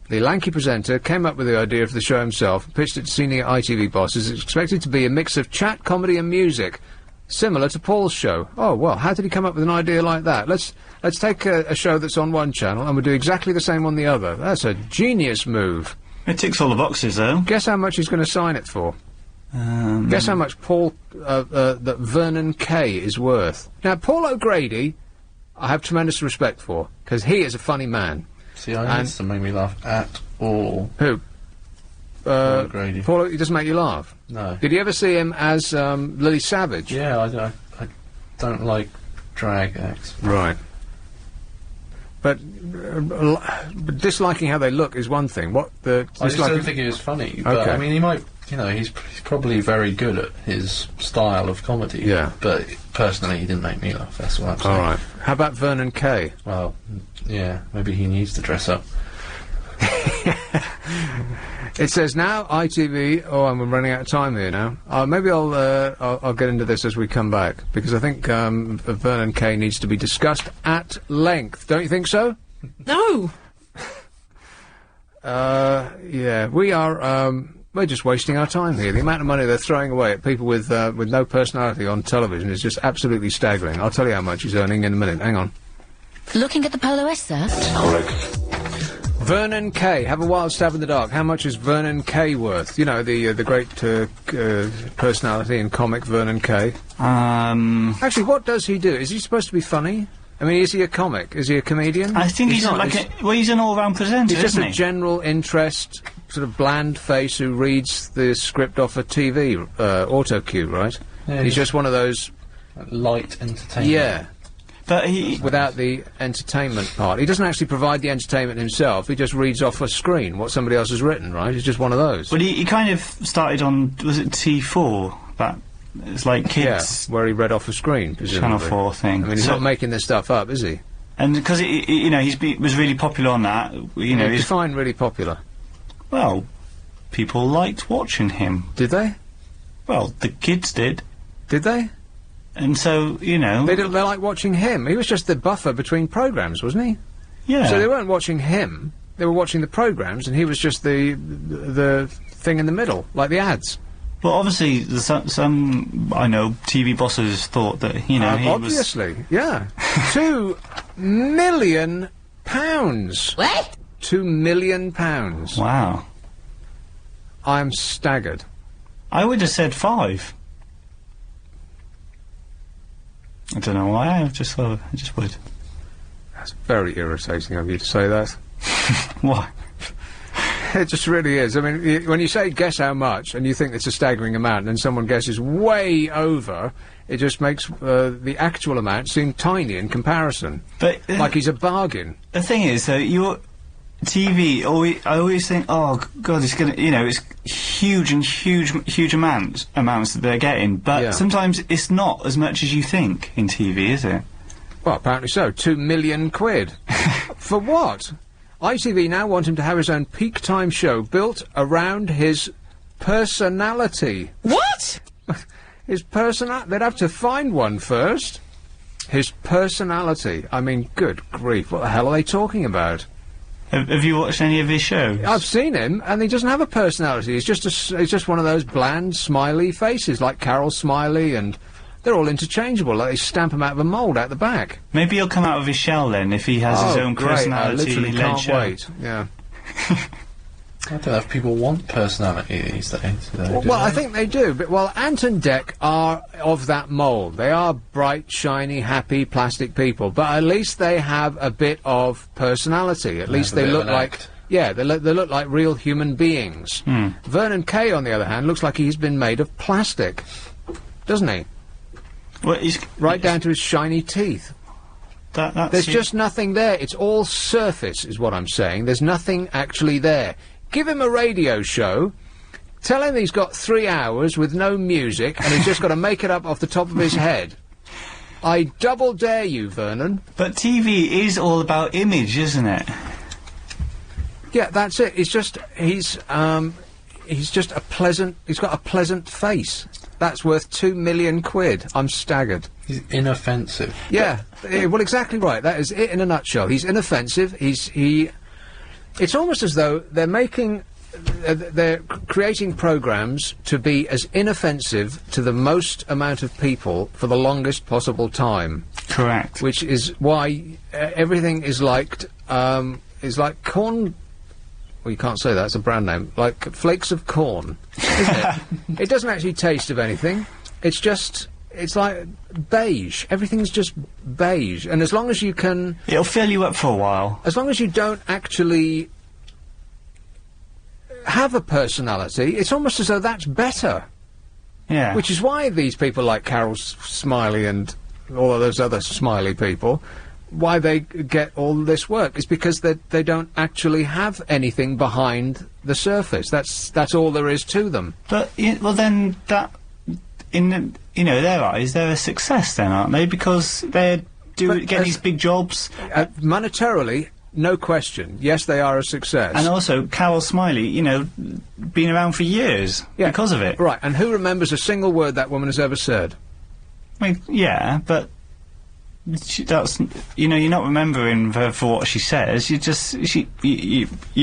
The lanky presenter came up with the idea for the show himself, pitched it to senior ITV bosses. It's expected to be a mix of chat, comedy and music, similar to Paul's show. Oh, well, how did he come up with an idea like that? Let's take a show that's on one channel and we'll do exactly the same on the other. That's a genius move. It ticks all the boxes, though. Guess how much he's going to sign it for? Guess how much that Vernon Kay is worth? Now, Paul O'Grady, I have tremendous respect for, because he is a funny man. See, I used to make me laugh at all. Who? Paul O'Grady. Paul, he doesn't make you laugh? No. Did you ever see him as Lily Savage? Yeah, I don't like drag acts. Right. But disliking how they look is one thing. I just don't think he was funny. But, okay. I mean, he might... he's probably very good at his style of comedy. Yeah. But personally, he didn't make me laugh. That's what I'm saying. All right. How about Vernon Kay? Well, yeah, maybe he needs to dress up. It says now ITV. Oh, I'm running out of time here now. Maybe I'll get into this as we come back because I think Vernon Kay needs to be discussed at length. Don't you think so? No. Yeah, we are. We're just wasting our time here. The amount of money they're throwing away at people with no personality on television is just absolutely staggering. I'll tell you how much he's earning in a minute. Hang on. Looking at the Polo S, sir? Correct. Vernon Kay, have a wild stab in the dark. How much is Vernon Kay worth? You know, the great personality and comic Vernon Kay. Actually, what does he do? Is he supposed to be funny? I mean, is he a comic? Is he a comedian? I think he's not, he's an all-round presenter, he's just isn't a general interest, sort of bland face who reads the script off a TV auto cue, right? Yeah, he's just one of those light entertainment. Yeah. But he... Without the entertainment part. He doesn't actually provide the entertainment himself, he just reads off a screen what somebody else has written, right? He's just one of those. But he kind of started on, was it T4? It's like kids... Yeah, where he read off a screen, presumably. Channel 4 thing. I mean, he's not making this stuff up, is he? And because, he was really popular on that, he's... Define really popular. Well, people liked watching him. Did they? Well, the kids did. Did they? And so, They like watching him. He was just the buffer between programmes, wasn't he? Yeah. So they weren't watching him, they were watching the programmes, and he was just the thing in the middle, like the ads. Well, obviously, some I know, TV bosses thought that, he obviously, was... yeah. £2 million! What? £2 million. Wow. I'm staggered. I would have said 5. I don't know why, I just would. That's very irritating of you to say that. Why? It just really is. I mean, when you say guess how much, and you think it's a staggering amount, and someone guesses way over, it just makes the actual amount seem tiny in comparison. But like he's a bargain. The thing is, your TV, I always think, oh God, it's gonna, it's huge and huge amounts that they're getting. But sometimes it's not as much as you think in TV, is it? Well, apparently so. £2 million. For what? ITV now want him to have his own peak time show built around his personality. What? His personality. They'd have to find one first. His personality. I mean, good grief, what the hell are they talking about? Have you watched any of his shows? I've seen him, and he doesn't have a personality. He's just one of those bland, smiley faces, like Carol Smiley, and they're all interchangeable. Like they stamp him out of a mould out the back. Maybe he'll come out of his shell then, if he has his own great. personality. I literally can't wait. Yeah. I don't know if people want personality these days. Well, I think they do. But, well, Ant and Dec are of that mould. They are bright, shiny, happy, plastic people. But at least they have a bit of personality. At least they look like... Yeah, they look like real human beings. Vernon Kay, on the other hand, looks like he's been made of plastic. Doesn't he? Well, right down to his shiny teeth. There's just nothing there. It's all surface, is what I'm saying. There's nothing actually there. Give him a radio show, tell him he's got 3 hours with no music, and he's just got to make it up off the top of his head. I double dare you, Vernon. But TV is all about image, isn't it? Yeah, that's it. He's just he's just a pleasant. He's got a pleasant face. That's worth £2 million. I'm staggered. He's inoffensive. Yeah, well, exactly right. That is it in a nutshell. He's inoffensive. It's almost as though they're making, they're creating programs to be as inoffensive to the most amount of people for the longest possible time. Correct. Which is why everything is like corn. Well, you can't say that. It's a brand name. Like flakes of corn, isn't it? It doesn't actually taste of anything. It's just. It's like beige. Everything's just beige. And as long as you can... It'll fill you up for a while. As long as you don't actually have a personality, it's almost as though that's better. Yeah. Which is why these people like Carol Smiley and all of those other smiley people, why they get all this work, is because they don't actually have anything behind the surface. That's all there is to them. But, well then, that... In their eyes, they're a success then, aren't they? Because they're getting these big jobs. Monetarily, no question. Yes, they are a success. And also, Carol Smiley, been around for years because of it. Right, and who remembers a single word that woman has ever said? I mean, yeah, but... that's you're not remembering her for what she says. You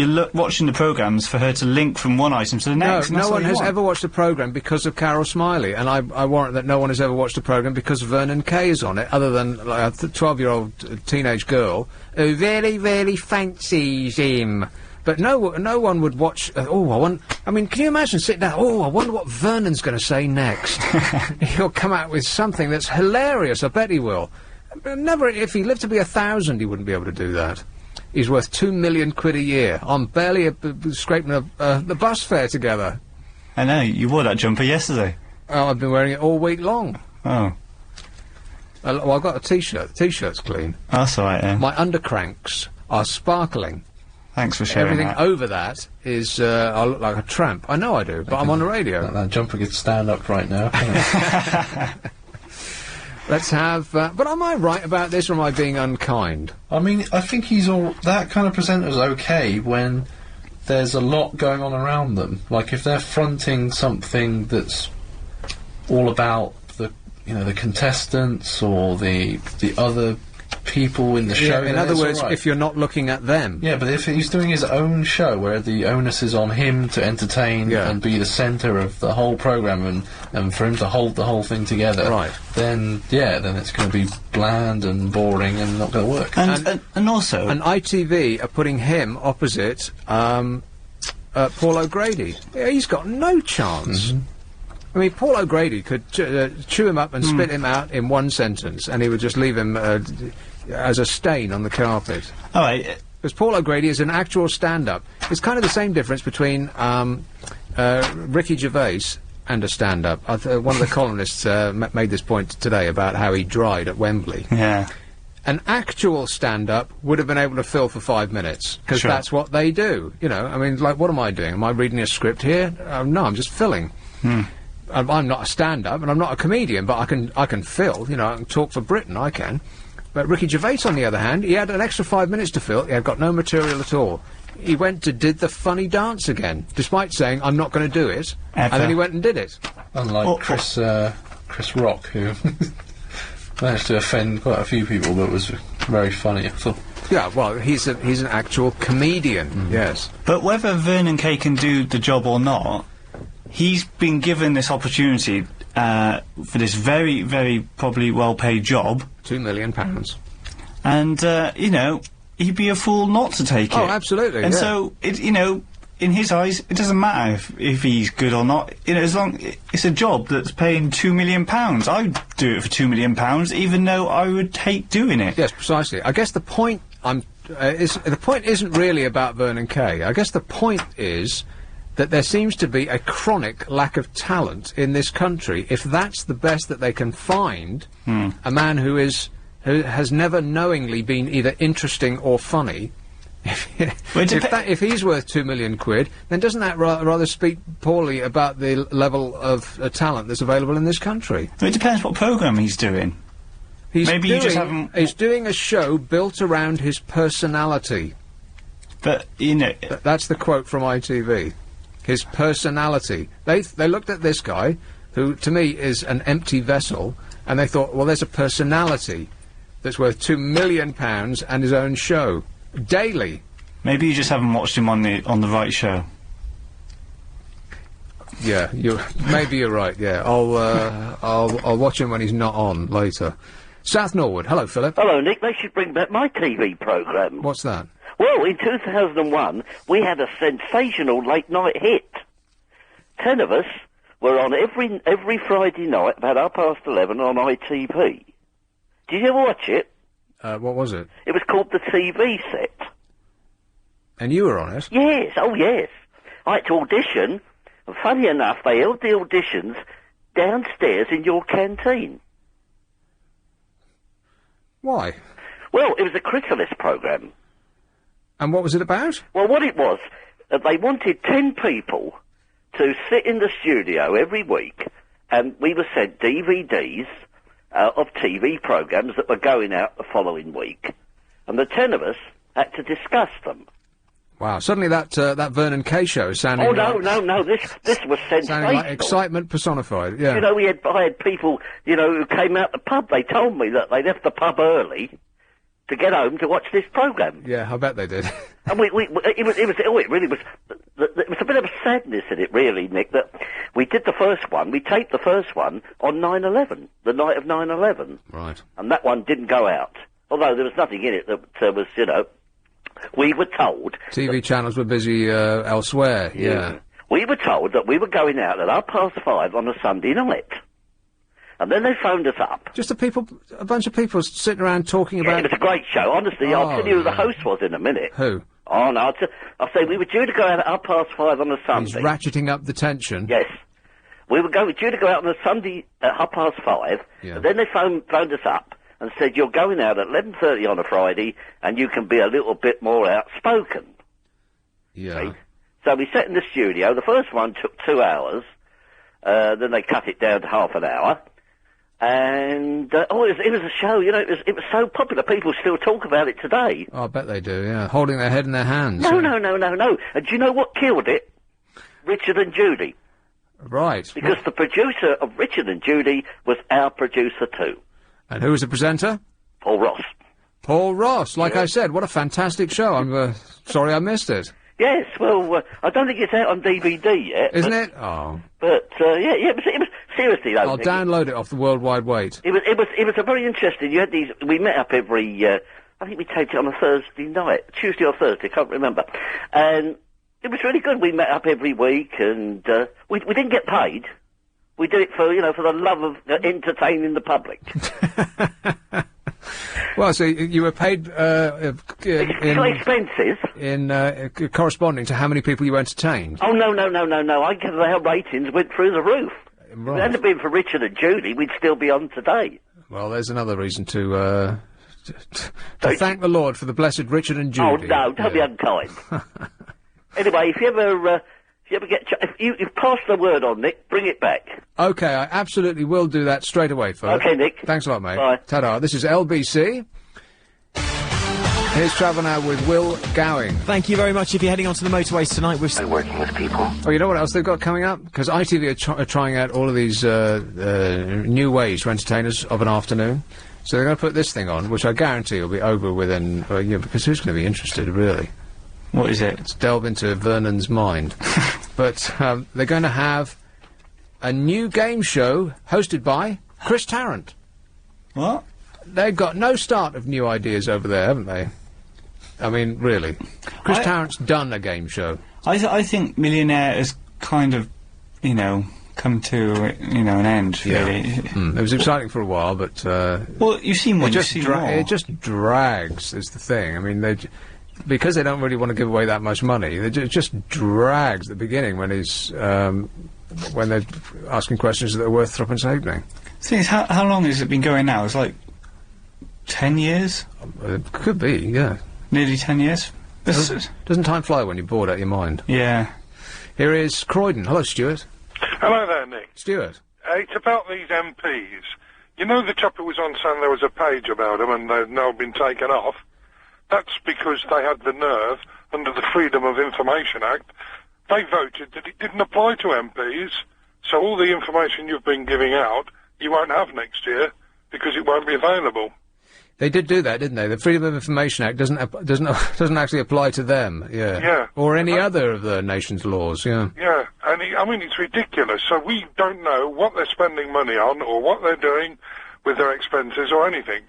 look watching the programmes for her to link from one item to the next. No one has ever watched a programme because of Carol Smiley, and I warrant that no one has ever watched a programme because Vernon Kay is on it, other than like, a 12-year-old teenage girl who really, really fancies him. But no one would watch. I mean, can you imagine sitting down? Oh, I wonder what Vernon's going to say next. He'll come out with something that's hilarious. I bet he will. Never, if he lived to be 1,000, he wouldn't be able to do that. He's worth £2 million a year. I'm barely scraping the bus fare together. I know, you wore that jumper yesterday. Oh, I've been wearing it all week long. Oh. Well, I've got a T-shirt. The T-shirt's clean. That's all right, then. My undercranks are sparkling. Thanks for sharing Everything that. over that is, I look like a tramp. I know I do, but I'm on the radio. That jumper could stand up right now, can't it? Let's have... but am I right about this, or am I being unkind? I mean, I think that kind of presenter's okay when there's a lot going on around them. Like, if they're fronting something that's all about the contestants or the other people in the show. In other words, if you're not looking at them. Yeah, but if he's doing his own show where the onus is on him to entertain and be the centre of the whole programme and for him to hold the whole thing together, then it's going to be bland and boring and not going to work. And also... And ITV are putting him opposite Paul O'Grady. Yeah, he's got no chance. Mm-hmm. I mean, Paul O'Grady could chew him up and spit him out in one sentence, and he would just leave him as a stain on the carpet. All right. Because Paul O'Grady is an actual stand-up. It's kind of the same difference between Ricky Gervais and a stand-up. One of the columnists made this point today about how he dried at Wembley. Yeah. An actual stand-up would have been able to fill for 5 minutes, because that's what they do. I mean, like, what am I doing? Am I reading a script here? No, I'm just filling. I'm not a stand-up, and I'm not a comedian, but I can fill, I can talk for Britain, I can. But Ricky Gervais, on the other hand, he had an extra 5 minutes to fill. He had got no material at all. He did the funny dance again, despite saying, I'm not going to do it, and then he went and did it. Unlike Chris Rock, who managed to offend quite a few people, but was very funny, I thought. Yeah, well, he's an actual comedian, yes. But whether Vernon Kay can do the job or not, he's been given this opportunity for this very, very probably well-paid job. £2 million. And, you know, he'd be a fool not to take it. Oh, absolutely, And yeah. so, you know, in his eyes, it doesn't matter if he's good or not. You know, as long it's a job that's paying £2 million. I'd do it for £2 million, even though I would hate doing it. Yes, precisely. I guess the point the point isn't really about Vernon Kay. I guess the point is that there seems to be a chronic lack of talent in this country. If that's the best that they can find, a man who has never knowingly been either interesting or funny. If he's worth £2 million, then doesn't that rather speak poorly about the level of talent that's available in this country? Well, it depends what programme he's doing. Maybe you just haven't... He's doing a show built around his personality. But, you know... That's the quote from ITV. His personality. They looked at this guy, who, to me, is an empty vessel, and they thought, well, there's a personality that's worth £2 million and his own show. Daily. Maybe you just haven't watched him on the right show. Yeah, maybe you're right. Yeah, I'll watch him when he's not on later. South Norwood. Hello, Philip. Hello, Nick. They should bring back my TV programme. What's that? Well, in 2001, we had a sensational late-night hit. 10 of us were on every Friday night about 11:30 on ITV. Did you ever watch it? What was it? It was called The TV Set. And you were on it? Yes, oh yes. I had to audition, and funny enough, they held the auditions downstairs in your canteen. Why? Well, it was a Chrysalis programme. And what was it about? Well, what it was, they wanted 10 people to sit in the studio every week, and we were sent DVDs of TV programmes that were going out the following week. And the 10 of us had to discuss them. Wow, suddenly that Vernon Kay show is sounding no, this was sensational. Sounding like excitement personified, yeah. You know, I had people, you know, who came out the pub. They told me that they left the pub early to get home to watch this programme. Yeah, I bet they did. And it really was, it was a bit of a sadness in it, really, Nick, that we did the first one, we taped the first one on 9/11, the night of 9/11. Right. And that one didn't go out. Although there was nothing in it that was, you know, we were told... TV channels were busy elsewhere, yeah. We were told that we were going out at 5:30 on a Sunday night. And then they phoned us up. Just a bunch of people sitting around talking about... It was a great show, honestly. I'll tell you who the host was in a minute. Who? Oh, no, I'll say we were due to go out at 5:30 on a Sunday. He's ratcheting up the tension. Yes. We were due to go out on a Sunday at 5:30, and then they phoned us up and said, you're going out at 11:30 on a Friday, and you can be a little bit more outspoken. Yeah. Right? So we sat in the studio. The first one took 2 hours. Then they cut it down to half an hour. And, it was a show, you know, it was so popular, people still talk about it today. Oh, I bet they do, yeah. Holding their head in their hands. No. And do you know what killed it? Richard and Judy. Right. Because the producer of Richard and Judy was our producer too. And who was the presenter? Paul Ross. Paul Ross, like I said, what a fantastic show. I'm sorry I missed it. Yes, well, I don't think it's out on DVD yet. Isn't it? Oh. But, it was seriously though. I'll download it off the World Wide Wait. It was a very interesting, you had these, we met up every, I think we taped it on a Thursday night, Tuesday or Thursday, can't remember. And it was really good, we met up every week, and, we didn't get paid. We did it for, you know, for the love of entertaining the public. Well, so you were paid expenses in corresponding to how many people you entertained. Oh no! Our ratings went through the roof. Right. If it hadn't been for Richard and Judy, we'd still be on today. Well, there's another reason to thank the Lord for the blessed Richard and Judy. Oh no! Don't be unkind. Anyway, if you ever get, if you've passed the word on, Nick, bring it back. Okay, I absolutely will do that straight away, Philip. Okay, Nick. Thanks a lot, mate. Bye. Ta-da. This is LBC. Here's Travel Now with Will Gowing. Thank you very much. If you're heading onto the motorways tonight, we're still working with people. Oh, you know what else they've got coming up? Because ITV are trying out all of these new ways to entertain us of an afternoon. So they're going to put this thing on, which I guarantee will be over within a year, because who's going to be interested, really? What is it? Let's delve into Vernon's mind. But they're going to have a new game show hosted by Chris Tarrant. What? They've got no start of new ideas over there, haven't they? I mean, really. Chris Tarrant's done a game show. I think Millionaire has kind of, you know, come to, you know, an end, really. It was exciting for a while, but... well, you've seen one, you've seen more. It just drags, is the thing. I mean, because they don't really want to give away that much money, it just drags at the beginning when he's... when they're asking questions that are worth threepence halfpenny. The thing is, how long has it been going now? It's like 10 years? It could be, yeah. Nearly 10 years? Doesn't time fly when you're bored out of your mind? Yeah. Here is Croydon. Hello, Stuart. Hello there, Nick. Stuart. It's about these MPs. You know the chap who was on saying there was a page about them and they've now been taken off? That's because they had the nerve, under the Freedom of Information Act, they voted that it didn't apply to MPs, so all the information you've been giving out, you won't have next year, because it won't be available. They did do that, didn't they? The Freedom of Information Act doesn't actually apply to them, Yeah. Or any other of the nation's laws, yeah. Yeah, and I mean, it's ridiculous. So we don't know what they're spending money on, or what they're doing with their expenses, or anything.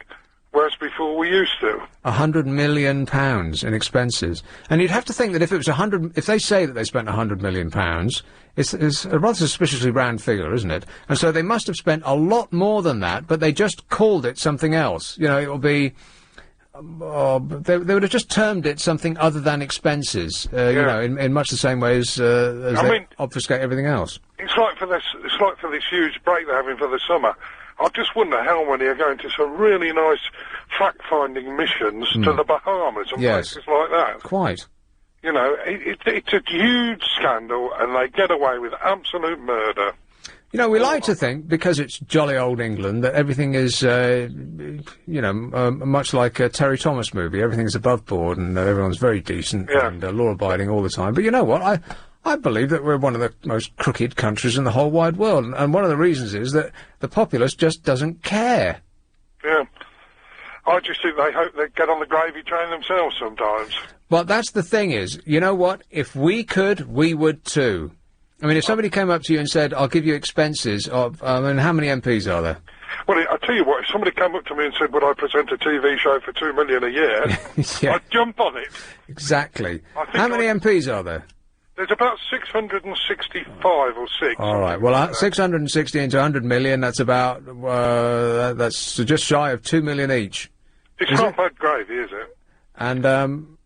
Whereas before we used to. £100 million in expenses. And you'd have to think that if it was if they say that they spent £100 million, it's a rather suspiciously round figure, isn't it? And so they must have spent a lot more than that, but they just called it something else. You know, it will be... they would have just termed it something other than expenses, you know, in much the same way as they obfuscate everything else. It's like for this huge break they're having for the summer. I just wonder how many are going to some really nice fact-finding missions to the Bahamas and places like that. Quite. You know, it's a huge scandal, and they get away with absolute murder. You know, we like to think, because it's jolly old England, that everything is, you know, much like a Terry Thomas movie. Everything's above board, and everyone's very decent and law-abiding all the time. But you know what? I believe that we're one of the most crooked countries in the whole wide world, and one of the reasons is that the populace just doesn't care. Yeah. I just think they hope they get on the gravy train themselves sometimes. Well, that's the thing is, you know what? If we could, we would too. I mean, if somebody came up to you and said, I'll give you expenses of, how many MPs are there? Well, I tell you what, if somebody came up to me and said, would I present a TV show for $2 million a year, I'd jump on it. Exactly. How many MPs are there? There's about 665 or 6. All right. Well, 660 into 100 million, that's about, that's just shy of 2 million each. It's not bad gravy, is it? And,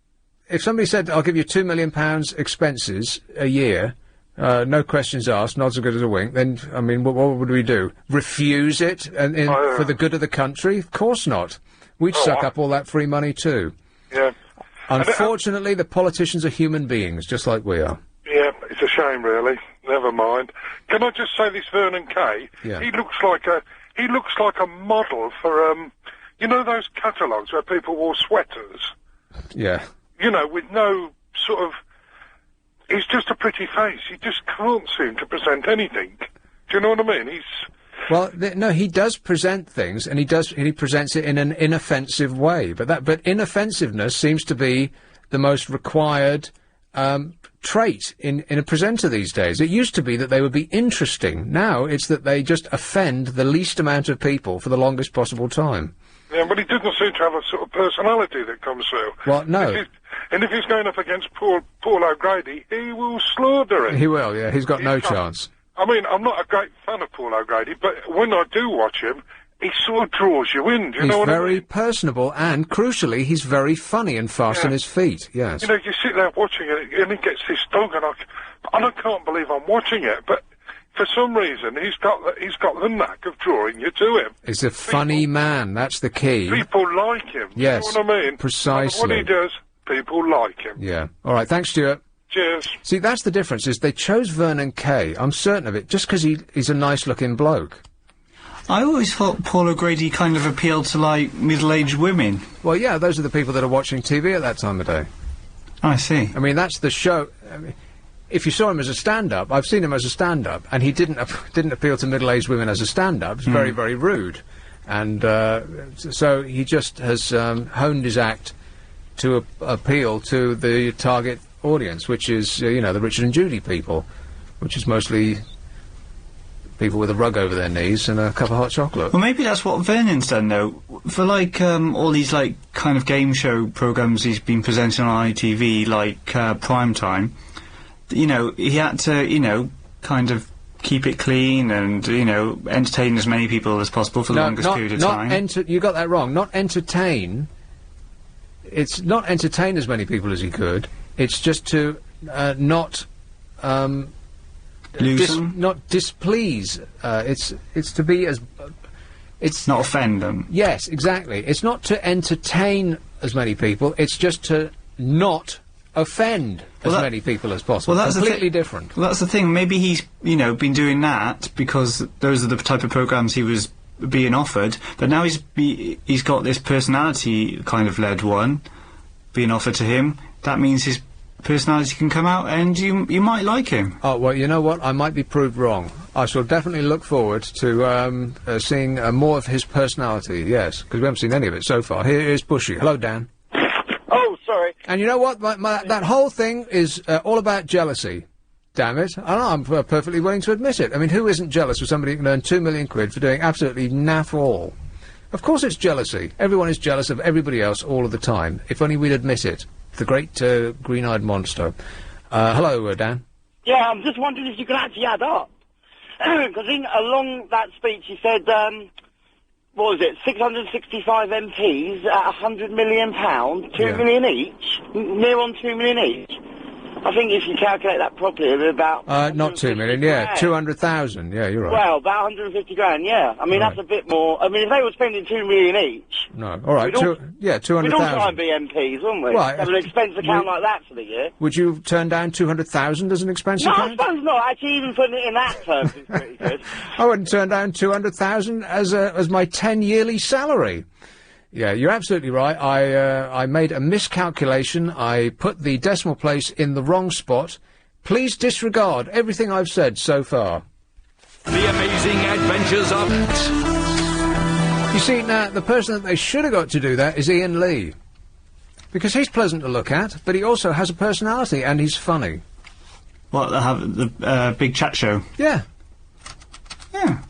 if somebody said, I'll give you £2 million expenses a year, no questions asked, not so good as a wink, then, I mean, what would we do? Refuse it for the good of the country? Of course not. We'd suck up all that free money too. Yeah. Unfortunately, the politicians are human beings, just like we are. Yeah, it's a shame, really. Never mind. Can I just say this Vernon Kay? Yeah. He looks like a model for, you know those catalogues where people wore sweaters? Yeah. You know, with no sort of... He's just a pretty face. He just can't seem to present anything. Do you know what I mean? Well, no, he does present things, and he presents it in an inoffensive way. But inoffensiveness seems to be the most required trait in a presenter these days. It used to be that they would be interesting. Now it's that they just offend the least amount of people for the longest possible time. Yeah, but he doesn't seem to have a sort of personality that comes through. Well, no. And if he's going up against Paul O'Grady, he will slaughter him. He will, yeah. He's got no chance. I mean, I'm not a great fan of Paul O'Grady, but when I do watch him, he sort of draws you in, do you know what I mean? He's very personable, and, crucially, he's very funny and fast on his feet, yes. You know, you sit there watching it, and he gets this dog, and I can't believe I'm watching it, but for some reason, he's got the knack of drawing you to him. He's a funny man, that's the key. People like him, yes, you know what I mean? Precisely. And what he does, people like him. Yeah. All right, thanks, Stuart. Cheers. See, that's the difference, is they chose Vernon Kay, I'm certain of it, just because he's a nice-looking bloke. I always thought Paul O'Grady kind of appealed to, like, middle-aged women. Well, yeah, those are the people that are watching TV at that time of day. I see. I mean, that's the show. I mean, if you saw him as a stand-up, I've seen him as a stand-up, and he didn't appeal to middle-aged women as a stand-up. It's very, very rude. And so he just has honed his act to appeal to the target audience, which is, you know, the Richard and Judy people, which is mostly people with a rug over their knees and a cup of hot chocolate. Well, maybe that's what Vernon's done, though. For, like, all these, like, kind of game show programmes he's been presenting on ITV, like, Prime Time, you know, he had to, you know, kind of keep it clean and, you know, entertain as many people as possible for the longest period of time. You got that wrong. Not entertain. It's not entertain as many people as he could. It's just to not not displease. It's to be as. It's not offend them. Yes, exactly. It's not to entertain as many people. It's just to not offend as many people as possible. Well, that's completely different. Well, that's the thing. Maybe he's, you know, been doing that because those are the type of programmes he was being offered. But now he's got this personality kind of led one being offered to him. That means his personality can come out, and you might like him. Oh well, you know what? I might be proved wrong. I shall definitely look forward to seeing more of his personality. Yes, because we haven't seen any of it so far. Here is Bushy. Hello, Dan. Oh, sorry. And you know what? That whole thing is all about jealousy. Damn it. I'm perfectly willing to admit it. I mean, who isn't jealous of somebody who can earn £2 million for doing absolutely naff all? Of course it's jealousy. Everyone is jealous of everybody else all of the time. If only we'd admit it. The great green-eyed monster. Hello, Dan. Yeah, I'm just wondering if you can actually add up. Because along that speech he said, what was it, 665 MPs at £100 million, £2 million each, near on 2 million each. I think if you calculate that properly, it'll be about... not 2 million, yeah, 200,000, yeah, you're right. Well, about 150 grand, yeah. I mean, that's a bit more... I mean, if they were spending 2 million each... No, all right, 200,000. We'd all try and be MPs, wouldn't we? Right. Have an expense account like that for the year. Would you turn down 200,000 as an expense account? No, I suppose not. Actually, even putting it in that terms is pretty good. I wouldn't turn down 200,000 as my 10 yearly salary. Yeah, you're absolutely right. I made a miscalculation. I put the decimal place in the wrong spot. Please disregard everything I've said so far. The Amazing Adventures of... You see, now, the person that they should have got to do that is Ian Lee. Because he's pleasant to look at, but he also has a personality, and he's funny. What, the big chat show? Yeah. Yeah.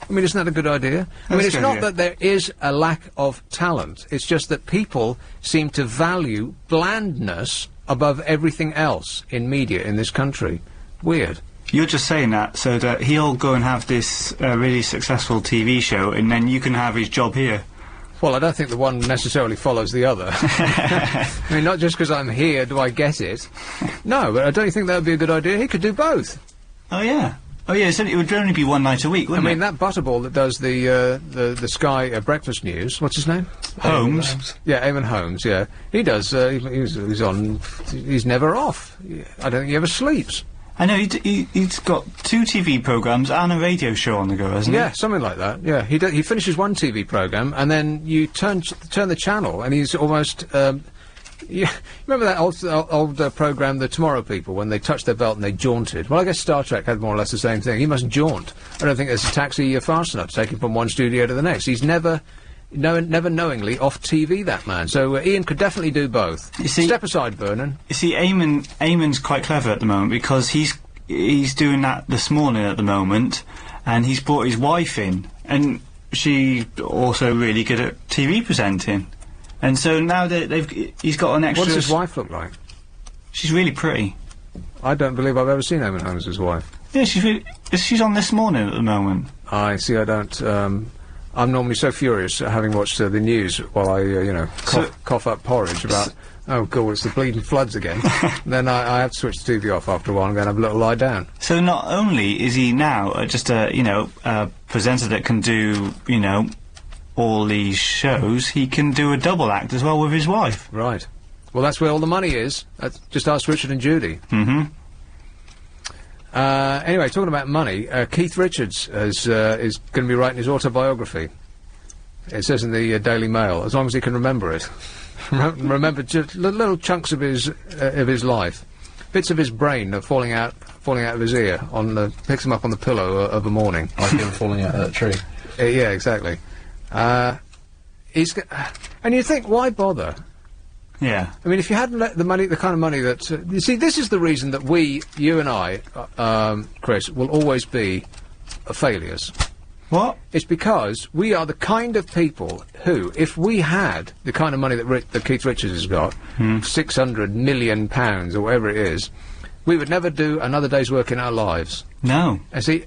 I mean, isn't that a good idea? I mean, it's not that there is a lack of talent. It's just that people seem to value blandness above everything else in media in this country. Weird. You're just saying that so that he'll go and have this really successful TV show, and then you can have his job here. Well, I don't think the one necessarily follows the other. I mean, not just because I'm here do I get it. No, but I don't think that would be a good idea. He could do both. Oh, yeah. Oh, yeah, so it would only be one night a week, wouldn't it? I mean, that butterball that does the Sky breakfast news, what's his name? Holmes. Yeah, Eamon Holmes, yeah. He does, he's on... He's never off. I don't think he ever sleeps. I know, he's got 2 TV programmes and a radio show on the go, hasn't he? Yeah, something like that, yeah. He finishes one TV programme, and then you turn the channel, and he's almost... Yeah, remember that old programme, The Tomorrow People, when they touched their belt and they jaunted? Well, I guess Star Trek had more or less the same thing. He must jaunt. I don't think there's a taxi fast enough to take him from one studio to the next. He's never knowingly off TV, that man. So Ian could definitely do both. You see, step aside, Vernon. You see, Eamon's quite clever at the moment because he's doing that this morning at the moment, and he's brought his wife in, and she's also really good at TV presenting. And so now he's got an extra... What does his wife look like? She's really pretty. I don't believe I've ever seen Eamon Holmes' wife. Yeah, she's on This Morning at the moment. I see, I don't... I'm normally so furious at having watched the news while I, cough up porridge about... Oh, God, it's the bleeding floods again. Then I have to switch the TV off after a while and go and have a little lie down. So not only is he now just a presenter that can do, all these shows, he can do a double act as well with his wife. Right. Well, that's where all the money is. Just ask Richard and Judy. Mm-hmm. Anyway, talking about money, Keith Richards is going to be writing his autobiography. It says in the Daily Mail, as long as he can remember it. Remember just little chunks of his life. Bits of his brain are falling out of his ear, picks him up on the pillow of a morning. Like him falling out of that tree. Yeah, exactly. And you think, why bother? Yeah. I mean, if you hadn't let the kind of money that... you see, this is the reason that you and I, Chris, will always be failures. What? It's because we are the kind of people who, if we had the kind of money that Keith Richards has got, £600 million or whatever it is, we would never do another day's work in our lives. No. And see,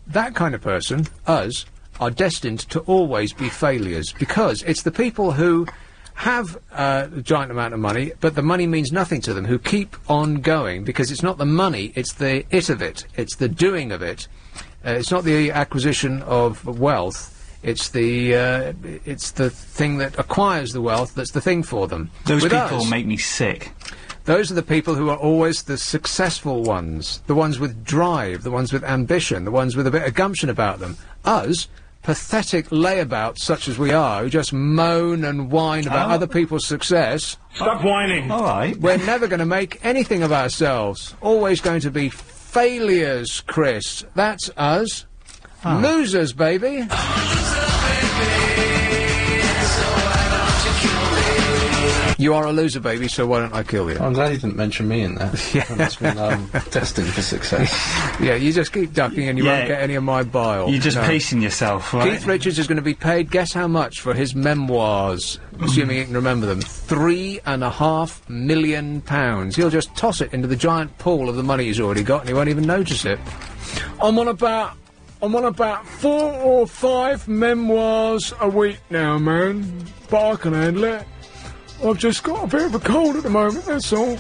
that kind of person, us, are destined to always be failures, because it's the people who have a giant amount of money, but the money means nothing to them, who keep on going, because it's not the money, it's the it of it, it's the doing of it. It's not the acquisition of wealth, it's the thing that acquires the wealth that's the thing for them. Those With people us, make me sick. Those are the people who are always the successful ones, the ones with drive, the ones with ambition, the ones with a bit of gumption about them. Us, pathetic layabouts such as we are, who just moan and whine about other people's success. Stop whining. All right. We're never going to make anything of ourselves. Always going to be failures, Chris. That's us. Losers, baby. You are a loser, baby, so why don't I kill you? I'm glad you didn't mention me in there. Yeah. That's been destined for success. Yeah, you just keep ducking and you won't get any of my bile. You're just pacing yourself, right? Keith Richards is going to be paid, guess how much, for his memoirs, assuming he can remember them. £3.5 million. He'll just toss it into the giant pool of the money he's already got and he won't even notice it. I'm on about 4 or 5 memoirs a week now, man. But I can handle it. I've just got a bit of a cold at the moment, that's all.